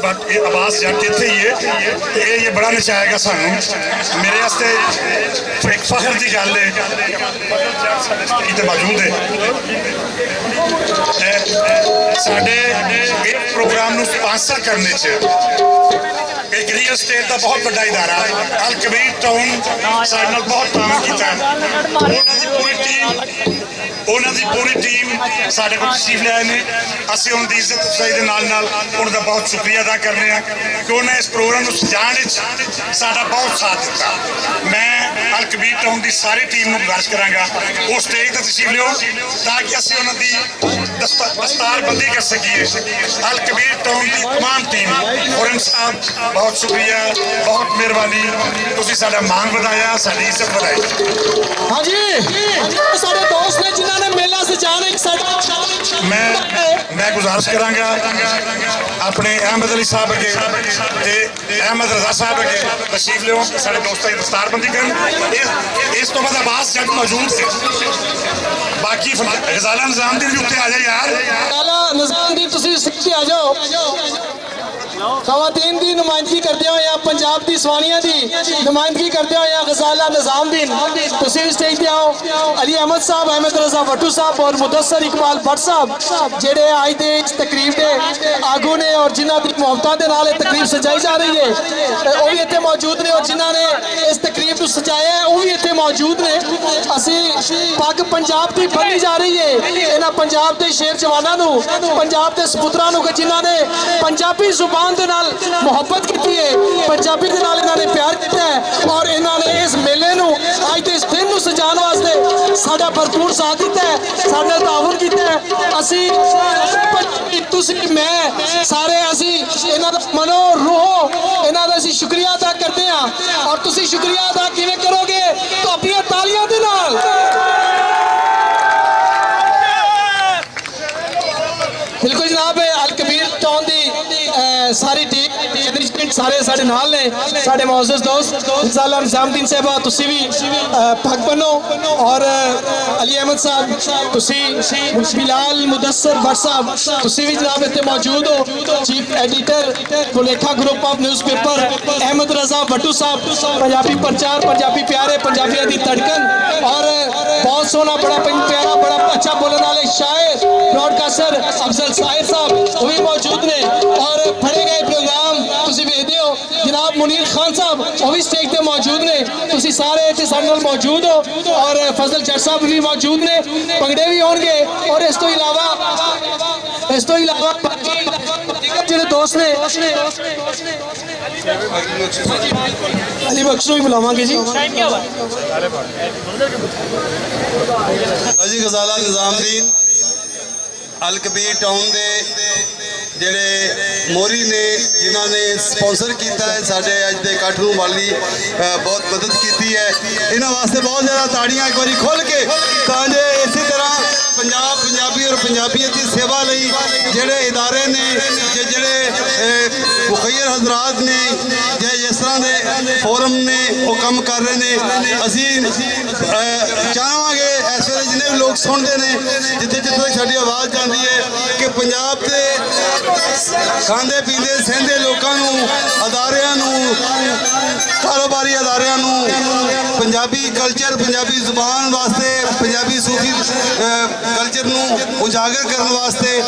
अब्बास जट इत्थे ही है ते ये बड़ा नचाएगा सानू मेरे वास्ते एक फखर की गल है इत्थे मौजूद है साडे इस प्रोग्राम नू स्पॉन्सर करने च एक रियल एस्टेट का बहुत बड़ा इदारा अल कबीर टाउन साडे नाल बहुत काम कीता ਉਹਨਾਂ ਦੀ ਪੂਰੀ ਟੀਮ ਸਾਡੇ ਕੋਲ ਤਸ਼ਰੀਫ ਲਿਆਏ ਨੇ ਅਸੀਂ ਉਹਨਾਂ ਦੀ ਇੱਜ਼ਤ ਅਫਜ਼ਾਈ ਦੇ ਨਾਲ ਨਾਲ ਉਹਨਾਂ ਦਾ ਬਹੁਤ ਸ਼ੁਕਰੀਆ ਅਦਾ ਕਰਨੇ ਆ ਕਿ ਉਹਨਾਂ ਇਸ ਪ੍ਰੋਗਰਾਮ ਨੂੰ ਸਜਾਉਣ ਵਿੱਚ ਸਾਡਾ ਬਹੁਤ ਸਾਥ ਦਿੱਤਾ ਮੈਂ ਅਲ ਕਬੀਰ ਟਾਊਨ ਦੀ ਸਾਰੀ ਟੀਮ ਨੂੰ ਗੁਜ਼ਾਰਿਸ਼ ਕਰਾਂਗਾ ਉਹ ਸਟੇਜ ਤੇ ਤਸ਼ਰੀਫ ਲਿਓ ਤਾਂ ਕਿ ਅਸੀਂ ਉਹਨਾਂ ਦੀ ਦਸਤਾਰਬੰਦੀ ਕਰ ਸਕੀਏ ਅਲ ਕਬੀਰ ਟਾਊਨ ਦੀ तमाम टीम ਔਰੰਗ ਸਾਹਿਬ ਬਹੁਤ ਸ਼ੁਕਰੀਆ ਬਹੁਤ ਮਿਹਰਬਾਨੀ ਤੁਸੀਂ ਸਾਡਾ ਮਾਣ ਵਧਾਇਆ ਸਾਡੀ ਇੱਜ਼ਤ ਵਧਾਈ हाँ जी सारे दोस्त ने जिन्होंने मेला सजाने मैं गुजारिश करांगा अपने अहमद अली साहब अगे ते अहमद रजा साहब अगे तशरीफ लियो सारे दोस्तों की दस्तारबंदी करन इस तो बाद अब्बास जट मौजूद से बाकी गजाला निजामुद्दीन भी उत्ते आ जाए यार गजाला निजामुद्दीन तुसी सिੱਧੇ आ जाओ खवातीन की नुमाइंदगी करते हुए पंजाब की सवानियां की नुमाइंदगी करते हुए गजाला निजामुद्दीन तुसी भी स्टेज पे आओ अली अहमद साहब अहमद रजा वट्टू साहब और मुदस्सर इकबाल भट्ट साहब जेडे आज के इस तकरीब के आगू ने और जिन्हों की मुहब्बतों के नाल तकरीब सजाई जा रही है वो भी इतने मौजूद ने और जिन्होंने इस तकरीब को सजाया है वो भी इतने मौजूद ने असी पग पंजाब की बनी जा रही है इन्होंने पंजाब के शेर जवानों पंजाब के सपुत्रों को जिन्होंने पंजाबी जुबान दे नाल मुहब्बत की है पंजाबी दे नाल इन्होंने प्यार किया है और इन्होंने इस मेले नू आज के इस दिन नू सजाने वास्ते साडा भरपूर साथ दिता है साडे नाल ताउन किया है असी तुसी मैं सारे असी इन्हां दा मनो रूहो इन्हां दा असी शुक्रिया अदा करते हैं और तुसी शुक्रिया अदा किवें करोगे तो अपनी तालियां दे नाल बिल्कुल जनाब अल कबीर टाउन दी सारी टीम सारे साडे नाल ने साडे मोअज़्ज़ज़ दोस्त गजाला निजामुद्दीन साहब तुसी भी पग बनो और अली अहमद साहब तुसी बिलाल मुदस्सर भट्ट साहब तुसी भी जनाब इत्थे मौजूद हो chief editor Bulekha group of newspaper Ahmad Raza Bhattu साहब पंजाबी प्रचार पंजाबी प्यारे पंजाबियों दी धड़कन और बहुत सोहना बड़ा प्यारा बड़ा अच्छा बोलने वाले शायर ब्रॉडकास्टर अफजल साहिर साहब वो भी मौजूद ने और फड़े गए प्रोग्राम तुसी वेखदे हो जनाब मुनीर खान साहब वो भी स्टेज पे मौजूद ने तुसी सारे इत्थे साडे नाल मौजूद हो और फजल जट साहब भी मौजूद ने भंगड़े भी होणगे और इस तो इलावा जेडे दोस्त ने अली बख्श भी बुलावांगे जी जी गजाला निजामुद्दीन अल कबीर टाउन दे ਜਿਹੜੇ ਮੋਰੀ ਨੇ ਜਿਨ੍ਹਾਂ ਨੇ ਸਪਾਂਸਰ ਕੀਤਾ ਹੈ ਸਾਡੇ ਅੱਜ ਦੇ ਇਕੱਠ ਨੂੰ ਵਾਲੀ ਬਹੁਤ ਮਦਦ ਕੀਤੀ ਹੈ ਇਹਨਾਂ ਵਾਸਤੇ ਬਹੁਤ ਜ਼ਿਆਦਾ ਤਾੜੀਆਂ ਇੱਕ ਵਾਰੀ ਖੁੱਲ੍ਹ ਕੇ ਤਾਂ ਜੇ ਇਸੇ ਤਰ੍ਹਾਂ ਪੰਜਾਬ ਪੰਜਾਬੀ ਔਰ ਪੰਜਾਬੀਅਤ ਦੀ ਸੇਵਾ ਲਈ ਜਿਹੜੇ ਇਦਾਰੇ ਨੇ ਜਿਹੜੇ ਮੁਖੱਈਰ ਹਜ਼ਰਾਤ ਨੇ ਜਾਂ ਜਿਸ ਤਰ੍ਹਾਂ ਦੇ ਫੋਰਮ ਨੇ ਉਹ ਕੰਮ ਕਰ ਰਹੇ ਨੇ ਅਸੀਂ ਚਾਹਾਂਗੇ ਇਸ ਵੇਲੇ ਜਿੰਨੇ ਵੀ ਲੋਕ ਸੁਣਦੇ ਨੇ ਜਿੱਥੇ ਜਿੱਥੇ ਤੱਕ ਸਾਡੀ ਆਵਾਜ਼ ਜਾਂਦੀ ਹੈ ਕਿ ਪੰਜਾਬ ਦੇ ਖਾਂਦੇ ਪੀਂਦੇ ਸਹਿੰਦੇ ਲੋਕਾਂ ਨੂੰ ਅਦਾਰਿਆਂ ਨੂੰ ਕਾਰੋਬਾਰੀ ਅਦਾਰਿਆਂ ਨੂੰ ਪੰਜਾਬੀ ਕਲਚਰ ਪੰਜਾਬੀ ਜ਼ੁਬਾਨ ਵਾਸਤੇ ਪੰਜਾਬੀ ਸੂਫੀ ਕਲਚਰ ਨੂੰ ਉਜਾਗਰ ਕਰਨ ਵਾਸਤੇ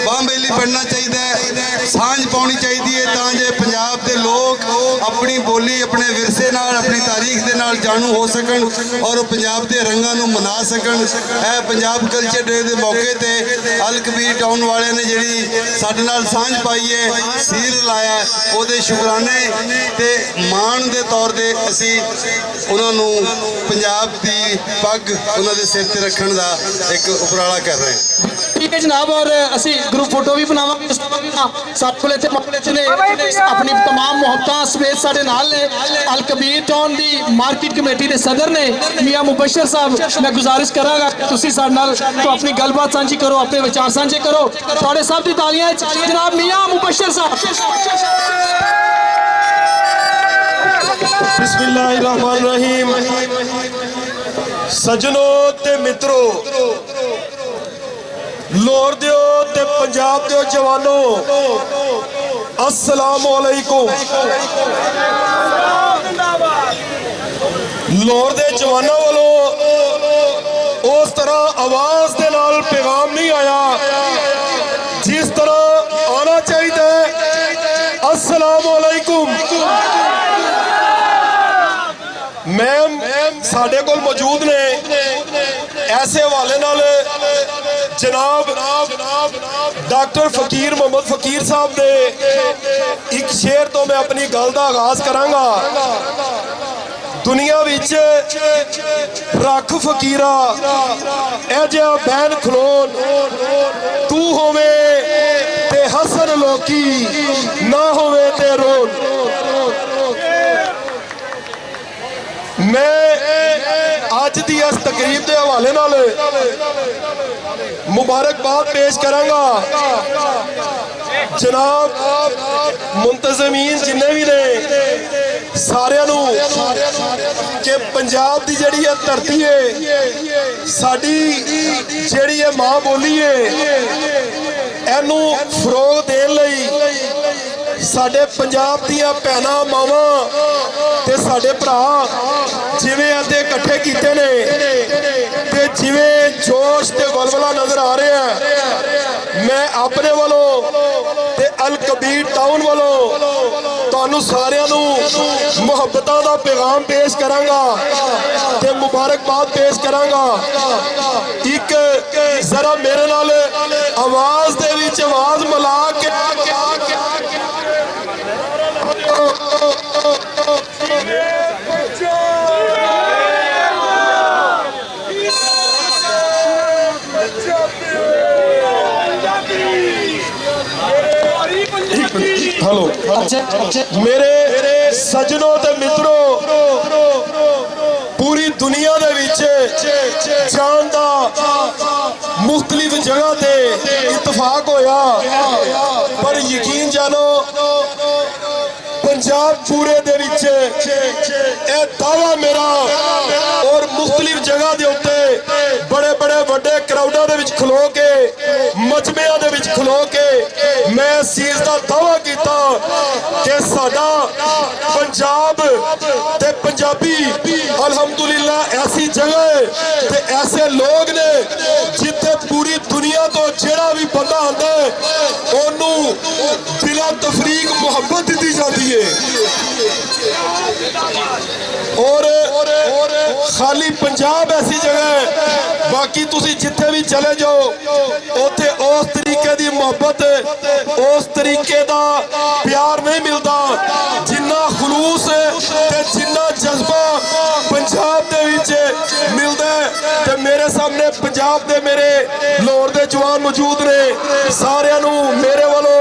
ਬਾਂਬੇਲੀ ਪੜਨਾ ਚਾਹੀਦਾ ਹੈ ਸਾਂਝ ਪਾਉਣੀ ਚਾਹੀਦੀ ਹੈ ਤਾਂ ਜੇ ਪੰਜਾਬ ਦੇ ਲੋਕ ਆਪਣੀ ਬੋਲੀ ਆਪਣੇ ਵਿਰਸੇ ਨਾਲ ਆਪਣੀ ਤਾਰੀਖ ਦੇ ਨਾਲ ਜਾਣੂ ਹੋ ਸਕਣ ਔਰ ਪੰਜਾਬ ਦੇ ਰੰਗਾਂ ਨੂੰ ਮਨਾ ਸਕਣ ਇਹ ਪੰਜਾਬ ਕਲਚਰ ਡੇ ਦੇ ਮੌਕੇ ਤੇ ਅਲ ਕਬੀਰ ਟਾਊਨ ਵਾਲਿਆਂ ਨੇ ਜਿਹੜੀ ਸਾਡੇ ਨਾਲ ਸਾਂਝ ਪਾਈ ਹੈ ਸੀਰ ਲਾਇਆ ਉਹਦੇ ਸ਼ੁਕਰਾਨੇ ਤੇ ਮਾਣ ਦੇ ਤੌਰ ਤੇ ਅਸੀਂ ਉਹਨਾਂ ਨੂੰ ਪੰਜਾਬ ਦੀ ਪੱਗ ਉਹਨਾਂ ਦੇ ਸਿਰ ਤੇ ਰੱਖਣ ਦਾ ਇੱਕ ਉਪਰਾਲਾ ਕਰ ਰਹੇ ਹਾਂ ठीक है जनाब और असी ग्रुप फोटो भी बनावांगे साथ को लेते ने अपनी तमाम मोहब्बतां समेत साडे नाल ने अल कबीर टाउन दी मार्केट कमेटी दे सदर ने मियां मुबशर साहब मैं गुजारिश करांगा तुसी साडे नाल तो अपनी गलबात सांझी करो अपने विचार सांझे करो थोड़े सब दी तालियां जनाब मियां मुबशर साहब बिस्मिल्लाहिर्रहमानिर्रहीम सजनों ते मित्रों लाहौर दियो ते पंजाब दियो जवानों अस्सलामुअलैकुम। लाहौर दे जवानों वालों उस तरह आवाज दे नाल पैगाम नहीं आया जिस तरह आना चाहिए। अस्सलामुअलैकुम। मैम साडे कोल मौजूद ने, ऐसे हवाले नाल जनाब डॉक्टर फकीर मोहम्मद फकीर साहब दे एक शेर तो मैं अपनी गल का आगाज करांगा। दुनिया विच रख फकीरा ए जिहा बैन खलोन, तू होवे ते हसन लोकी ना होवे ते रोन। मैं अज की इस तकरीब के हवाले नाल मुबारकबाद पेश करांगा जनाब मुंतजमीन जिन्ने भी ने सारिਆਂ ਨੂੰ कि पंजाब की जिहड़ी है धरती है साडी जिहड़ी है मां बोली है, इहनूं फरोग देण लई साडे पंजाब दीआं भैणां मावां ते साडे भरा जिवें अते इकट्ठे कीते ने ते जिवें जोश ते वलवला नजर आ रहा है। मैं अपने वालों ते अल कबीर टाउन वालों तुहानूं सारिਆਂ ਨੂੰ मुहब्बतां दा पैगाम पेश करांगा ते मुबारकबाद पेश करांगा। एक जरा मेरे नाल आवाज दे विच आवाज मिला के हेलो मेरे सजनों ते मित्रों, पूरी दुनिया दे विच जान दा मुख्तलिफ जगह ते इतफाक होया, पर यकीन जानो पंजाब पूरे दे विच ए दावा मेरा और मुख्तलिफ जगह दे उत्ते बड़े बड़े वड्डे क्राउडां दे विच खलो के मजमेआं दे विच खलो के मैं इस चीज का दावा किया कि साडा पंजाब ते पंजाबी अल्हम्दुलिल्लाह ऐसी जगह है ते ऐसे लोग ने जिथे पूरी दुनिया तो जेड़ा भी बंदा आंदा है ओनू बिला तफरीक मुहब्बत दी जाती है। और खाली पंजाब ऐसी जगह है, बाकी तुसी जिथे भी चले जाओ उथे उस तरीके की मुहब्बत उस तरीके का प्यार नहीं मिलता जिन्ना खलूस ते जिन्ना जज्बा पंजाब दे विच मिलदा है। ते मेरे सामने पंजाब दे मेरे लाहौर दे जवान मौजूद ने, सारिਆਂ ਨੂੰ मेरे वालों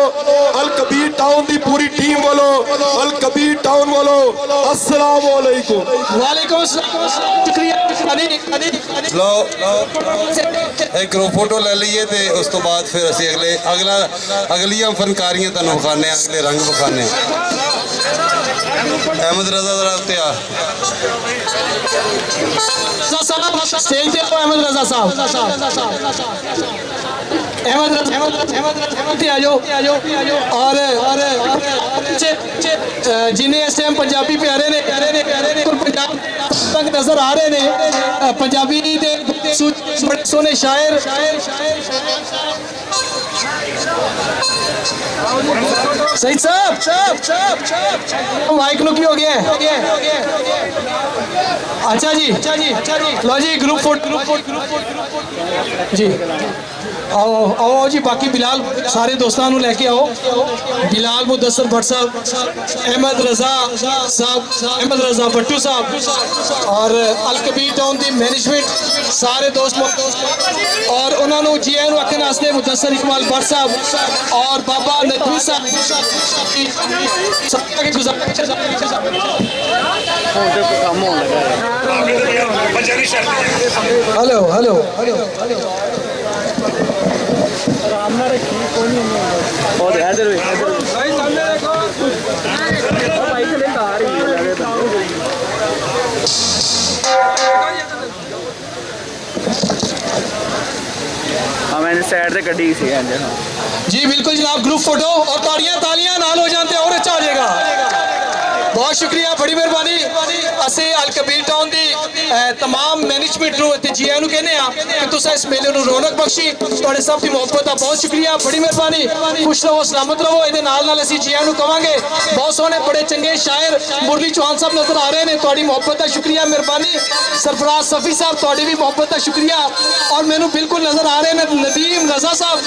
अल कबीर टाउन की पूरी टीम वालों अल कबीर टाउन वालों अस्सलाम वालेकुम। वालेकुम अस्सलाम। शुक्रिया। लो एक ग्रुप फोटो ले लीए ते उस तो बाद फिर असीं अगलियां फनकारियां तुहानूं विखाने, अगले रंग विखाने। अहमद रजा जरा उत्ते आ स्टेज पे अहमद रजा साहब, अहमद आ जाओ। और जिन्हें इस टाइम पंजाबी प्यारे ने पंजाब तक नजर आ रहे ने, पंजाबी दे बड़े सोने शायर सईद साहब माइक नु की हो गया है? अच्छा जी लो जी ग्रुप फोटो जी आओ आओ जी। बाकी बिलाल सारे दोस्तों को लेके आओ। बिलाल मुदस्सर भट्ट साहब, अहमद रजा साहब, अहमद रजा भट्टू साहब और अल कबीर टाउन की मैनेजमेंट सारे दोस्त और उन्होंने जी आई आखने वास्ते मुदस्सर इकबाल भट्ट साहब और बाबा नदवी साहब हेलो हेलो मैंने साइड से कड़ी सी जी बिल्कुल जनाब, ग्रुप फोटो और तालियां तालियां नाल हो जाते और अच्छा हो जाएगा। बहुत शुक्रिया, बड़ी मेहरबानी। असी अल कबीर टाउन की तमाम मैनेजमेंट ਨੂੰ ਇੱਥੇ ਜੀ ਆਇਆਂ ਨੂੰ ਕਹਿੰਦੇ ਆ ਕਿ ਤੁਸੀਂ ਇਸ ਮੇਲੇ ਨੂੰ ਰੌਣਕ ਬਖਸ਼ੀ। ਤੁਹਾਡੇ ਸਭ ਦੀ ਮੁਹੱਬਤ ਦਾ ਬਹੁਤ ਸ਼ੁਕਰੀਆ, ਬੜੀ ਮਿਹਰਬਾਨੀ। ਖੁਸ਼ ਰਹੋ, ਸਲਾਮਤ ਰਹੋ। ਇਹਦੇ ਨਾਲ ਨਾਲ ਅਸੀਂ ਜੀ ਆਇਆਂ ਨੂੰ ਕਵਾਂਗੇ। ਬਹੁਤ ਸੋਹਣੇ ਬੜੇ ਚੰਗੇ ਸ਼ਾਇਰ ਮੁਰਲੀ ਚੌਹਾਨ ਸਾਹਿਬ ਨਜ਼ਰ ਆ ਰਹੇ ਨੇ, ਤੁਹਾਡੀ ਮੁਹੱਬਤ ਦਾ ਸ਼ੁਕਰੀਆ, ਮਿਹਰਬਾਨੀ। सरफराज सफ़ी साहब ਤੁਹਾਡੀ भी मुहब्बत का शुक्रिया। और मैनू बिल्कुल नज़र आ रहे हैं नदीम रजा साहब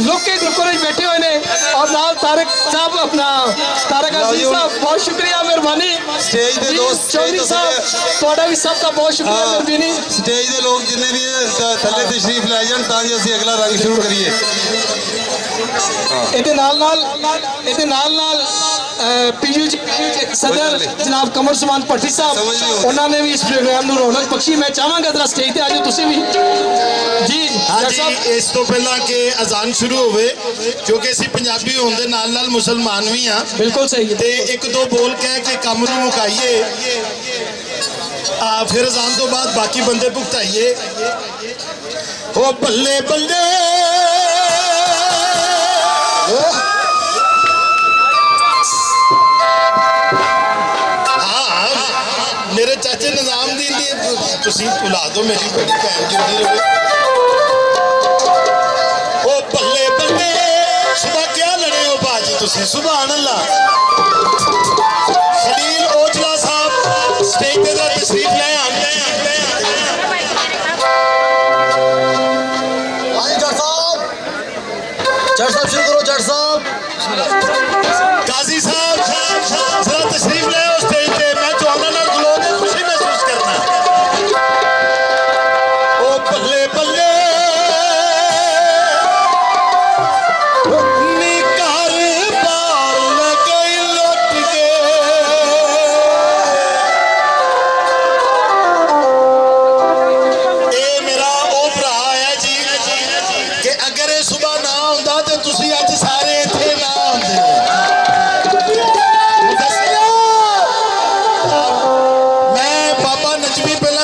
लोग के ग्रुप में बैठे हुए हैं और नाल तारक साहब अपना तारक अजीज साहब, बहुत शुक्रिया, मेहरबानी। स्टेज दे दोस्त, चौधरी साहब ਤੁਹਾਡਾ भी सबका बहुत शुक्रिया, मेहरबानी। ਸਟੇਜ ਦੇ ਲੋਕ ਜਿੰਨੇ ਵੀ ਥੱਲੇ ਤਸ਼ਰੀਫ ਲੈ ਜਾਣ ਤਾਂ ਜੀ ਅਸੀਂ ਅਗਲਾ ਰੰਗ ਸ਼ੁਰੂ ਕਰੀਏ। ਇਹਦੇ ਨਾਲ ਨਾਲ पीयू सदर जनाब कमर सुमान भट्टी साहब उन्होंने भी इस प्रोग्राम ਨੂੰ ਰੌਣਕ ਬਖਸ਼ੀ। मैं ਚਾਹਾਂਗਾ ਜਰਾ ਸਟੇਜ ਤੇ ਆਜੋ ਤੁਸੀਂ ਵੀ ਜੀ। ਹਾਂਜੀ, ਇਸ ਤੋਂ ਪਹਿਲਾਂ ਕਿ ਅਜ਼ਾਨ ਸ਼ੁਰੂ ਹੋਵੇ, ਕਿਉਂਕਿ ਅਸੀਂ ਪੰਜਾਬੀ ਹੋਣ ਦੇ ਨਾਲ ਨਾਲ ਮੁਸਲਮਾਨ ਵੀ ਆ, ਬਿਲਕੁਲ ਸਹੀ ਹੈ, ਤੇ ਇੱਕ ਦੋ ਬੋਲ ਕਹਿ ਕੇ ਕੰਮ ਨੂੰ ਮੁਕਾਈਏ। ਫਿਰ ਅਜ਼ਾਨ ਤੋਂ ਬਾਅਦ ਬਾਕੀ ਬੰਦੇ ਭੁਗਤਾਈਏ। ਹੋ ਬੱਲੇ ਬੱਲੇ मेरे चाचे निजामुद्दीन दी तुसी भुला दो, मेरी बड़ी भैन जिंदी रहे। ओ बल्ले बल्ले सुबह क्या लड़े हो बाजी तुसी, सुभान अल्लाह। खलील ओजला साहब स्टेज पे दा तशरीफ ले आंदे भाई जट साहब शुरू करो। जट साहब, काजी साहब जरा तशरीफ ले आओ स्टेज पे। मैं चाहना ना लोगों को खुशी महसूस करना। ओ बल्ले बल्ले निकार पार लगे लुट के। ए मेरा ओ भरा है जी कि अगर ये सुबह ना आंदा तो तुसी अज सारे इत्थे ना आंदे।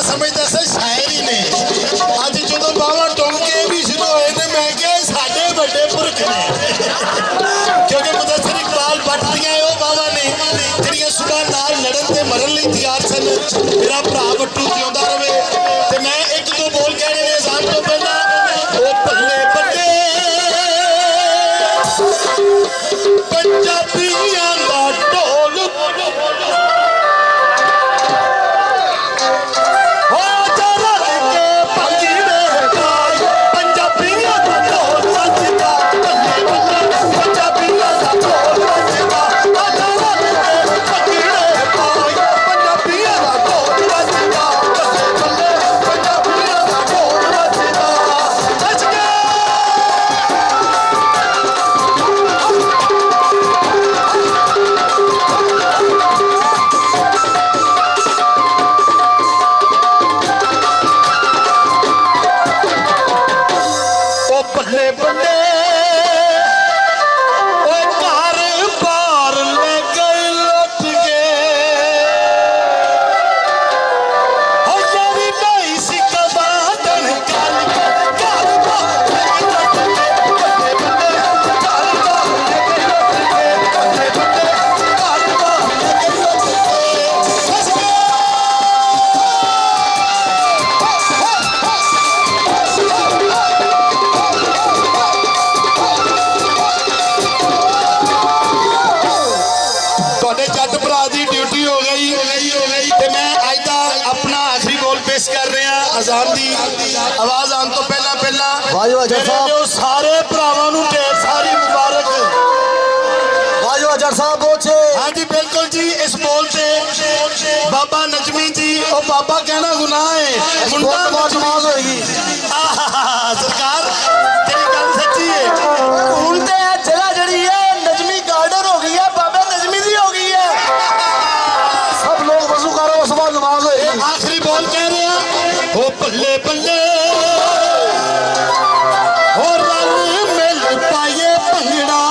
समझता सर शायर ही ने अज जो बावा टोंके भी शुरू होए ने, मैं क्या साडे बड़े पुरख ने, क्योंकि मुदस्सिर इकबाल भट्ट दियां वो बावा ने जिहड़ियां सुबह नाल लड़न ते मरन लई तैयार सन। मेरा भरा वट्टू जिउंदा रवे। ते मैं एक दो बोल कहने ने अज़ान तो पहला। ओ बल्ले बल्ले पंजाबियां दा ढोल अजान दी आवाज आने तो पहला जो सारे भरावां नूं ढेर सारी मुबारक। हाँ जी बिल्कुल जी। इस बोल से बाबा नजमी जी, और बाबा कहना गुनाह है, मुंडा नमाज होएगी। सरकार तेरी गल सच्ची है। ਹੁਣ ਤੇ ਇਹ ਜगह ਜਿਹੜੀ ਹੈ नजमी गार्डन हो गई है, बाबा नजमी दी हो गई है। सब लोग वजू करो, उस बाद नमाज होएगी। आखिरी बोल कह रहे हैं। हो बल्ले बल्ले हो रल मिल पाए भंगड़ा,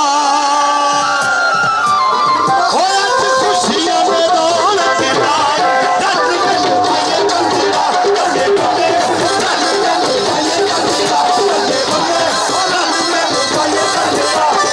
हो अज खुशियां में रौनक नाल रल मिल पाए भंगड़ा। बल्ले बल्ले रल मिल पाए भंगड़ा, बल्ले बल्ले रल मिल पाए भंगड़ा।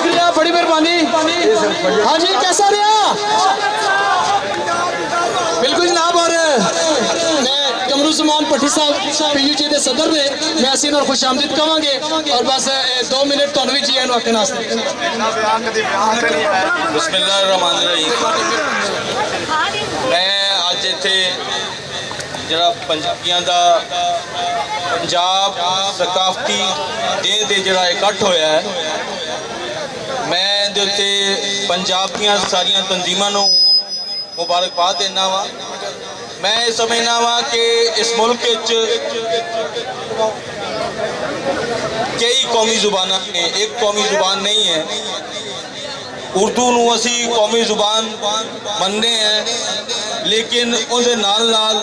शुक्रिया, बड़ी मेहरबानी। हाँ जी, कैसा रहा? बिल्कुल जनाब। और मैं कमरुज़मान भट्टी साहब PUJ के सदर ने, मैं असीं इन्हां नूं खुश आमदीद कहांगे और बस 2 मिनट तुहानूं भी जी आइयां नूं आखण वास्ते। बिस्मिल्लाहिर्रहमानिर्रहीम। मैं अज इत्थे ਜਿਹੜਾ ਪੰਜਾਬੀਆਂ ਦਾ ਪੰਜਾਬ ਸਕਾਫਤੀ ਡੇ ਦੇ ਜਿਹੜਾ ਇਕੱਠ ਹੋਇਆ ਹੈ, ਮੈਂ ਇਹਦੇ ਉੱਤੇ ਪੰਜਾਬ ਦੀਆਂ ਸਾਰੀਆਂ ਤਨਜ਼ੀਮਾਂ ਨੂੰ ਮੁਬਾਰਕਬਾਦ ਦੇਣਾ ਵਾ। मैं समझना वा कि इस मुल्क कई कौमी जुबाना ने, एक कौमी जुबान नहीं है। उर्दू नूं असी कौमी जुबान मनने हैं, लेकिन उहदे नाल नाल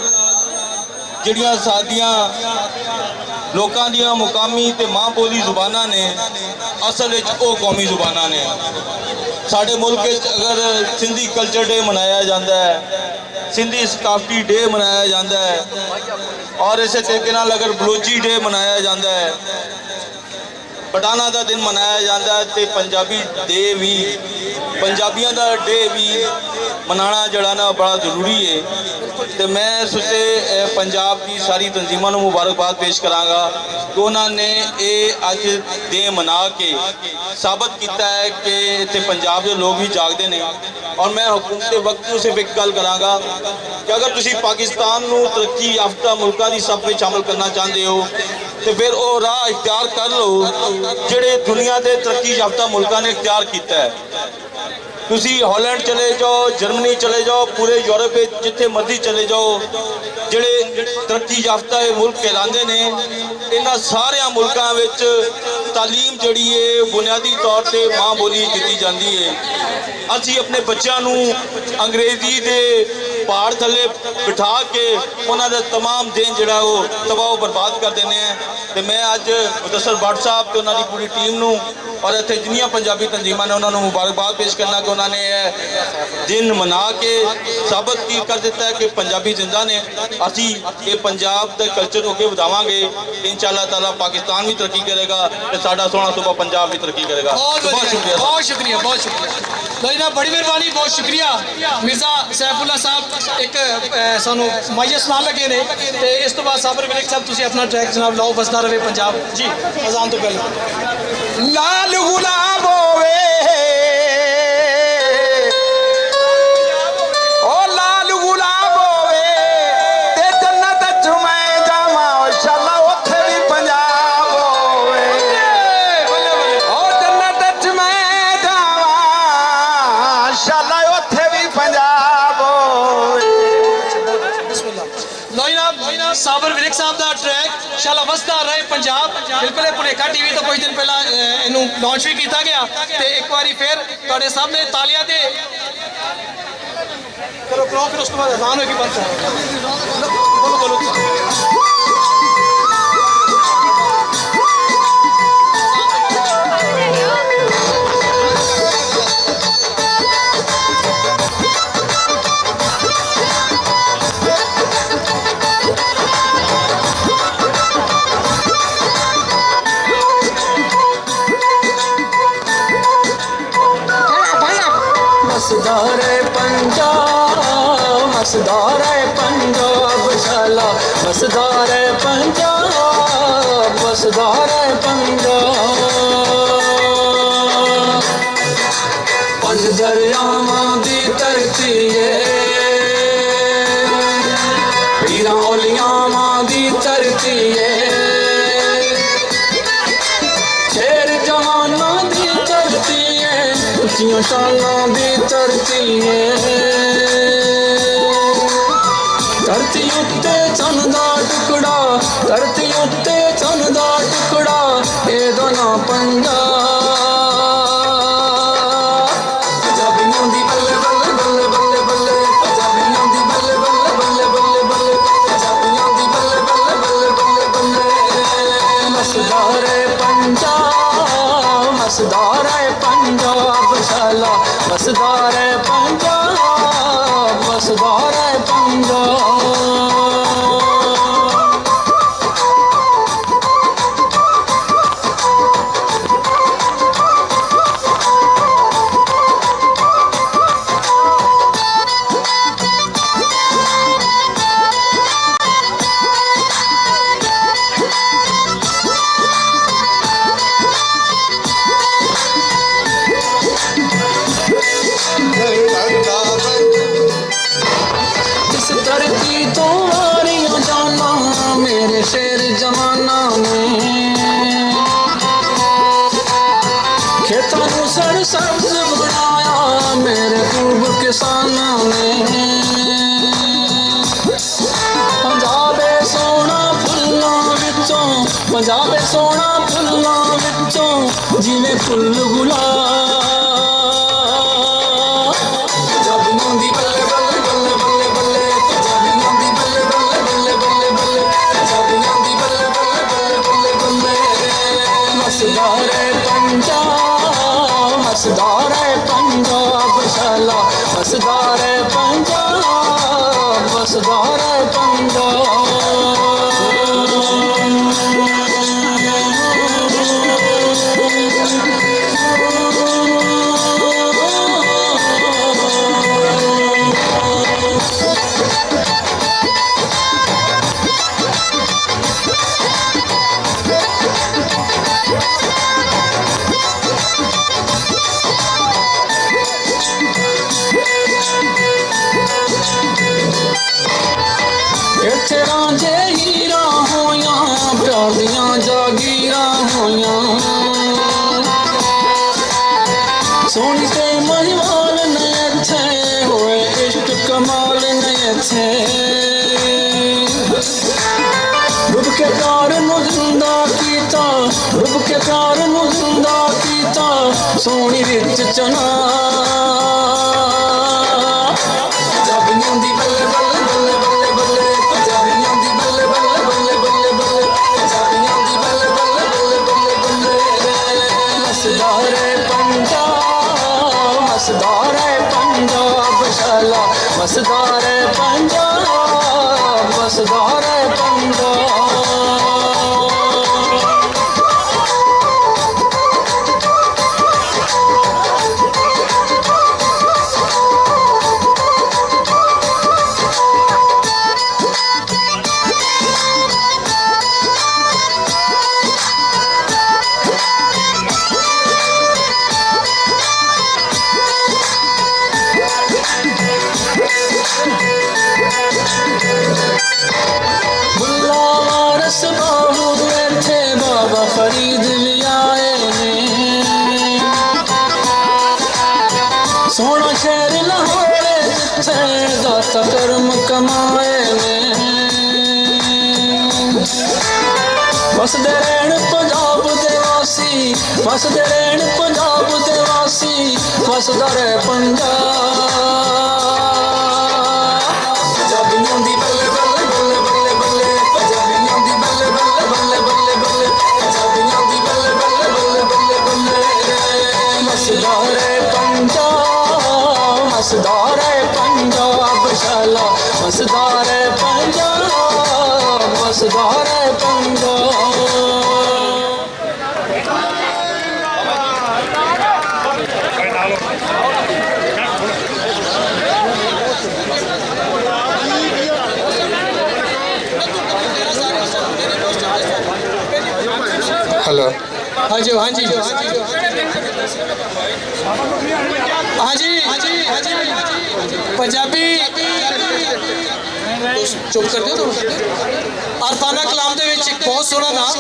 जिहड़ियां साडियां लोकां दियां मुकामी ते मां बोली जुबाना ने, असल विच ओह कौमी जुबाना ने। साडे मुल्क विच अगर सिंधी कल्चर डे मनाया जाता है, सिंधी सकाफती डे मनाया जाता है, और इस तरीके नाल अगर बलोची डे मनाया जाता है, पठाना का दिन मनाया जाता है, तो पंजाबी डे भी, पंजाबियों का डे भी मनाना जड़ा ना बड़ा जरूरी है। तो मैं इस उत्ते पंजाब की सारी तंजीमां नूं मुबारकबाद पेश करांगा कि उन्होंने ये अज डे मना के साबित किया है कि इत्थे पंजाब के लोग भी जागते हैं। और मैं हुकूमत वक्त नूं सिर्फ एक गल करांगा कि अगर तुसी पाकिस्तान नूं तरक्की याफ्ता मुल्कां दी सफ़ विच शामिल करना चाहते हो, तो फिर वो राह इख्तियार कर लो जिहड़े दुनिया के तरक्की याफ्ता मुल्कां ने इख्तियार किया है। तुसी हॉलैंड चले जाओ, जर्मनी चले जाओ, पूरे यूरोप जिथे मर्जी चले जाओ, जिहड़े तरक्की याफ्ता मुल्क कहलाते हैं, इन्हां सारे मुल्कां विच तालीम जिहड़ी है बुनियादी तौर पर मां बोली दी जाती है। असी अपने बच्चों नूं अंग्रेजी के पहाड़ थले बिठा के उन्होंने तमाम दिन जो तबाह बर्बाद कर देने हैं। तो मैं अज मुदस्सर भट्ट साहब तो उन्होंने पूरी टीम नूं और इत्थे जिन्नियां पंजाबी तंजीमां ने उन्होंने मुबारकबाद पेश करना कि उन्होंने दिन मना के साबित कर दिता है कि पंजाबी जिंदा ने। असी ये पंजाब के कल्चर को अगे वधावांगे, इंशाअल्लाह ताला पाकिस्तान भी तरक्की करेगा तो साडा सोहना सूबा पंजाब भी तरक्की करेगा। बहुत शुक्रिया, बहुत शुक्रिया, बहुत शुक्रिया। तो जनाब बड़ी मेहरबानी, बहुत शुक्रिया। मिर्जा सैफुल्ला साहब एक सानू माइया सुना लगे ने, तो इस तो बाद साबर मलिक साहब तुसीं अपना ट्रैक जनाब लाओ, बसदा रहे पंजाब जी। अजान तो पहले लाल गुलाब होवे, ओ लाल गुलाब होवे ते जन्नत च मैं जावां, ओ शाला उत्थे भी पंजाब होवे, ओ जन्नत च मैं जावां, शाला उत्थे भी पंजाब होवे। साबर विलिक साहब का ट्रैक शाला वसदा रहे पंजाब, बिल्कुल भुलेखा TV तो कुछ दिन पहला इनू लॉन्च भी किया गया। तो एक बार फिर तुहाडे सामने तालियां दे करो करो, फिर उसके बाद अजान होगी बंद करो। बोलो बोलो। मसदारे पंजाब, मसदारे पंजाब, शाला मसदारे पंजाब, मसदारे पंजाब। पंज दरियावां दी धरती है, पीरां औलियावां दी धरती है, शेर जवानां दी धरती है, उच्चियां शालां दी धरती है। धरती उत्ते चन्न दा टुकड़ा, धरती उत्ते चन्न दा टुकड़ा, एदा नां पंजाब। पंजाबियां दी बल्ले बल्ले बल्ले बल्ले बल्ले, पंजाबियां दी बल्ले बल्ले बल्ले बल्ले बल्ले, पंजाबियां दी बल्ले बल्ले बल्ले बल्ले बल्ले। मसदारे पंजाब, मसदारे पंजाब, शाला मसदारे पंजाब, मसदारे पंजाब। सरसब्ज बनाया मेरे खूब किसानों ने पंजाबे सोना फुल्लां विचों पंजाबे सोना फुल्लां विचों जिवें फुल गुलाब पंजाबियों दी बल्ले बल्ले बल्ले बल्ले बल्ले पंजाबियों दी बल्ले बल्ले बल्ले बल्ले बल्ले पंजाबियों दी बल्ले बल्ले बल्ले बल्ले बल्ले हसदा रे पंजाब हसदा रे पंजाब शाला हसदा रे पंजाब हसदा रे इत्थे रांझे हीरा होया प्यार दियां जागीरा होया सोनी ते महिवाल ने इत्थे होए इश्क कमाल ने इत्थे रुब के प्यार नू जिंदा कीता रुब के प्यार नू जिंदा कीता सोनी विच चना पंजाबियों दी बल्ले बल्ले बल्ले बल्ले बल्ले पंजाबियों दी बल्ले बल्ले बल्ले बल्ले बल्ले पंजाबियों दी बल्ले बल्ले बल्ले बल्ले बल्ले हसदा रे पंजाब हसदा रे पंजाब शाला हसदा रे पंजाब हसदा रे पंजाब फरीद भी आए ने सोना शहर लाहौर जिथे दाता कर्म कमाए ने वसदे रहन पंजाब दे वासी वसदे रहन पंजाब दे वासी वसदा रहे पंजाब पंजाबियों दी बल्ले बल्ले बल्ले बल्ले बल्ले पंजाबियों दी बल्ले बल्ले बल्ले बल्ले बल्ले पंजाबियों दी बल्ले बल्ले बल्ले बल्ले बल्ले हसदा रे पंजाब हसदा रे पंजाब शाला हसदा रे पंजाब हसदा रे पंजाब हेलो हाँ जी हाँ जी हाँ जी पंजाबी चुप कर दियो अरफाना कलाम दे विच एक बहुत सोहना नाम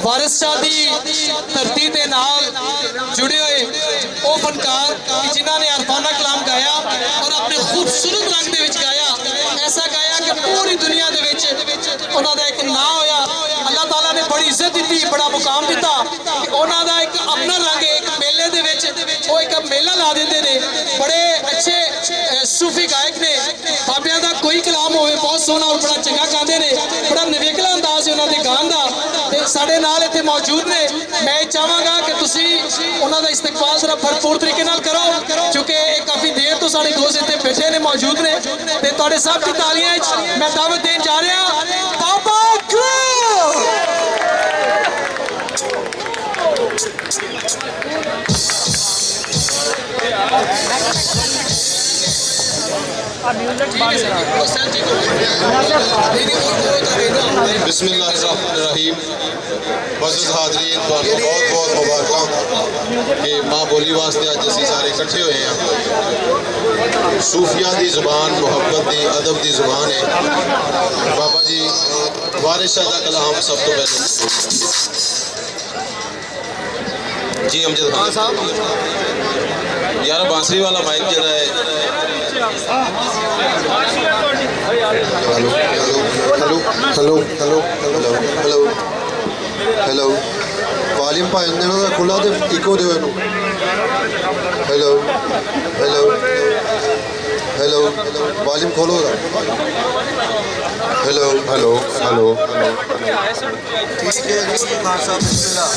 वारिस शाह दी धरती दे नाल जुड़े हुए वो फनकार जिन्हां ने अरफाना कलाम गाया और अपने खूबसूरत रंग दे विच गाया ऐसा गाया कि पूरी दुनिया दे विच उन्हां दा एक नाम होया अल्लाह ताला ने बड़ी इज्जत दी बड़ा मुकाम दिता कि उन्हां दा एक अपना रंग एक मेले दे विच वो एक मेला ला देंदे ने बड़े अच्छे सूफी गायक ने बाबियां दा कोई कलाम होवे बहुत सोहना और बड़ा चंगा गांदे ने बड़ा निवेकला अंदाज है उन्हां दे गान दा ते साडे नाल इत्थे मौजूद ने मैं चाहांगा कि तुसी उन्हां दा इस्तकबाल जरा भरपूर तरीके नाल करो क्योंकि काफी देर तो साडे दोस्त इत्थे बैठे ने मौजूद ने ते तुहाडे सब दी तालियां च मैं दावत देन जा रहा बाबा बिस्मिल्लाहिर्रहमानिर्रहीम मुअज़्ज़ज़ हाज़रीन बहुत बहुत मुबारक कि माँ बोली वास्ते अज असीं सारे इकट्ठे होए हैं सूफिया की जुबान मुहब्बत की अदब की जुबान है बाबा जी वारिस शाह का कलाम सब तो पहले जी अमजद खान साहब यार बांसुरी वाला माइक जरा है hello hello hello hello hello volume भाई ਇਹਨਾਂ ਦਾ ਖੁੱਲਾ ਤੇ ਇਕੋ ਦਿਓ ਇਹਨੂੰ हेलो हेलो हेलो वॉल्यूम खोलो हेलो हेलो हेलो ठीक है खान साहब बिस्मिल्लाह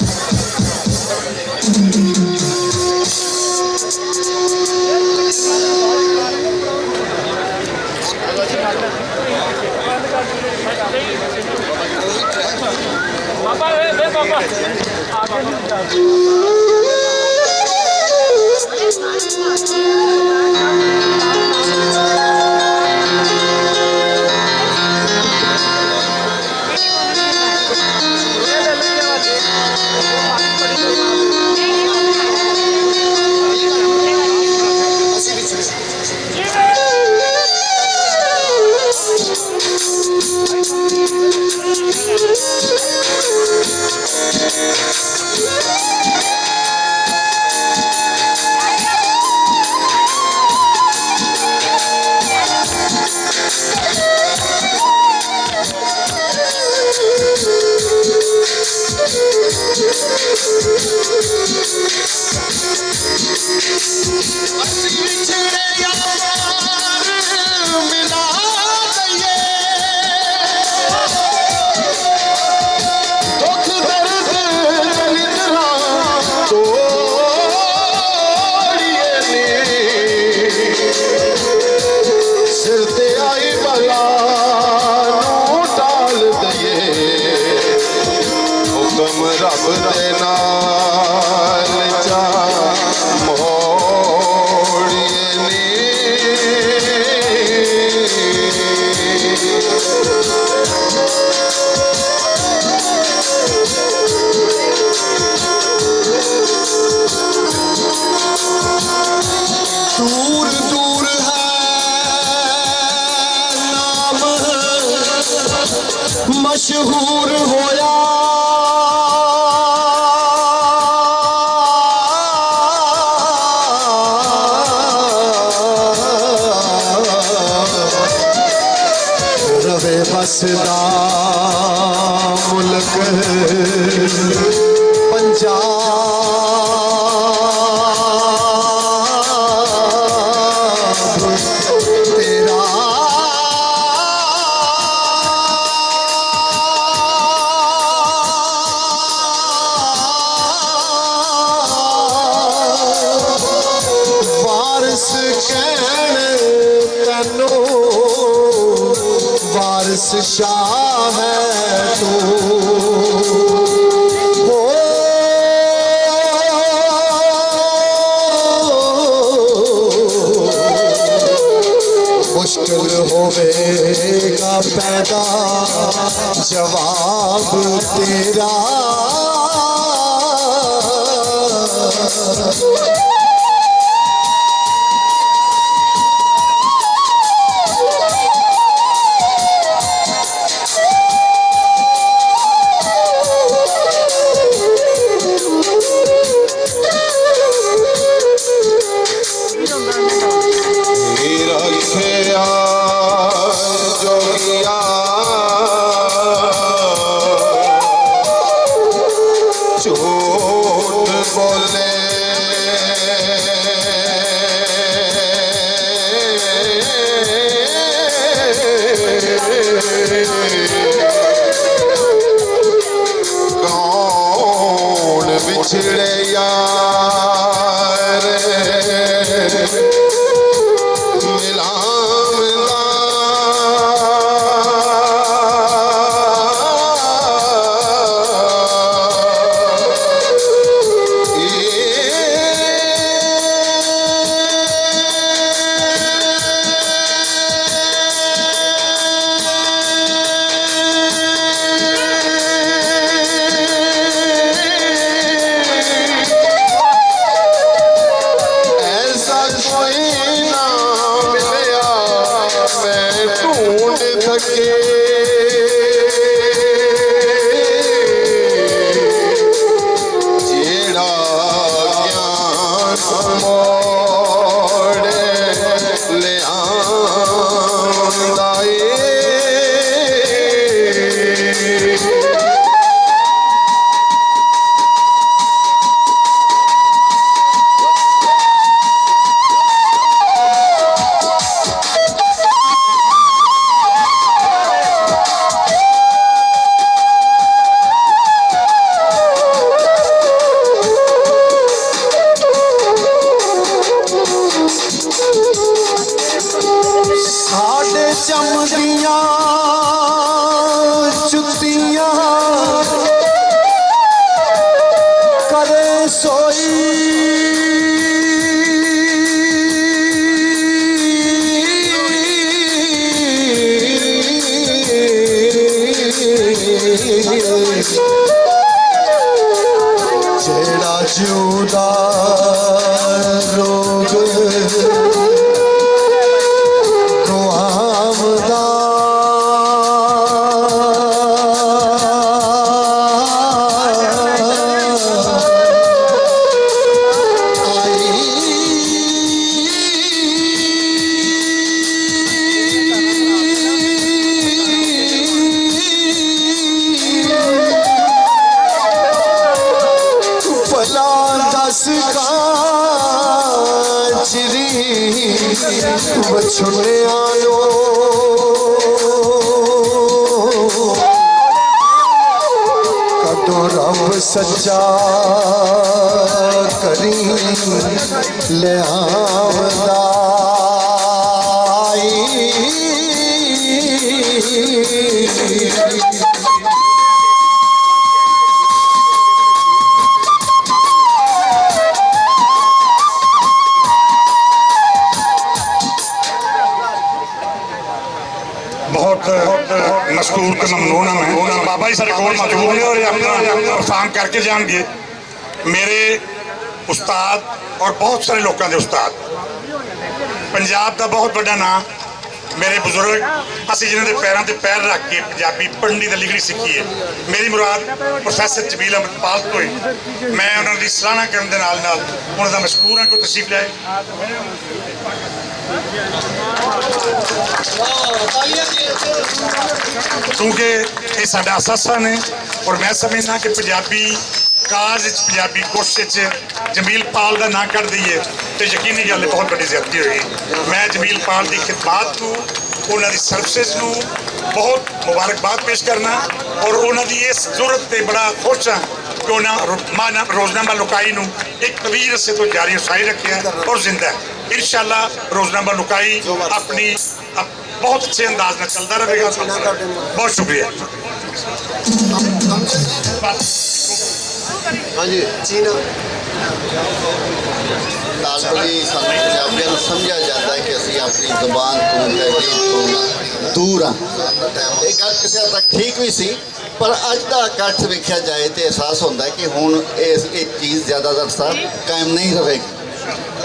मशहूर होया रवे बसदा मुल्क पंजाब तेरा वारिस कहन तैनू वारिस शाह है तू हो मुश्किल होवेगा पैदा जवाब तेरा कौन बिछड़े यार मिलामदा ऐसा कोई ਮੋੜ ਲਿਆਂਦਾ ਏ ਸਾਡੇ ਚਮਕੀਆਂ ਜੁੱਤੀਆਂ ਕਰੇ ਜਿਹੜਾ ਜਿਉਂਦਾ ਰੋਗ ਬਛੜਿਆਂ ਨੂੰ ਕਦੋਂ ਰੱਬ ਸੱਚਾ ਕਰੀ ਲਿਆਵਦਾ मशहूर का ममनून है मैं बाबा जी सारे कोल मौजूद ने और अपना परफॉर्म करके जाएंगे मेरे उस्ताद और बहुत सारे लोगों के उस्ताद पंजाब का बहुत बड़ा नाम मेरे बुजुर्ग असी जिन्होंने पैरों से पैर रख के पंजाबी पढ़नी तो लिखनी सीखी है मेरी मुराद प्रोफैसर जमील अमृतपाल तो है मैं उन्होंने सराहना करने के नाल उन्होंने मशहूर हाँ कोई तशरीफ लाए क्योंकि ये साडा असासा ने और मैं समझना कि पंजाबी काज पंजाबी कोशिश जमील पाल का ना कर दईए तो यकीनी गल बहुत बड़ी ज्यादती होगी मैं जमील पाल की खिदमत को उन्होंने सर्विसेज को बहुत मुबारकबाद पेश करना और उन्होंने इस जरूरत से बड़ा खुश हाँ कि उन्होंने रोजनामा लुकाई नूं एक तवील अरसे तो जारी उसारी रखिया और जिंदा है इंशाअल्लाह रोजनामा लुकाई अपनी बहुत अच्छे अंदाज में चलता रहेगा बहुत शुक्रिया हाँ जी चीना लालबली पंजाबियों को समझा जाता है कि असी अपनी जुबान तो दूर हाँ एक गल किसी हद तक ठीक भी सी पर अज का इकट्ठ वेख्या जाए तो एहसास होता है कि हुण ये चीज़ ज़्यादातर साल कायम नहीं रहेगी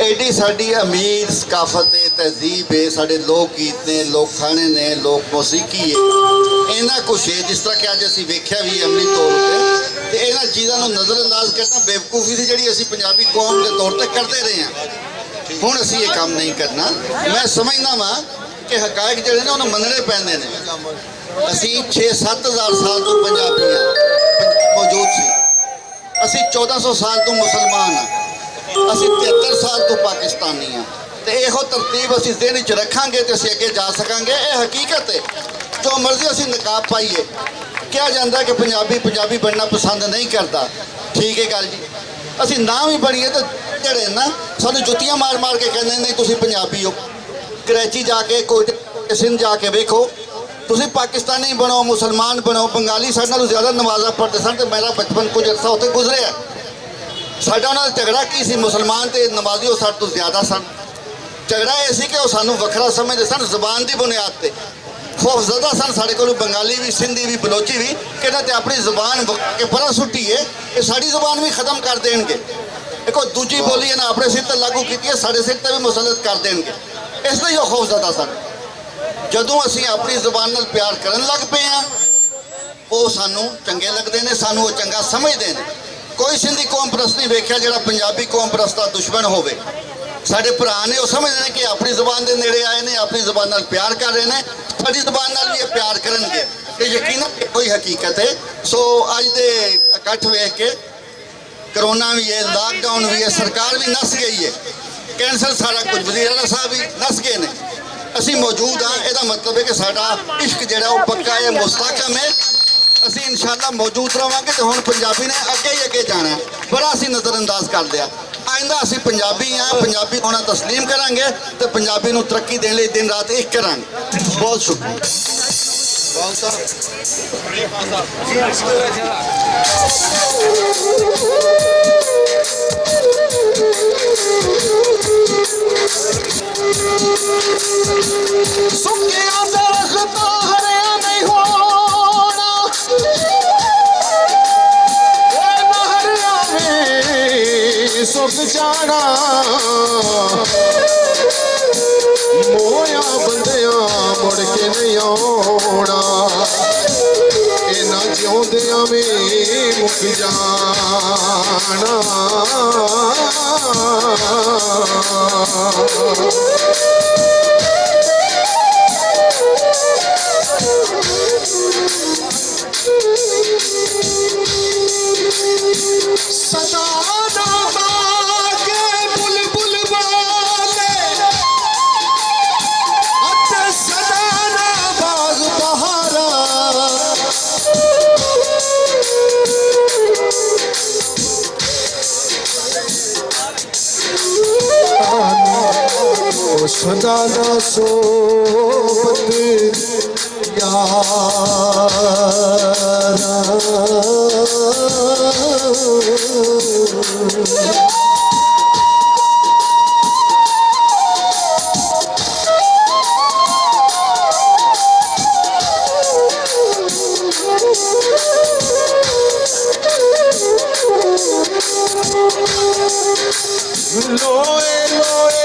एडी साड़ी अमीर सकाफत है तहजीब है साढ़े लोक गीत ने लोक खाने ने लोक मौसीकी है इन्ना कुछ है जिस तरह कि अज असी वेख्या भी अमली तौर पर इन्होंने चीज़ों को नज़रअंदाज करना बेवकूफ़ी थी जी असी पंजाबी कौम के तौर पर करते रहे हैं हुण असी ये काम नहीं करना मैं समझना वा कि हकायक जिहड़े ने उन्हें मनने पैंदे ने असी 6-7 हज़ार साल तो पंजाबी मौजूद सी असी 1400 साल तो मुसलमान हाँ असी 73 साल तो पाकिस्तानी हाँ तो यहो तरतीब असी ज़हन च रखांगे तो असी अगे जा सकांगे ये हकीकत है जो मर्जी असी नकाब पाइए क्या जाता है कि पंजाबी बनना पसंद नहीं करता ठीक है गल जी असी ना भी बनीए तो जड़े ना सानू जुत्तियां मार मार के कहते नहीं तुसी पंजाबी हो कराची जाके कोई सिंध जाके वेखो तुसी पाकिस्तानी बनो मुसलमान बनो बंगाली साढ़े नालों ज़्यादा नमाज़ां पढ़ते सन तो मेरा बचपन कुछ अरसा उत्थे गुजरिया साडा उन्हां दा झगड़ा की सी मुसलमान ते नमाजी वो साडे तो ज़्यादा सन झगड़ा ये सी कि वो सानू वखरा समझते सन ज़बान की बुनियाद पर खौफजदा सन साढ़े को बंगाली भी सिंधी भी बलोची भी कि इन्होंने अपनी ज़बान के परा सुट्टी है ये साड़ी ज़बान भी ख़त्म कर देंगे देखो दूजी बोली इन्हें अपने सिर पर लागू की है साढ़े सिर पर भी मुसलत कर देंगे इसलिए वो खौफजदा सन जदों असी अपनी ज़बान नाल प्यार करन लग पे हाँ वो सानू चंगे लगते हैं सानू वो चंगा समझते हैं कोई सिंधी कौम परस्त नहीं वेख्या जिहड़ा पंजाबी कौम परस्त दा दुश्मन होवे। साडे भरा ने वो समझते हैं कि अपनी ज़बान के नेड़े आए ने, अपनी ज़बान नाल प्यार कर रहे हैं, साडी ज़बान नाल भी ये प्यार करनगे। ये यकीनन कोई हकीकत है। सो अज दे इकट्ठ वेख के करोना भी है, लॉकडाउन भी है, सरकार भी नस गई है, कैंसल सारा कुछ, वज़ीर आला साहब भी नस गए ने, असी मौजूद हाँ। यदा मतलब है कि साडा इश्क जिहड़ा वो पक्का है, मुस्तहकम है। असी इंशाअल्लाह मौजूद रहांगे। तो हुण पंजाबी ने अगे ही अगे जाना है। बड़ा असी नज़रअंदाज कर दिया। आइंदा असी पंजाबी हाँ, पंजाबी होना तस्लीम करांगे तो पंजाबी नूं तरक्की देने लिए दिन रात एक करांगे। बहुत शुक्रिया। सुखिया दरख्त हरिया नहीं होना, हरिया में सुख जाना, मोया बंदिया मुड़ के नहीं आना, इन्हां जिउंदियां में मुक जाना। सदा के बुलबुल बोले, सदा बाग बहारा, सदा सोबत लोए लोए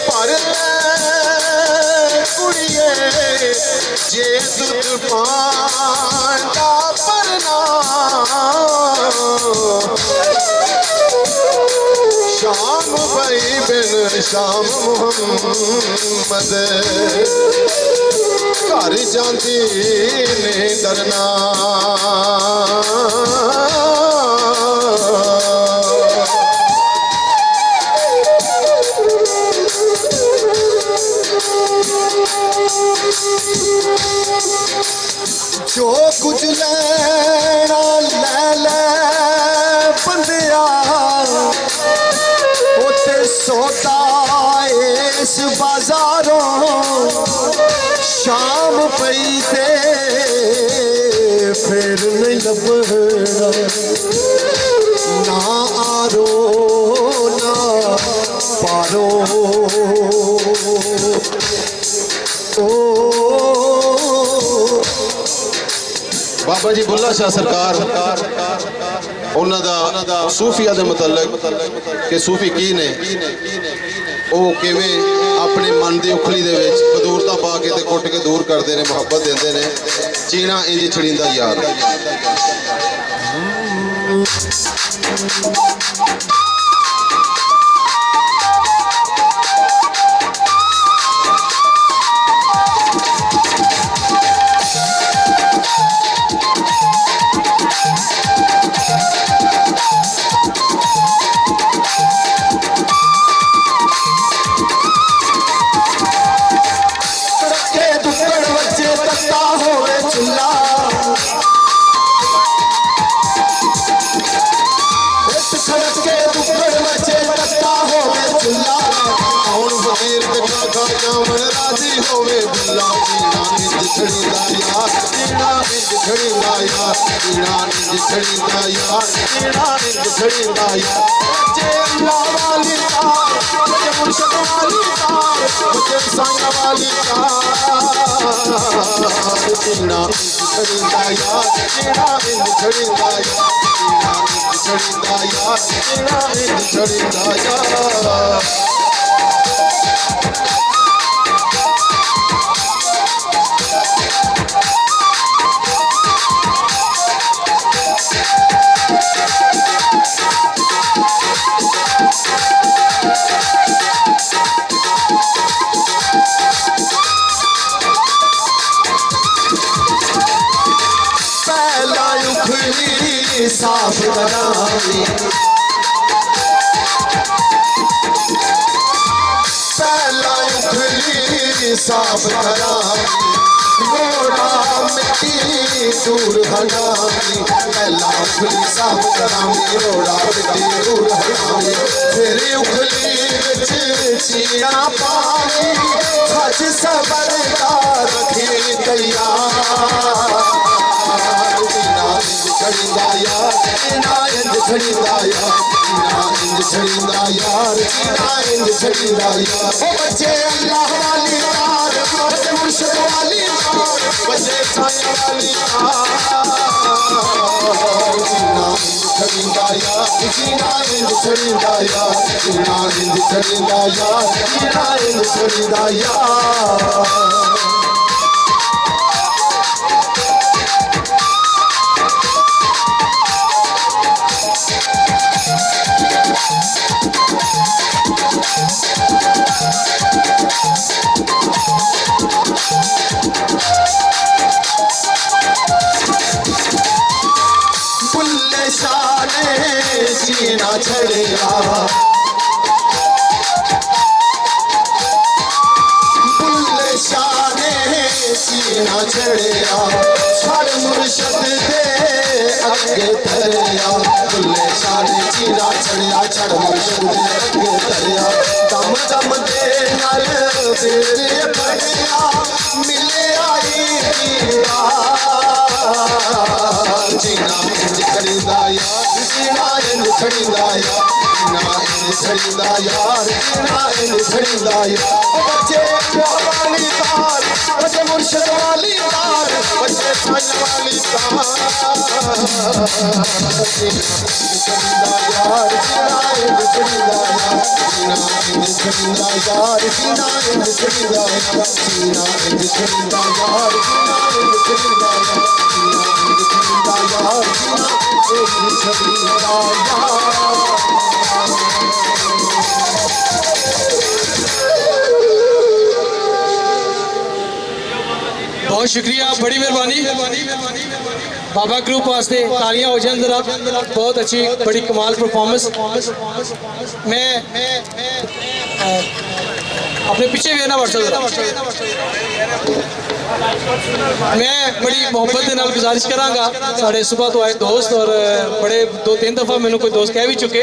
पर कुड़िए जे दुध पांडा परना, शाम भाई बिन शाम मुहम्मद घर जाती ने डरना। जो कुछ लेना ले ले बंदिया, उते सौदा इस बाजारों, शाम पई ते फिर नहीं लभना, ना आरो ना पारो। बाबा जी बुल्ला शाह सरकार उन्होंने दा सूफिया के मतलब कि सूफी की ने वो किवें अपने मन की उखली दे विच कदूरता पा के कुट के दूर करते हैं, मुहब्बत देंदे ने। चीना इंज छड़ींदा यार। राजी होवे बुला पीना निज छड़ीदा यार, पीना निज छड़ीदा यार, पीना निज छड़ीदा यार, पीना निज छड़ीदा यार। बच्चे अल्लाह वाली तार, बच्चे मुर्शद वाली तार, बच्चे साया वाली तार, पीना निज छड़ीदा यार, पीना निज छड़ीदा यार, पीना निज छड़ीदा यार, पीना निज छड़ीदा यार। पहला उखली साफ करावी पहला उखली साफ करावी घोड़ा मिट्टी दूर हटावी पहला उखली साफ करावी घोड़ा मिट्टी दूर हटावी फिर उखली विच चीना पावी सच सबर का रखी तैयार खड़ींदा यार चीना इंज खड़ींदा यार चीना इंज खड़ींदा यार चीना इंज खड़ींदा यार ओ बच्चे अल्लाह वाली यार बच्चे मुर्शिद वाली यार बच्चे साईं वाली यार चीना इंज खड़ींदा यार चीना इंज खड़ींदा यार चीना इंज खड़ींदा यार चीना इंज खड़ींदा यार बुल्ले शाह ने सीना छड़िया बुल्ले शाह ने सीना छड़िया छड़ मुर्शद दे अगे धरिया बुल्ले शाह ने सीना छड़िया छड़ मुर्शद दे अगे धरिया दम दम दे नल तेरे बढ़िया मिले आई जीना इंज खड़ींदा यार जीना इंज खड़ींदा यार जीना इंज खड़ींदा यार जीना इंज खड़ींदा यार बच्चे वाली तार बच्चे मुर्शिद वाली तार बच्चे साईं वाली तार जीना यार जीना इंज खड़ींदा यार जीना इंज खड़ींदा यार जीना इंज खड़ींदा यार जीना इंज खड़ींदा यार जीना इंज खड़ींदा यार बहुत शुक्रिया बड़ी मेहरबानी बाबा ग्रुप वास्ते तालियां हो जान जरा बहुत अच्छी बड़ी कमाल परफॉर्मेंस मैं अपने पीछे भी है ना व्हाट्सएप मैं बड़ी मोहब्बत के नाल गुजारिश करांगा साढ़े सुबह तो आए दोस्त और बड़े 2-3 दफ़ा मैंने कोई दोस्त कह भी चुके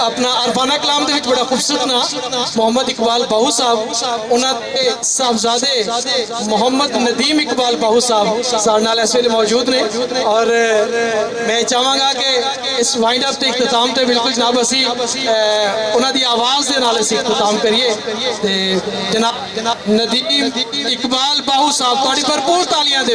अपना अरफाना कलाम के बड़ा खूबसूरत ना मोहम्मद इकबाल बाहू साहब उन्होंने साहबजादे मोहम्मद नदीम इकबाल बाहू साहब साढ़े नाल इस वेले मौजूद ने और मैं चाहांगा कि इस वाइंड अप के इख्तिताम से बिल्कुल जनाब असी उन्होंने आवाज़ के नाल असी इख्तिताम करिए जनाब नदीम इकबाल बाहू साहब थोड़ी भरपूर तालियां दे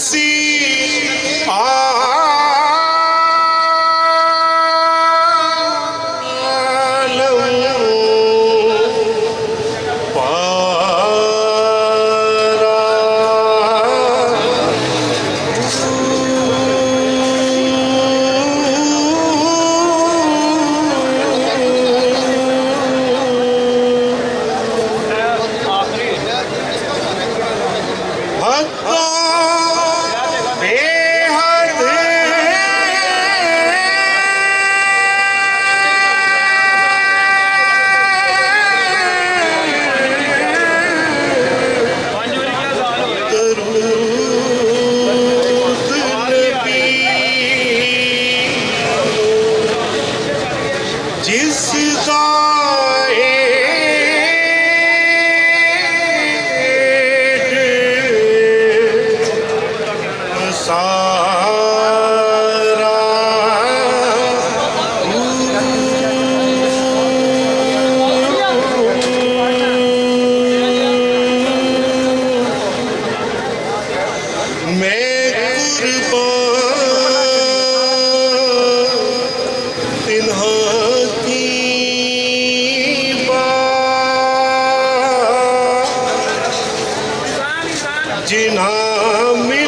खुशी जिन्हा